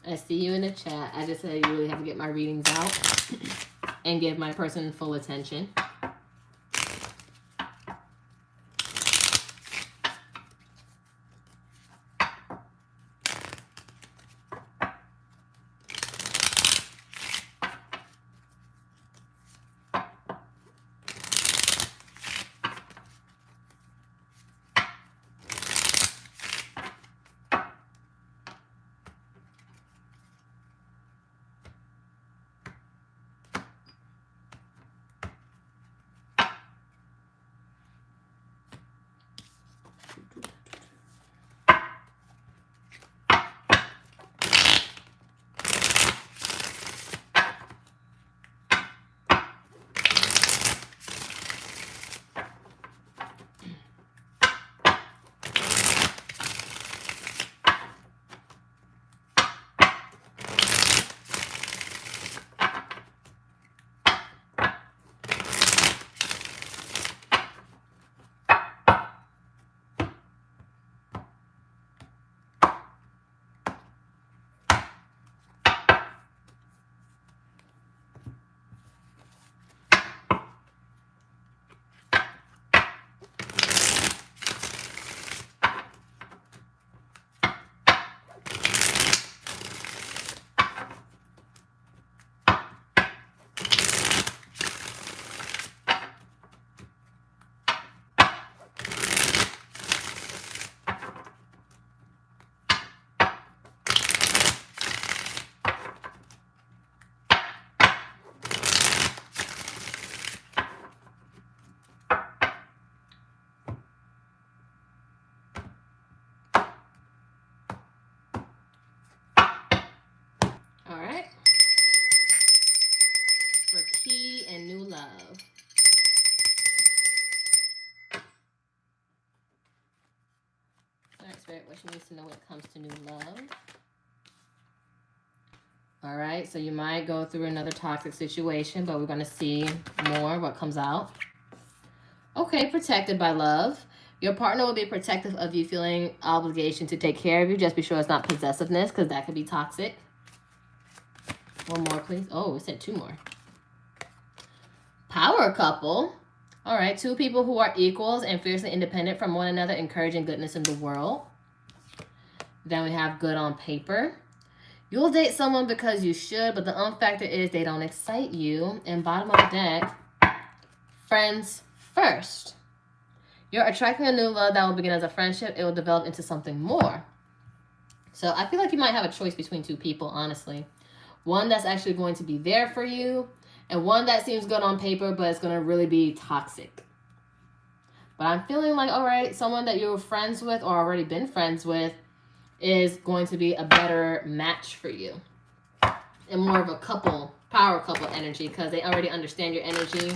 Speaker 1: I see you in the chat. I just said you really have to get my readings out and give my person full attention. she needs to know when it comes to new love. All right, so you might go through another toxic situation, but we're going to see more what comes out. Okay, protected by love. Your partner will be protective of you, feeling obligation to take care of you. Just be sure it's not possessiveness, because that could be toxic. One more, please. Oh, it said two more. Power couple. All right, two people who are equals and fiercely independent from one another, encouraging goodness in the world. Then we have good on paper. You'll date someone because you should, but the factor is they don't excite you. And bottom of the deck, friends first. You're attracting a new love that will begin as a friendship. It will develop into something more. So I feel like you might have a choice between two people, honestly. One that's actually going to be there for you, and one that seems good on paper, but it's going to really be toxic. But I'm feeling like, all right, someone that you're friends with or already been friends with is going to be a better match for you. And more of a couple, power couple energy, because they already understand your energy.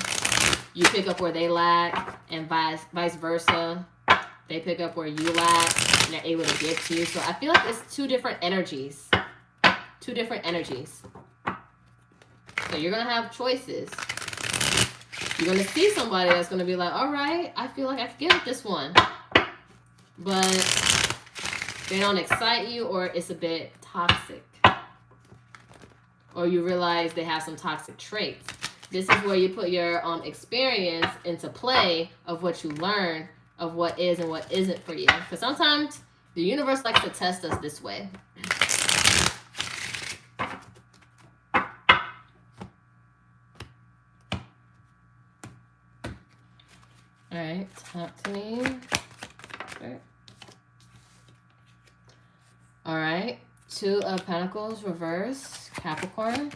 Speaker 1: You pick up where they lack, and vice versa. They pick up where you lack, and they're able to give to you. So I feel like it's two different energies. Two different energies. So you're going to have choices. You're going to see somebody that's going to be like, all right, I feel like I could give it this one. But they don't excite you, or it's a bit toxic. Or you realize they have some toxic traits. This is where you put your experience into play of what you learn, of what is and what isn't for you. Because sometimes the universe likes to test us this way. All right, talk to me. Okay. All right, Two of Pentacles reverse, Capricorn.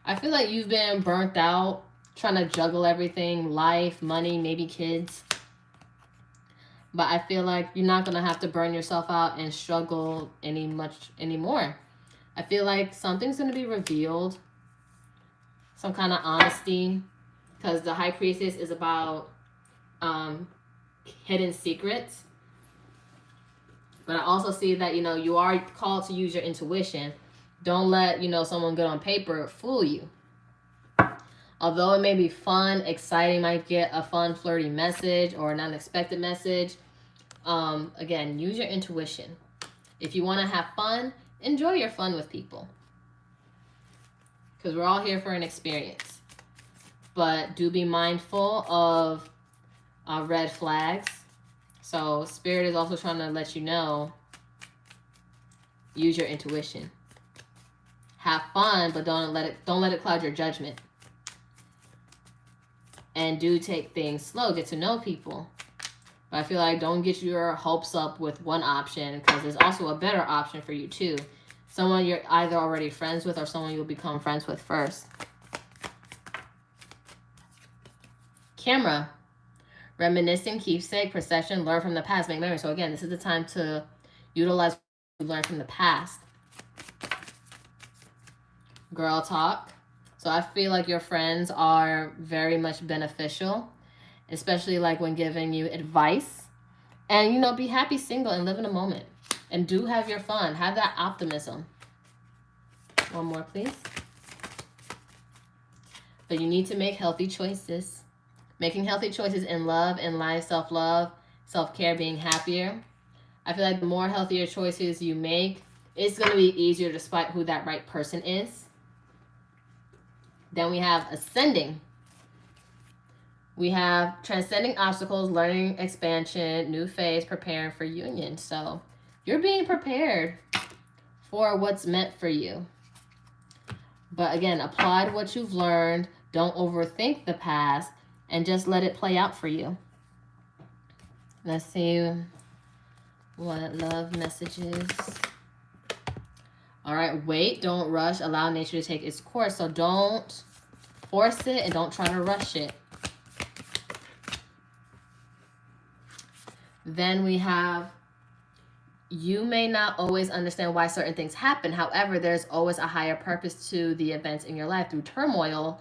Speaker 1: I feel like you've been burnt out, trying to juggle everything, life, money, maybe kids. But I feel like you're not going to have to burn yourself out and struggle anymore. I feel like something's going to be revealed. Some kind of honesty. Because the High Priestess is about hidden secrets. But I also see that, you are called to use your intuition. Don't let, someone good on paper fool you. Although it may be fun, exciting, might get a fun, flirty message or an unexpected message. Again, use your intuition. If you want to have fun, enjoy your fun with people. Because we're all here for an experience. But do be mindful of red flags. So Spirit is also trying to let you know, use your intuition. Have fun, but don't let it cloud your judgment. And do take things slow. Get to know people. But I feel like don't get your hopes up with one option, because there's also a better option for you too. Someone you're either already friends with or someone you'll become friends with first. Camera. Reminiscing, keepsake, perception, learn from the past, make memories. So again, this is the time to utilize what you learned from the past. Girl talk. So I feel like your friends are very much beneficial, especially like when giving you advice. And, be happy single and live in a moment. And do have your fun. Have that optimism. One more, please. But you need to make healthy choices. Making healthy choices in love, in life, self-love, self-care, being happier. I feel like the more healthier choices you make, it's going to be easier despite who that right person is. Then we have ascending. We have transcending obstacles, learning expansion, new phase, preparing for union. So you're being prepared for what's meant for you. But again, apply what you've learned. Don't overthink the past and just let it play out for you. Let's see what love messages. All right, wait, don't rush. Allow nature to take its course. So don't force it and don't try to rush it. Then we have, you may not always understand why certain things happen. However, there's always a higher purpose to the events in your life through turmoil.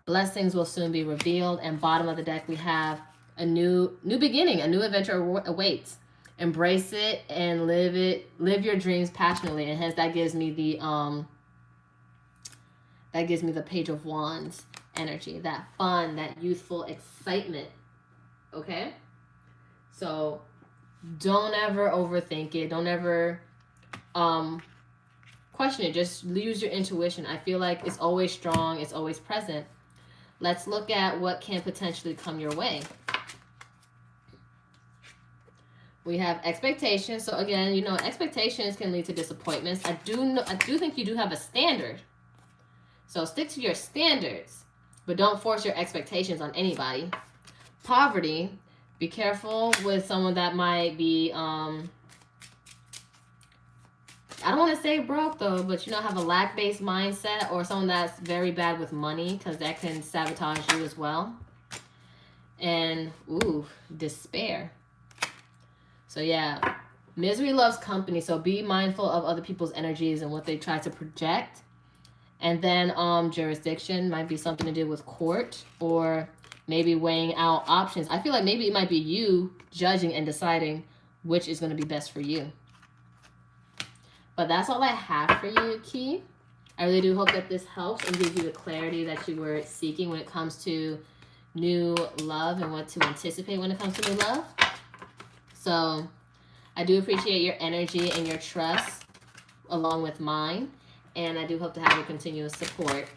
Speaker 1: Blessings will soon be revealed. And bottom of the deck, we have a new beginning. A new adventure awaits. Embrace it and live it. Live your dreams passionately. And hence that gives me the Page of Wands energy. That fun, that youthful excitement. Okay? So don't ever overthink it. Don't ever question it. Just use your intuition. I feel like it's always strong. It's always present. Let's look at what can potentially come your way. We have expectations. So again, you know, expectations can lead to disappointments. I do think you do have a standard. So stick to your standards, but don't force your expectations on anybody. Poverty. Be careful with someone that might be I don't want to say broke though, but you know, have a lack-based mindset, or someone that's very bad with money, because that can sabotage you as well. And despair. So yeah, misery loves company. So be mindful of other people's energies and what they try to project. And then jurisdiction might be something to do with court, or maybe weighing out options. I feel like maybe it might be you judging and deciding which is going to be best for you. But that's all I have for you, Key. I really do hope that this helps and gives you the clarity that you were seeking when it comes to new love and what to anticipate when it comes to new love. So I do appreciate your energy and your trust along with mine. And I do hope to have your continuous support.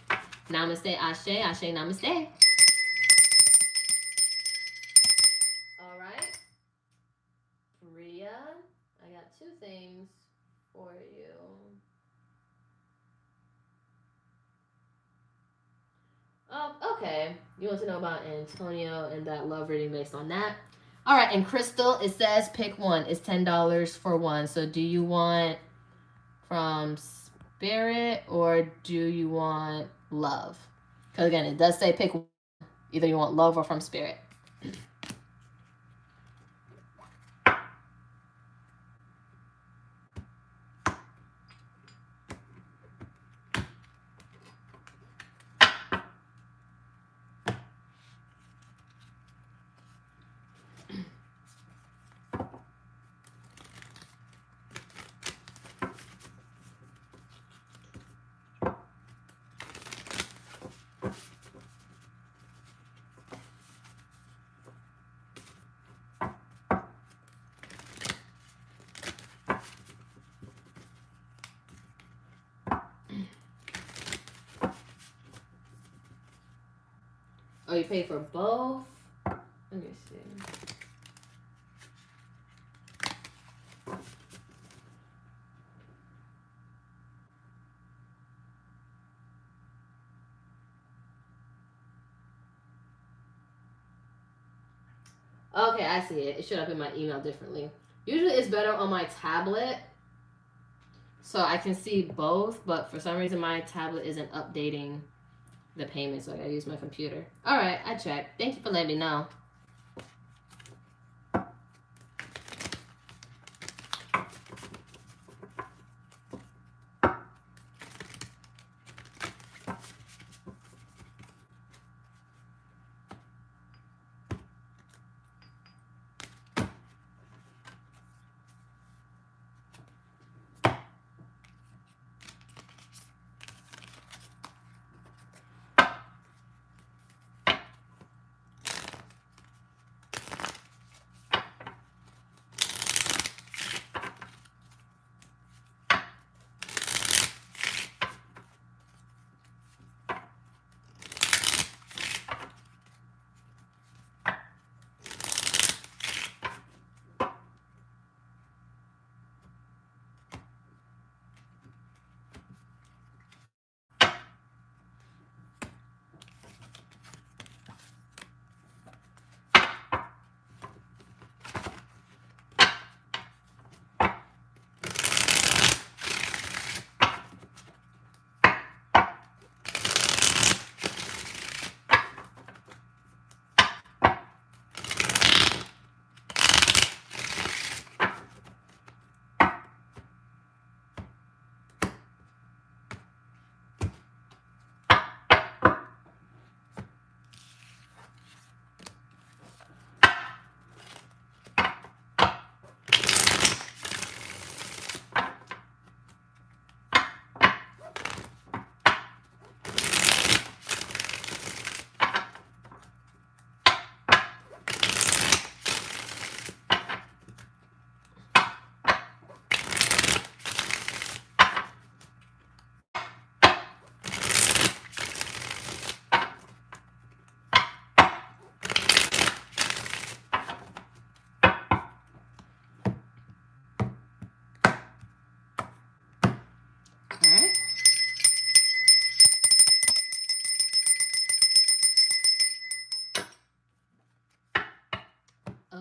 Speaker 1: Namaste, Ashe, Ashe, Namaste. All right. Rhea, I got two things for you. Okay. You want to know about Antonio and that love reading based on that. All right. And Crystal, it says pick one. It's $10 for one. So do you want from Spirit or do you want love? Because again, it does say pick one. Either you want love or from Spirit. Oh, you pay for both? Let me see. Okay, I see it. It showed up in my email differently. Usually it's better on my tablet, so I can see both, but for some reason my tablet isn't updating the payment, so I gotta use my computer. All right, I checked. Thank you for letting me know.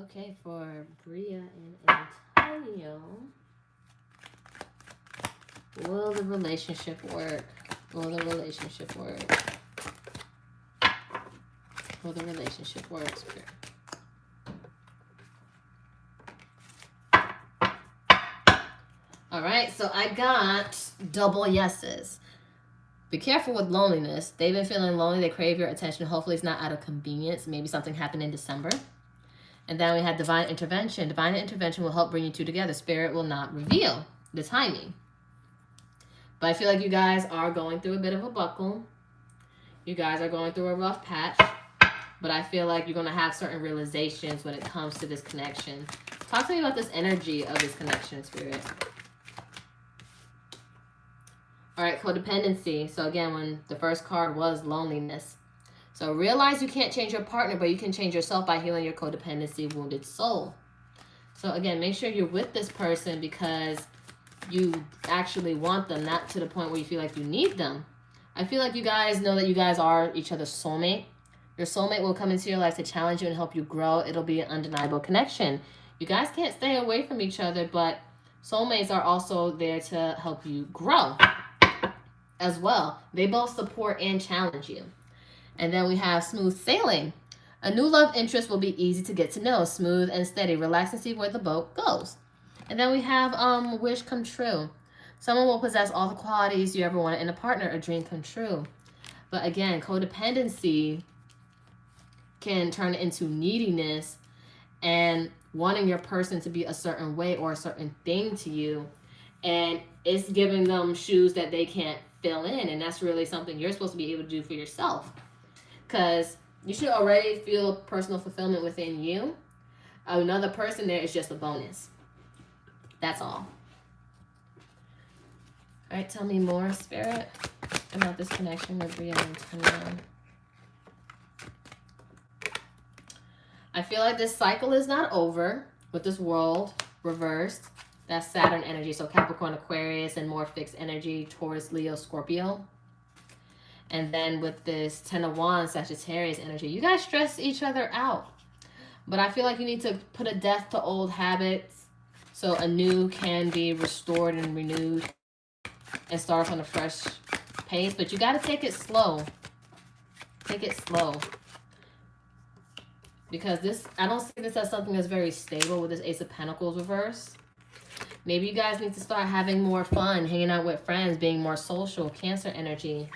Speaker 1: Okay, for Bria and Antonio, will the relationship work? Will the relationship work? Will the relationship work, Spirit? All right, so I got double yeses. Be careful with loneliness. They've been feeling lonely. They crave your attention. Hopefully it's not out of convenience. Maybe something happened in December. And then we had divine intervention. Divine intervention will help bring you two together. Spirit will not reveal the timing. But I feel like you guys are going through a bit of a buckle. You guys are going through a rough patch. But I feel like you're going to have certain realizations when it comes to this connection. Talk to me about this energy of this connection, Spirit. All right, codependency. So again, when the first card was loneliness. So realize you can't change your partner, but you can change yourself by healing your codependency wounded soul. So again, make sure you're with this person because you actually want them, not to the point where you feel like you need them. I feel like you guys know that you guys are each other's soulmate. Your soulmate will come into your life to challenge you and help you grow. It'll be an undeniable connection. You guys can't stay away from each other, but soulmates are also there to help you grow as well. They both support and challenge you. And then we have smooth sailing. A new love interest will be easy to get to know, smooth and steady. Relax and see where the boat goes. And then we have wish come true. Someone will possess all the qualities you ever wanted in a partner, a dream come true. But again, codependency can turn into neediness and wanting your person to be a certain way or a certain thing to you. And it's giving them shoes that they can't fill in. And that's really something you're supposed to be able to do for yourself. Because you should already feel personal fulfillment within you. Another person there is just a bonus. That's all. All right, tell me more, Spirit, about this connection with Bria and Antonio. I feel like this cycle is not over with this world reversed. That's Saturn energy. So Capricorn, Aquarius, and more fixed energy, Taurus, Leo, Scorpio. And then with this 10 of Wands, Sagittarius energy, you guys stress each other out. But I feel like you need to put a death to old habits so a new can be restored and renewed and start on a fresh pace. But you got to take it slow. Take it slow. Because this, I don't see this as something that's very stable with this Ace of Pentacles reverse. Maybe you guys need to start having more fun, hanging out with friends, being more social, Cancer energy.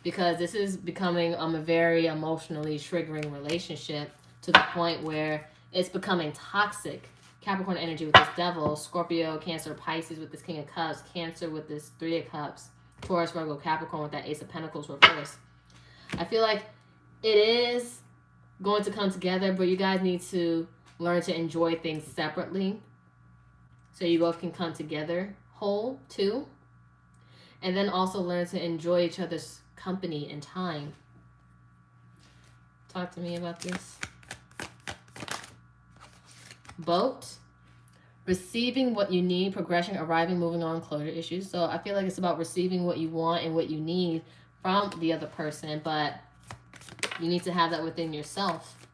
Speaker 1: Because this is becoming a very emotionally triggering relationship to the point where it's becoming toxic. Capricorn energy with this Devil, Scorpio, Cancer, Pisces with this King of Cups, Cancer with this Three of Cups, Taurus, Virgo, Capricorn with that Ace of Pentacles reverse. I feel like it is going to come together, but you guys need to learn to enjoy things separately so you both can come together whole too. And then also learn to enjoy each other's company and time. Talk to me about this. Boat, receiving what you need, progression, arriving, moving on, closure issues. So I feel like it's about receiving what you want and what you need from the other person, but you need to have that within yourself.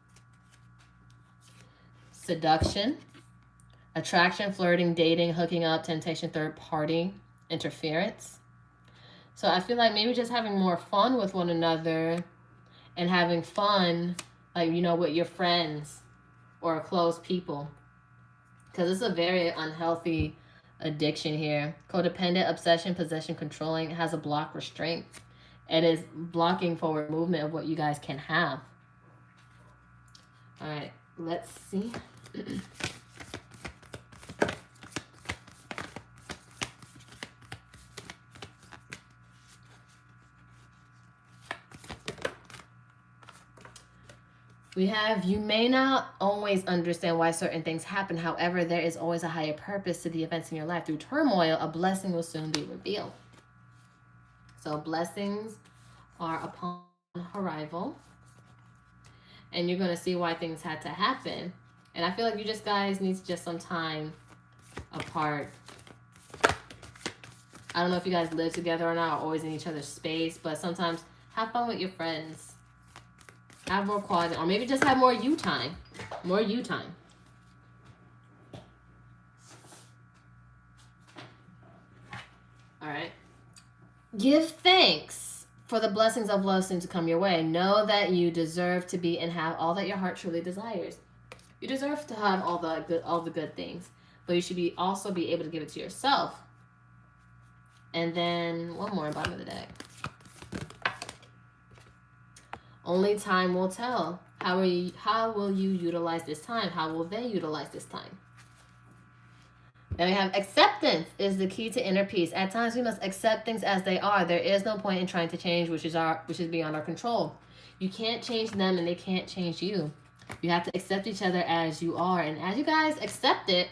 Speaker 1: Seduction, attraction, flirting, dating, hooking up, temptation, third party, interference. So I feel like maybe just having more fun with one another and having fun, like, you know, with your friends or close people. Because it's a very unhealthy addiction here. Codependent, obsession, possession, controlling. It has a block restraint. It is blocking forward movement of what you guys can have. All right, let's see. We have, you may not always understand why certain things happen. However, there is always a higher purpose to the events in your life. Through turmoil, a blessing will soon be revealed. So blessings are upon arrival. And you're going to see why things had to happen. And I feel like you just guys need just some time apart. I don't know if you guys live together or not, or always in each other's space. But sometimes have fun with your friends. Have more quality, or maybe just have more you time. More you time. All right. Give thanks for the blessings of love soon to come your way. Know that you deserve to be and have all that your heart truly desires. You deserve to have all the good things, but you should also be able to give it to yourself. And then one more, bottom of the deck. Only time will tell. How will you utilize this time? How will they utilize this time? Then we have acceptance is the key to inner peace. At times we must accept things as they are. There is no point in trying to change which is beyond our control. You can't change them and they can't change you. You have to accept each other as you are. And as you guys accept it,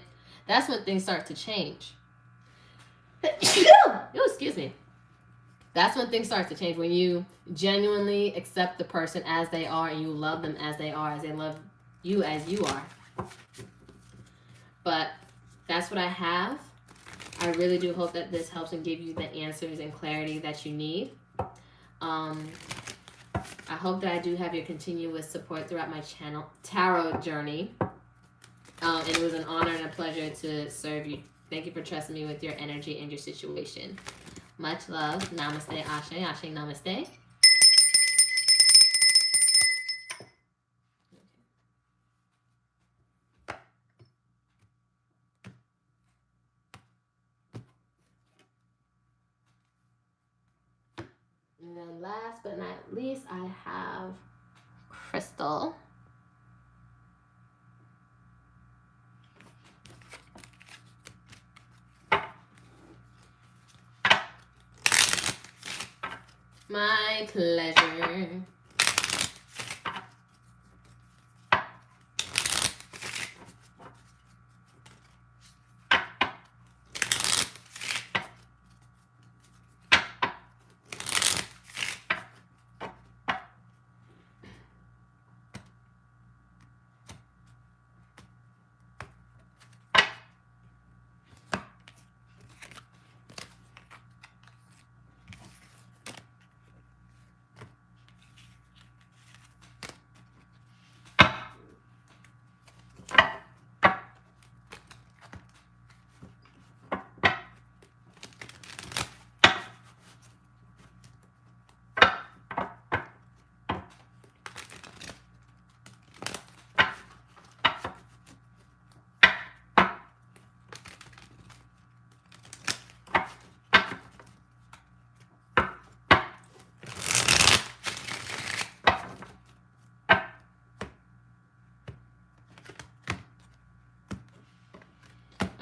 Speaker 1: that's when things start to change. Oh, excuse me. That's when things start to change. When you genuinely accept the person as they are and you love them as they are, as they love you as you are. But that's what I have. I really do hope that this helps and give you the answers and clarity that you need. I hope that I do have your continuous support throughout my tarot journey. And it was an honor and a pleasure to serve you. Thank you for trusting me with your energy and your situation. Much love. Namaste, Ashe. Ashe, namaste. And then last but not least, I have Crystal. My pleasure.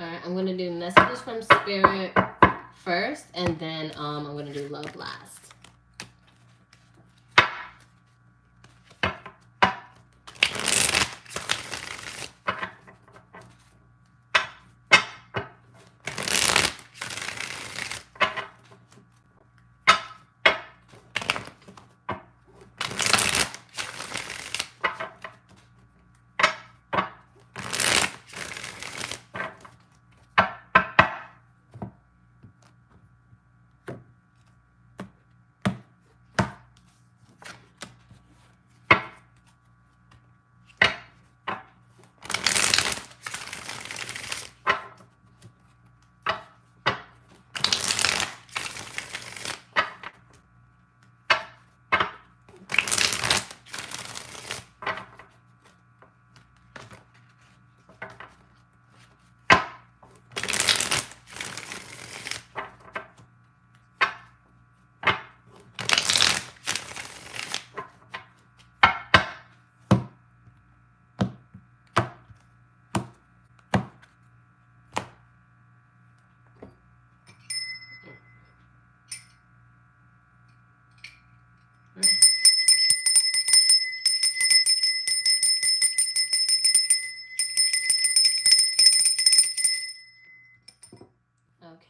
Speaker 1: Alright, I'm going to do messages from Spirit first, and then I'm going to do love last.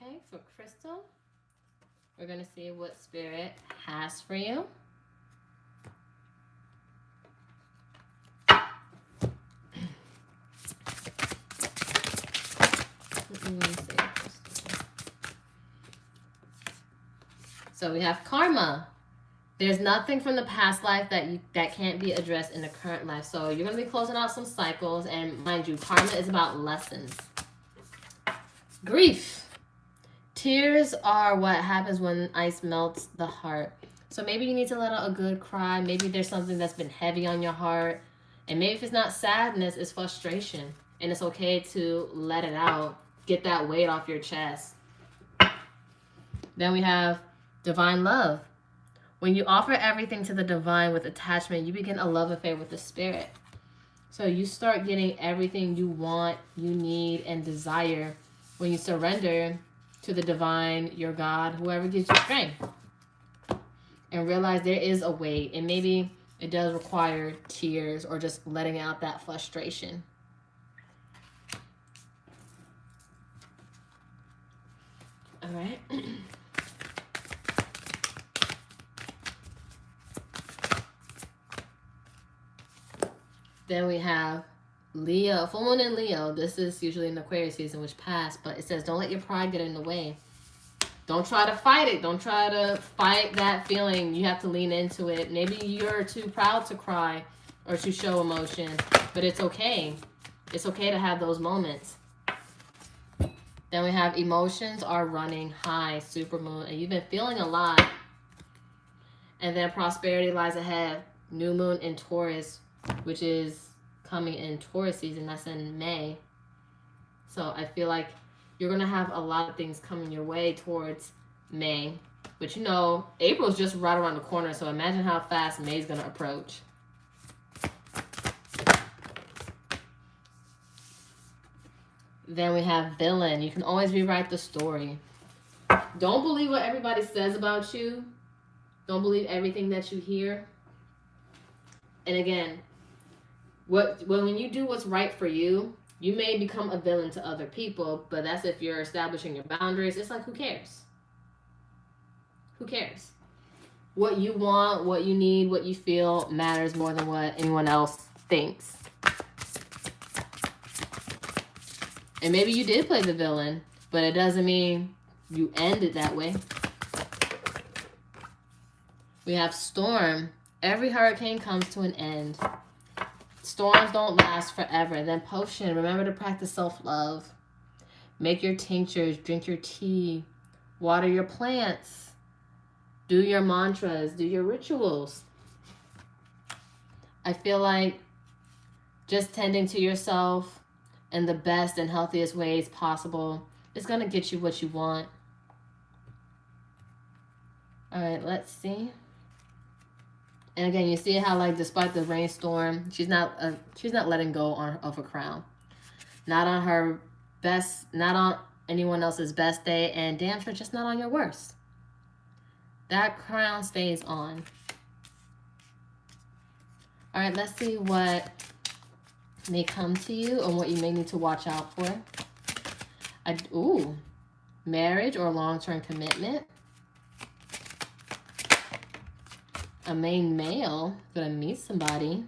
Speaker 1: Okay, for Crystal, we're going to see what Spirit has for you. So we have karma. There's nothing from the past life that can't be addressed in the current life. So you're going to be closing out some cycles. And mind you, karma is about lessons. Grief. Tears are what happens when ice melts the heart. So maybe you need to let out a good cry. Maybe there's something that's been heavy on your heart. And maybe if it's not sadness, it's frustration. And it's okay to let it out. Get that weight off your chest. Then we have divine love. When you offer everything to the divine with attachment, you begin a love affair with the spirit. So you start getting everything you want, you need, and desire when you surrender to the divine, your God, whoever gives you strength. And realize there is a weight. And maybe it does require tears or just letting out that frustration. All right. Then we have Leo, full moon in Leo. This is usually in Aquarius season, which passed, but it says don't let your pride get in the way. Don't try to fight it. Don't try to fight that feeling. You have to lean into it. Maybe you're too proud to cry or to show emotion, but it's okay. It's okay to have those moments. Then we have emotions are running high, supermoon, and you've been feeling a lot. And then prosperity lies ahead, new moon in Taurus, which is coming in Taurus season. That's in May. So I feel like you're going to have a lot of things coming your way towards May. But you know, April's just right around the corner. So imagine how fast May's going to approach. Then we have villain. You can always rewrite the story. Don't believe what everybody says about you. Don't believe everything that you hear. And again, when you do what's right for you, you may become a villain to other people, but that's if you're establishing your boundaries. It's like, who cares? Who cares? What you want, what you need, what you feel matters more than what anyone else thinks. And maybe you did play the villain, but it doesn't mean you end it that way. We have storm. Every hurricane comes to an end. Storms don't last forever. Then potion. Remember to practice self-love. Make your tinctures. Drink your tea. Water your plants. Do your mantras. Do your rituals. I feel like just tending to yourself in the best and healthiest ways possible is going to get you what you want. All right, let's see. And again, you see how, like, despite the rainstorm, she's not letting go of her crown. Not on her best, not on anyone else's best day, and damn sure just not on your worst. That crown stays on. All right, let's see what may come to you and what you may need to watch out for. Ooh, marriage or long-term commitment. A main male, gonna meet somebody.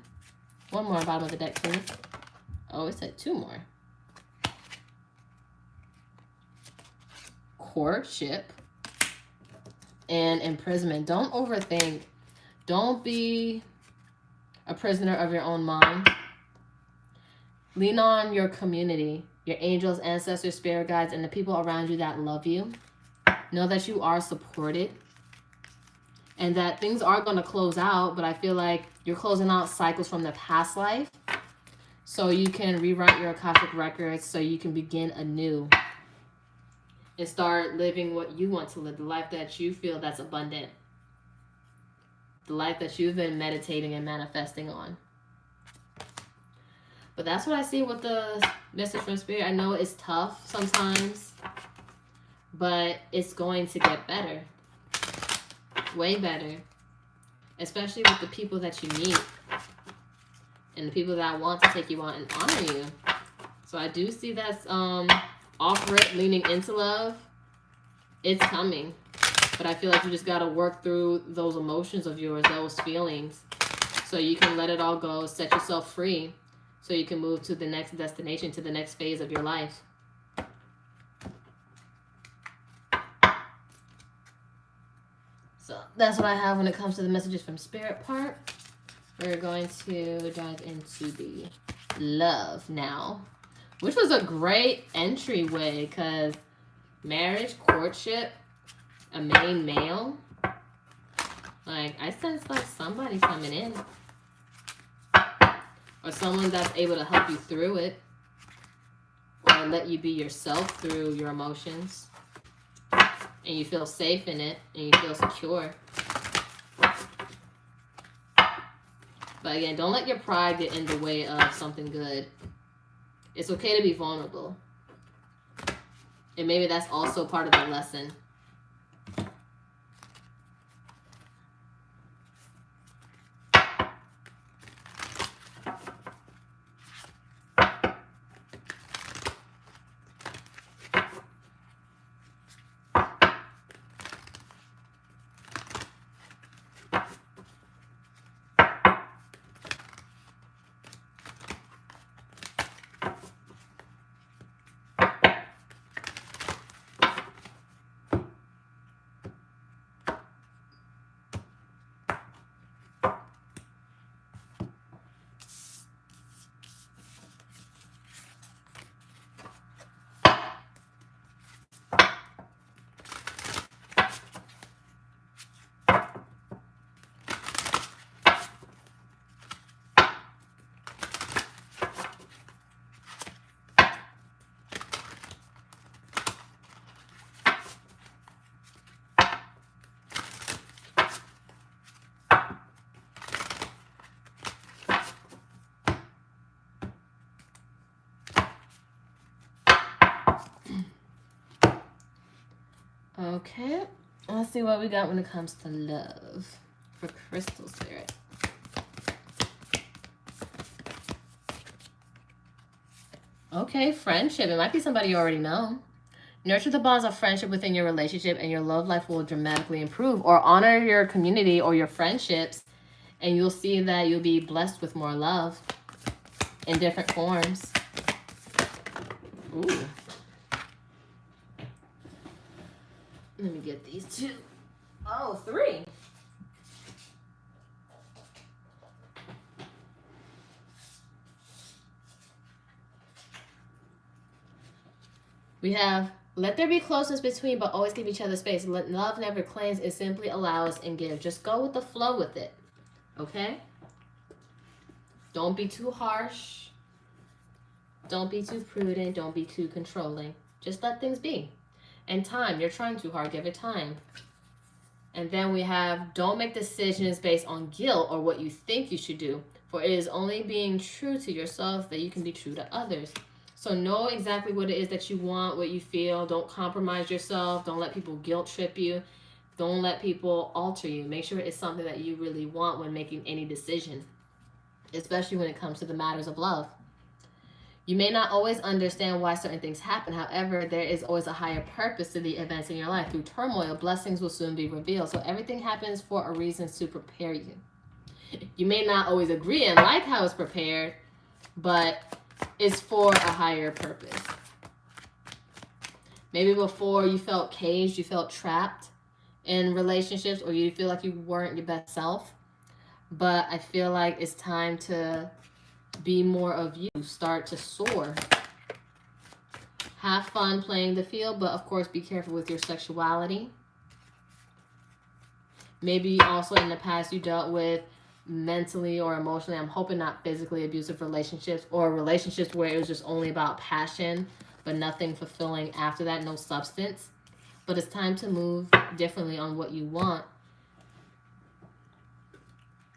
Speaker 1: One more, bottom of the deck, please. Oh, it said two more. Courtship and imprisonment. Don't overthink. Don't be a prisoner of your own mind. Lean on your community, your angels, ancestors, spirit guides, and the people around you that love you. Know that you are supported. And that things are going to close out, but I feel like you're closing out cycles from the past life. So you can rewrite your Akashic records so you can begin anew. And start living what you want to live. The life that you feel that's abundant. The life that you've been meditating and manifesting on. But that's what I see with the message from Spirit. I know it's tough sometimes. But it's going to get better. Way better, especially with the people that you meet and the people that want to take you on and honor you. So I do see that's offer it, leaning into love. It's coming, but I feel like you just got to work through those emotions of yours, those feelings, so you can let it all go, set yourself free, so you can move to the next destination, to the next phase of your life. So that's what I have when it comes to the messages from Spirit part. We're going to dive into the love now, which was a great entryway because Marriage, courtship, a main male. Like, I sense like somebody coming in. Or someone that's able to help you through it. Or let you be yourself through your emotions. And you feel safe in it. And you feel secure. But again, don't let your pride get in the way of something good. It's okay to be vulnerable. And maybe that's also part of the lesson. Okay, let's see what we got when it comes to love for Crystal Spirit. Okay, friendship. It might be somebody you already know. Nurture the bonds of friendship within your relationship and your love life will dramatically improve. Or honor your community or your friendships and you'll see that you'll be blessed with more love in different forms. Ooh. Let me get these two. Oh, three. We have, let there be closeness between, but always give each other space. Love never claims, it simply allows and gives. Just go with the flow with it, okay? Don't be too harsh. Don't be too prudent. Don't be too controlling. Just let things be. And time, you're trying too hard, give it time. And then we have, don't make decisions based on guilt or what you think you should do, for it is only being true to yourself that you can be true to others. So know exactly what it is that you want, what you feel. Don't compromise yourself. Don't let people guilt trip you. Don't let people alter you. Make sure it's something that you really want when making any decision, especially when it comes to the matters of love. You may not always understand why certain things happen. However, there is always a higher purpose to the events in your life. Through turmoil, blessings will soon be revealed. So everything happens for a reason to prepare you. You may not always agree and like how it's prepared, but it's for a higher purpose. Maybe before you felt caged, you felt trapped in relationships, or you feel like you weren't your best self. But I feel like it's time to be more of you. Start to soar. Have fun playing the field, but of course be careful with your sexuality. Maybe also in the past you dealt with mentally or emotionally, I'm hoping not physically abusive relationships, or relationships where it was just only about passion but nothing fulfilling after that, no substance. But it's time to move differently on what you want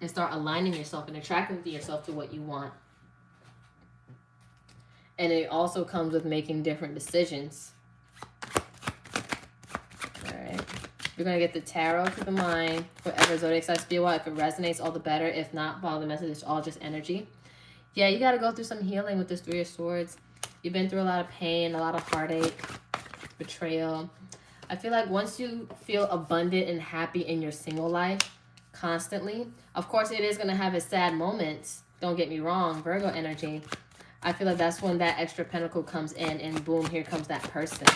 Speaker 1: and start aligning yourself and attracting yourself to what you want. And it also comes with making different decisions. All right. We're going to get the tarot to the mind. Whatever zodiac sign be well. If it resonates, all the better. If not, follow the message. It's all just energy. Yeah, you got to go through some healing with this Three of Swords. You've been through a lot of pain, a lot of heartache, betrayal. I feel like once you feel abundant and happy in your single life constantly, of course it is going to have its sad moments. Don't get me wrong, Virgo energy. I feel like that's when that extra pentacle comes in and boom, here comes that person.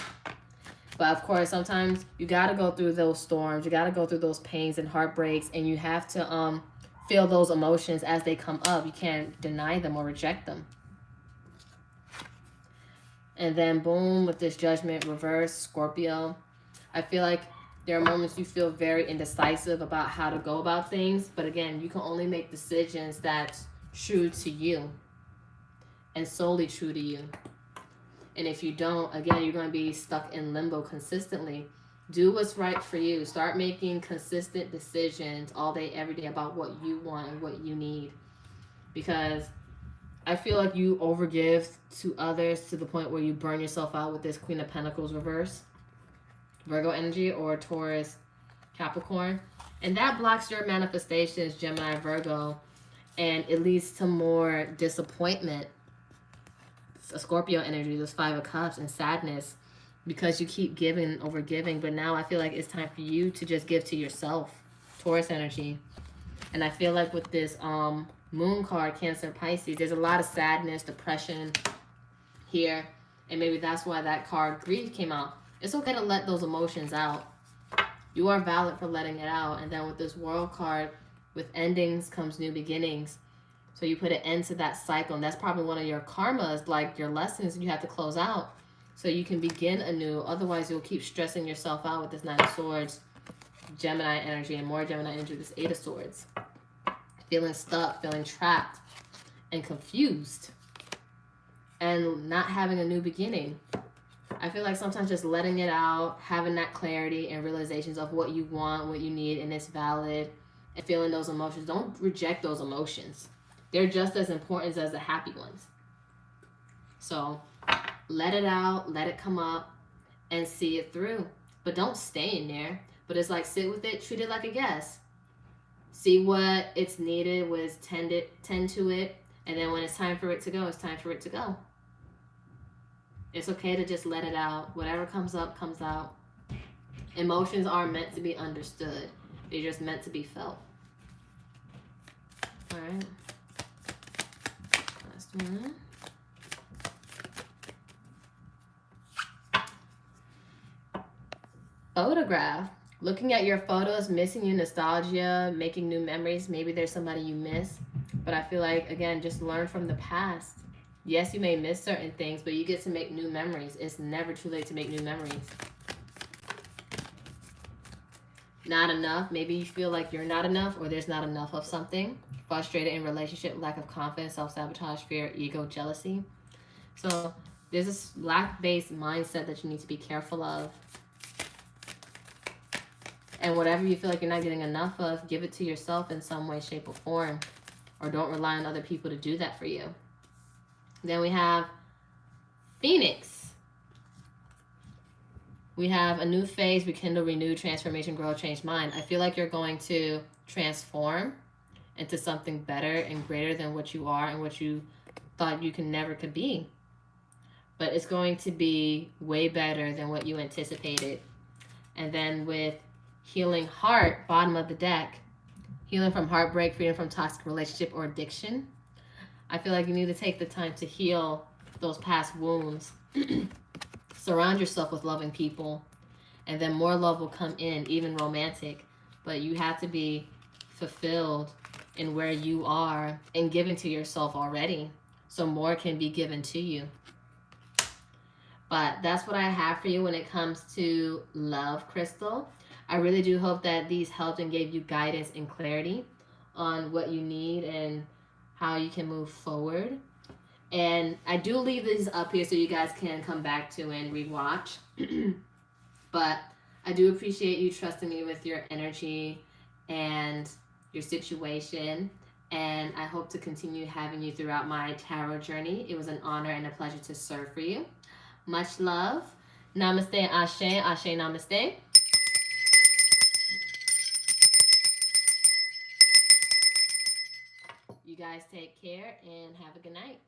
Speaker 1: But of course, sometimes you got to go through those storms. You got to go through those pains and heartbreaks, and you have to feel those emotions as they come up. You can't deny them or reject them. And then boom, with this Judgment reverse, Scorpio. I feel like there are moments you feel very indecisive about how to go about things. But again, you can only make decisions that's true to you and solely true to you. And if you don't, again, you're going to be stuck in limbo consistently. Do what's right for you. Start making consistent decisions all day, every day about what you want and what you need. Because I feel like you overgive to others to the point where you burn yourself out with this Queen of Pentacles reverse, Virgo energy, or Taurus, Capricorn. And that blocks your manifestations, Gemini, Virgo, and it leads to more disappointment, Scorpio energy, those 5 of Cups, and sadness because you keep giving over giving. But now I feel like it's time for you to just give to yourself, Taurus energy. And I feel like with this Moon card, Cancer, Pisces, there's a lot of sadness, depression here. And maybe that's why that card, Grief, came out. It's okay to let those emotions out. You are valid for letting it out. And then with this World card, with endings comes new beginnings. So you put an end to that cycle. And that's probably one of your karmas, like your lessons you have to close out so you can begin anew. Otherwise, you'll keep stressing yourself out with this 9 of Swords, Gemini energy, and more Gemini energy, this 8 of Swords. Feeling stuck, feeling trapped, and confused, and not having a new beginning. I feel like sometimes just letting it out, having that clarity and realizations of what you want, what you need, and it's valid, and feeling those emotions. Don't reject those emotions. They're just as important as the happy ones. So let it out, let it come up, and see it through. But don't stay in there. But it's like, sit with it, treat it like a guest. See what it's needed, tend to it, and then when it's time for it to go, it's time for it to go. It's okay to just let it out. Whatever comes up, comes out. Emotions aren't meant to be understood. They're just meant to be felt. All right. Last one. Photograph. Looking at your photos, missing you, nostalgia, making new memories. Maybe there's somebody you miss. But I feel like, again, just learn from the past. Yes, you may miss certain things, but you get to make new memories. It's never too late to make new memories. Not enough. Maybe you feel like you're not enough, or there's not enough of something. Frustrated in relationship, lack of confidence, self-sabotage, fear, ego, jealousy. So there's this lack-based mindset that you need to be careful of. And whatever you feel like you're not getting enough of, give it to yourself in some way, shape, or form. Or don't rely on other people to do that for you. Then we have Phoenix. We have a new phase, rekindle, renew, transformation, grow, change mind. I feel like you're going to transform into something better and greater than what you are and what you thought you never could be. But it's going to be way better than what you anticipated. And then with healing heart, bottom of the deck, healing from heartbreak, freedom from toxic relationship or addiction. I feel like you need to take the time to heal those past wounds. Surround yourself with loving people, and then more love will come in, even romantic. But you have to be fulfilled in where you are and given to yourself already, so more can be given to you. But that's what I have for you when it comes to love, Crystal. I really do hope that these helped and gave you guidance and clarity on what you need and how you can move forward. And I do leave these up here so you guys can come back to and rewatch. But I do appreciate you trusting me with your energy and your situation. And I hope to continue having you throughout my tarot journey. It was an honor and a pleasure to serve for you. Much love. Namaste, Ashe, Ashe, Namaste. You guys take care and have a good night.